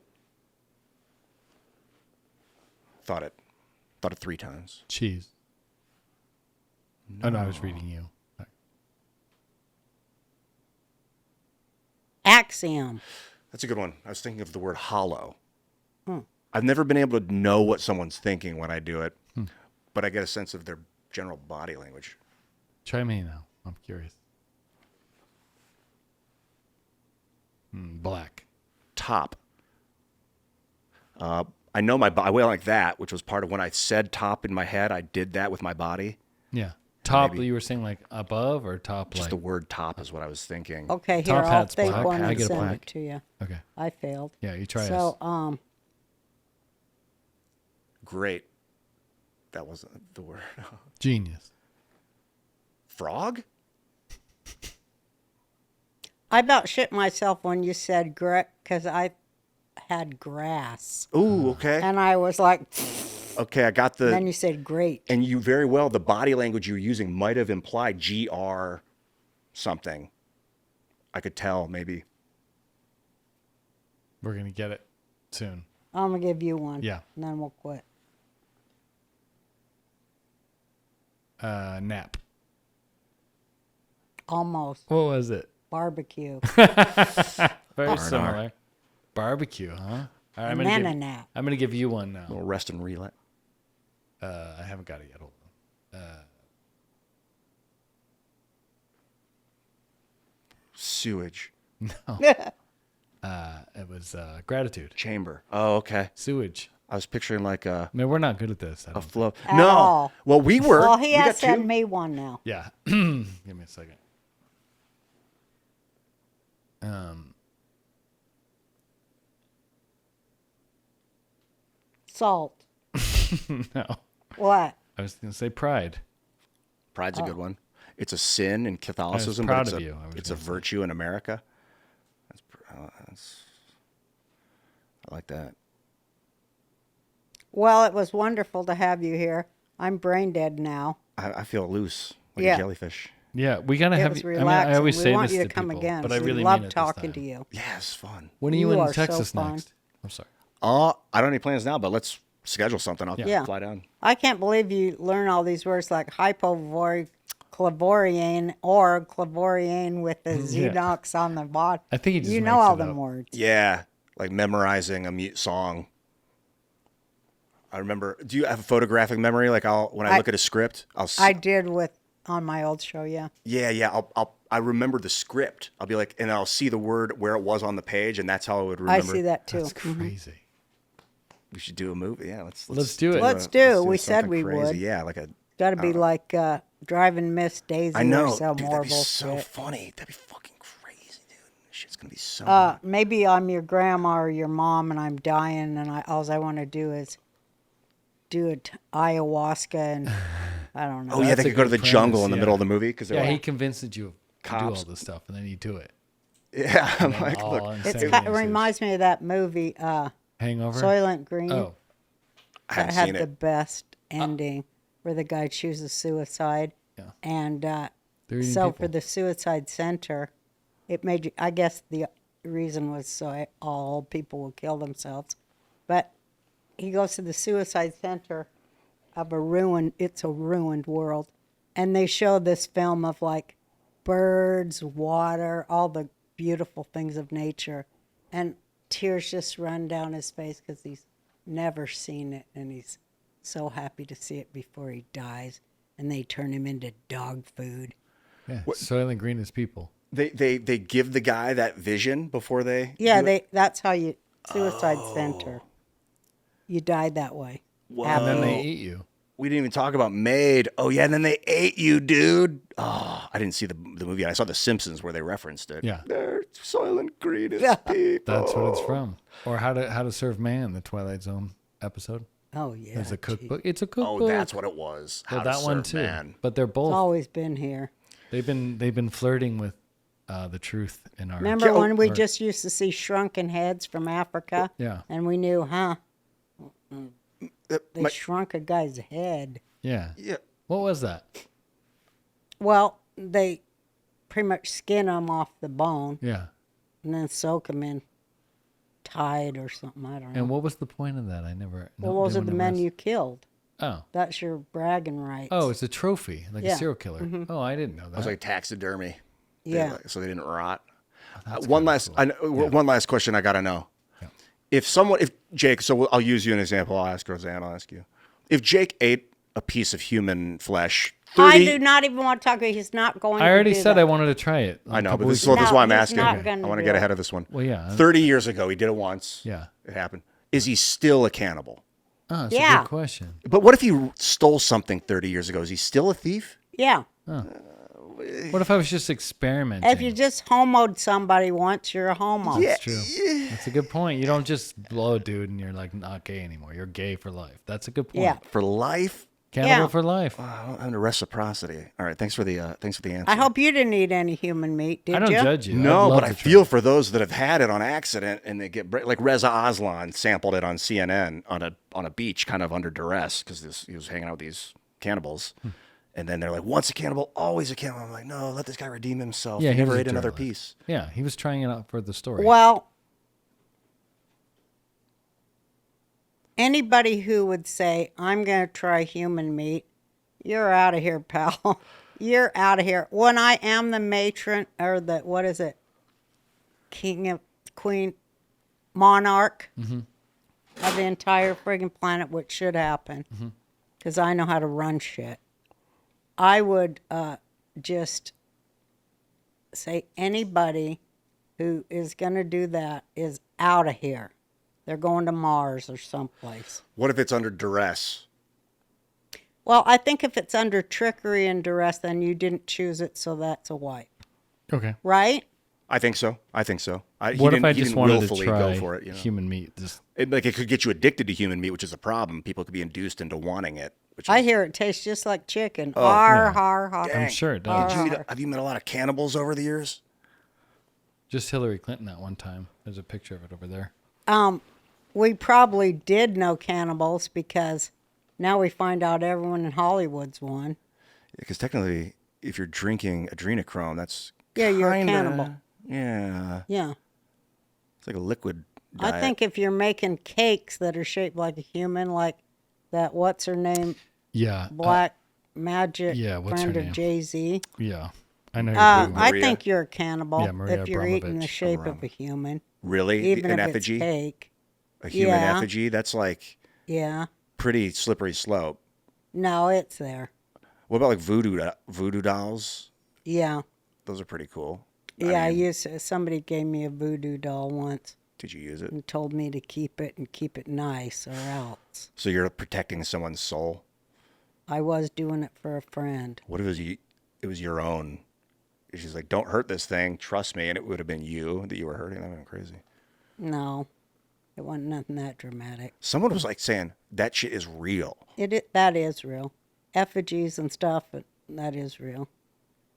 Thought it 3 times. Cheese. Oh, no, I was reading you. Axiom. That's a good one. I was thinking of the word hollow. I've never been able to know what someone's thinking when I do it, but I get a sense of their general body language. Try me now. I'm curious. Black. Top. I know I went like that, which was part of when I said top in my head. I did that with my body. Yeah. Top, Maybe. you were saying like above or top Just like? the word top is what I was thinking. Okay, here, Top I'll hat's think black. one I and get a send black. it to you. Okay. I failed. Yeah, you try So, us. Great. That wasn't the word. Genius. Frog? I about shit myself when you said because I had grass. Ooh, okay. And I was like, Okay, I got then the. you said great. And you very well, the body language you were using might have implied GR something. I could tell, maybe. We're gonna get it soon. I'm going to give you one. Yeah. And then we'll quit. Nap. Almost. What was it? Barbecue. Very similar. Barbecue, huh? All right, And then a nap. I'm gonna give you one A now. little rest and relay. I haven't got it yet. Hold on. Sewage. It was gratitude. Chamber. Oh, okay. Sewage. I was picturing like a Man, we're not good at this. I a don't flow. At No. all. Well, we were. Well, he We has got to send two. me one now. Yeah. Give me a second. Salt. No. What? I was gonna say pride. Pride's a good one. It's a sin in Catholicism, proud but of it's you, I was it's a gonna say. virtue in America. I like that. Well, it was wonderful to have you here. I'm brain dead now. I feel loose like Yeah. a jellyfish. Yeah, we gotta It have. was I relaxing. mean, I always we say want this you to to come people, again. but I we really love mean it talking this to time. you. Yeah, it's fun. When are You you in are so Texas fun. next? I'm sorry. I don't have any plans now, but let's schedule something. I'll Yeah. fly down. I can't believe you learn all these words like hypovoric, clavoriane, or clavoriane with the Xenox on the bottom. I think he just you know makes all it them up. words. Yeah, like memorizing a mute song. I remember. Do you have a photographic memory? Like when I look at a script, I did on my old show, yeah. Yeah. I remember the script. I'll be like, and I'll see the word where it was on the page, and that's how I would remember. I see that too. That's crazy. We should do a movie. Yeah, let's do it. Let's do. We said something we crazy. would. Yeah, like a. Got to be like driving Miss Daisy I know, or some dude. That'd be horrible so shit. funny. That'd be fucking crazy, dude. Shit's gonna be so. Maybe I'm your grandma or your mom and I'm dying and all I want to do is do ayahuasca and I don't know. Oh yeah, That's they a could go to the good jungle premise, in the yeah. middle of the movie because Yeah, they're he like, convinces you to do Cops. all this stuff, and then you do it. yeah. I'm like, All look, insane It races. reminds me of that movie, Hangover. Soylent Green. Oh, I that haven't had seen the it. best ending where the guy chooses suicide. Yeah. And They're eating so people. for the suicide center, it made you, I guess the reason was so all people will kill themselves. But he goes to the suicide center of it's a ruined world. And they show this film of like birds, water, all the beautiful things of nature. And tears just run down his face because he's never seen it. And he's so happy to see it before he dies. And they turn him into dog food. yeah. Soylent Green is people. They give the guy that vision before they. Yeah, do it? that's how you, suicide center. You died that way. And then they eat you. We didn't even talk about Maid. Oh yeah, and then they ate you, dude. Oh, I didn't see the movie. I saw The Simpsons where they referenced it. Yeah. They're Soylent Green is people. That's what it's from. Or How to Serve Man, the Twilight Zone episode. Oh, yeah. There's a gee. cookbook. It's a cookbook. Oh, that's what it was. Well, How to that one Serve too. Man. But they're It's both. always been here. They've been flirting with the truth in our. Remember when we our- just used to see shrunken heads from Africa? Yeah. And we knew, they My- shrunk a guy's head. Yeah. yeah. What was that? Well, they pretty much skin them off the bone Yeah. and then soak them in Tide or something. I don't know. And what was the point of that? I never. Well, those are the men you killed. Oh. That's your bragging rights. Oh, it's a trophy, like Yeah. a serial killer. Oh, I didn't know that. It was like taxidermy. Yeah. So they didn't rot. That's One kinda last, cool. one last question I gotta know. Yeah. If Jake, so I'll use you an example. I'll ask Roseanne. I'll ask you. If Jake ate a piece of human flesh, 30, I do not even want to talk about it. He's not going to I already do said that. I wanted to try it. I know, but couple this is weeks why ago. I'm he's asking. not I gonna want to do get it. ahead of this one. Well, yeah. 30 years ago, he did it once. Yeah. It happened. Is he still a cannibal? Oh, that's a Yeah. good question. But what if he stole something 30 years ago? Is he still a thief? Yeah. What if I was just experimenting? If you just homoed somebody once, you're a homo. Yeah. That's true. That's a good point. You don't just blow a dude and you're like not gay anymore. You're gay for life. That's a good point. Yeah. For life? Cannibal Yeah. for life. Under reciprocity. All right, thanks for the answer. I hope you didn't eat any human meat, did I don't you? judge you. No, I'd love but I to try. feel for those that have had it on accident and they get like Reza Aslan sampled it on CNN on a beach, kind of under duress because he was hanging out with these cannibals, and then they're like, "Once a cannibal, always a cannibal." I'm like, "No, let this guy redeem himself. Yeah, he he never was a ate another journalist. piece." Yeah, he was trying it out for the story. Well, anybody who would say, I'm going to try human meat, you're out of here, pal. You're out of here. When I am the matron, or the, what is it? Queen, monarch of the entire friggin' planet, which should happen, because I know how to run shit. I would just say anybody who is going to do that is out of here. They're going to Mars or someplace. What if it's under duress? Well, I think if it's under trickery and duress, then you didn't choose it, so that's a wipe. Okay. Right? I think so. What if I just wanted to willfully try go for it? human meat? Just It could get you addicted to human meat, which is a problem. People could be induced into wanting it. Which I is, hear it tastes just like chicken. Oh, Har, yeah. har, har. I'm sure it does. have you met a lot of cannibals over the years? Just Hillary Clinton that one time. There's a picture of it over there. We probably did know cannibals because now we find out everyone in Hollywood's one. Because technically, if you're drinking adrenochrome, that's Yeah, you're a kinda- cannibal. Yeah, Yeah. it's like a liquid diet. I think if you're making cakes that are shaped like a human, like that, what's her name? Yeah. Black Magic yeah, what's her friend of name? Jay-Z. Yeah. I know. I Maria? think you're a cannibal Yeah, Maria if you're eating the Abramovich. shape of a human, Really, even an if effigy, it's cake. a human Yeah. effigy. That's like Yeah. pretty slippery slope. No, it's there. What about like voodoo dolls? Yeah. Those are pretty cool. Yeah, mean, somebody gave me a voodoo doll once Did you use it? and told me to keep it nice or else. So you're protecting someone's soul. I was doing it for a friend. What if it was your own? She's like, "Don't hurt this thing. Trust me," and it would have been you that you were hurting. That would have been crazy. No, it wasn't nothing that dramatic. Someone was like saying that shit is real. That is real. Effigies and stuff, that is real.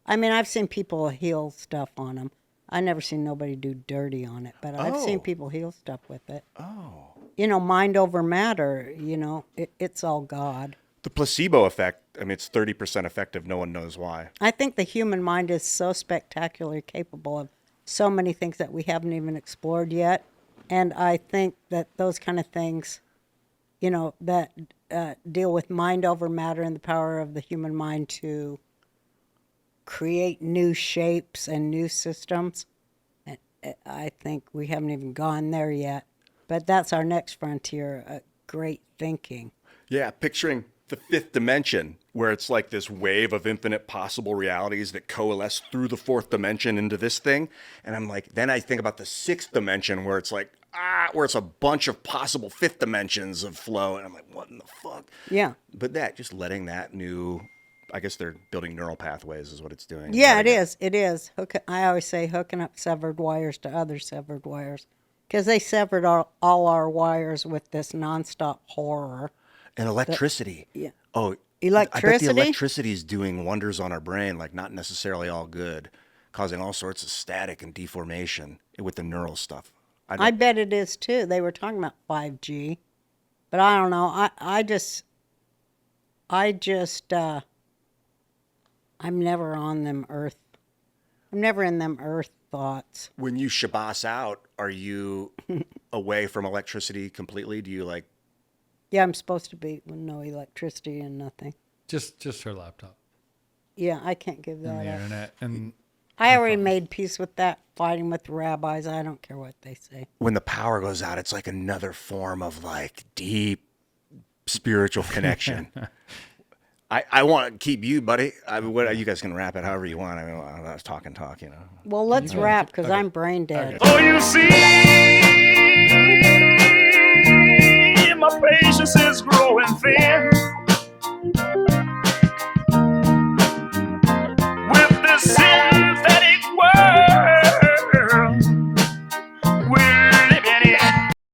I mean, I've seen people heal stuff on them. I never seen nobody do dirty on it, but I've seen Oh. people heal stuff with it. Oh. You know, mind over matter, it's all God. The placebo effect, I mean, it's 30% effective. No one knows why. I think the human mind is so spectacularly capable of so many things that we haven't even explored yet. And I think that those kind of things, that deal with mind over matter and the power of the human mind to create new shapes and new systems, I think we haven't even gone there yet. But that's our next frontier, great thinking. Yeah, picturing the fifth dimension, where it's like this wave of infinite possible realities that coalesce through the fourth dimension into this thing. And I'm like, then I think about the sixth dimension, where it's like, where it's a bunch of possible fifth dimensions of flow. And I'm like, what in the fuck? Yeah. But just letting that new, I guess they're building neural pathways is what it's doing. Yeah, it is. It is. I always say hooking up severed wires to other severed wires, because they severed all our wires with this nonstop horror. And electricity. Yeah. Oh, Electricity? I bet the electricity is doing wonders on our brain, like not necessarily all good, causing all sorts of static and deformation with the neural stuff. I bet it is too. They were talking about 5G, but I don't know. I'm never on them earth. I'm never in them earth thoughts. When you shabas out, are you away from electricity completely? Do you like? Yeah, I'm supposed to be with no electricity and nothing. Just her laptop Yeah, I can't give and that the up. internet. And I already made peace with that, fighting with the rabbis. I don't care what they say. When the power goes out, it's like another form of like deep spiritual connection. I want to keep you, buddy. I mean, you guys can wrap it however you want. I mean, I was talking, Well, let's wrap because I'm brain dead. Oh, you see, my patience is growing thin.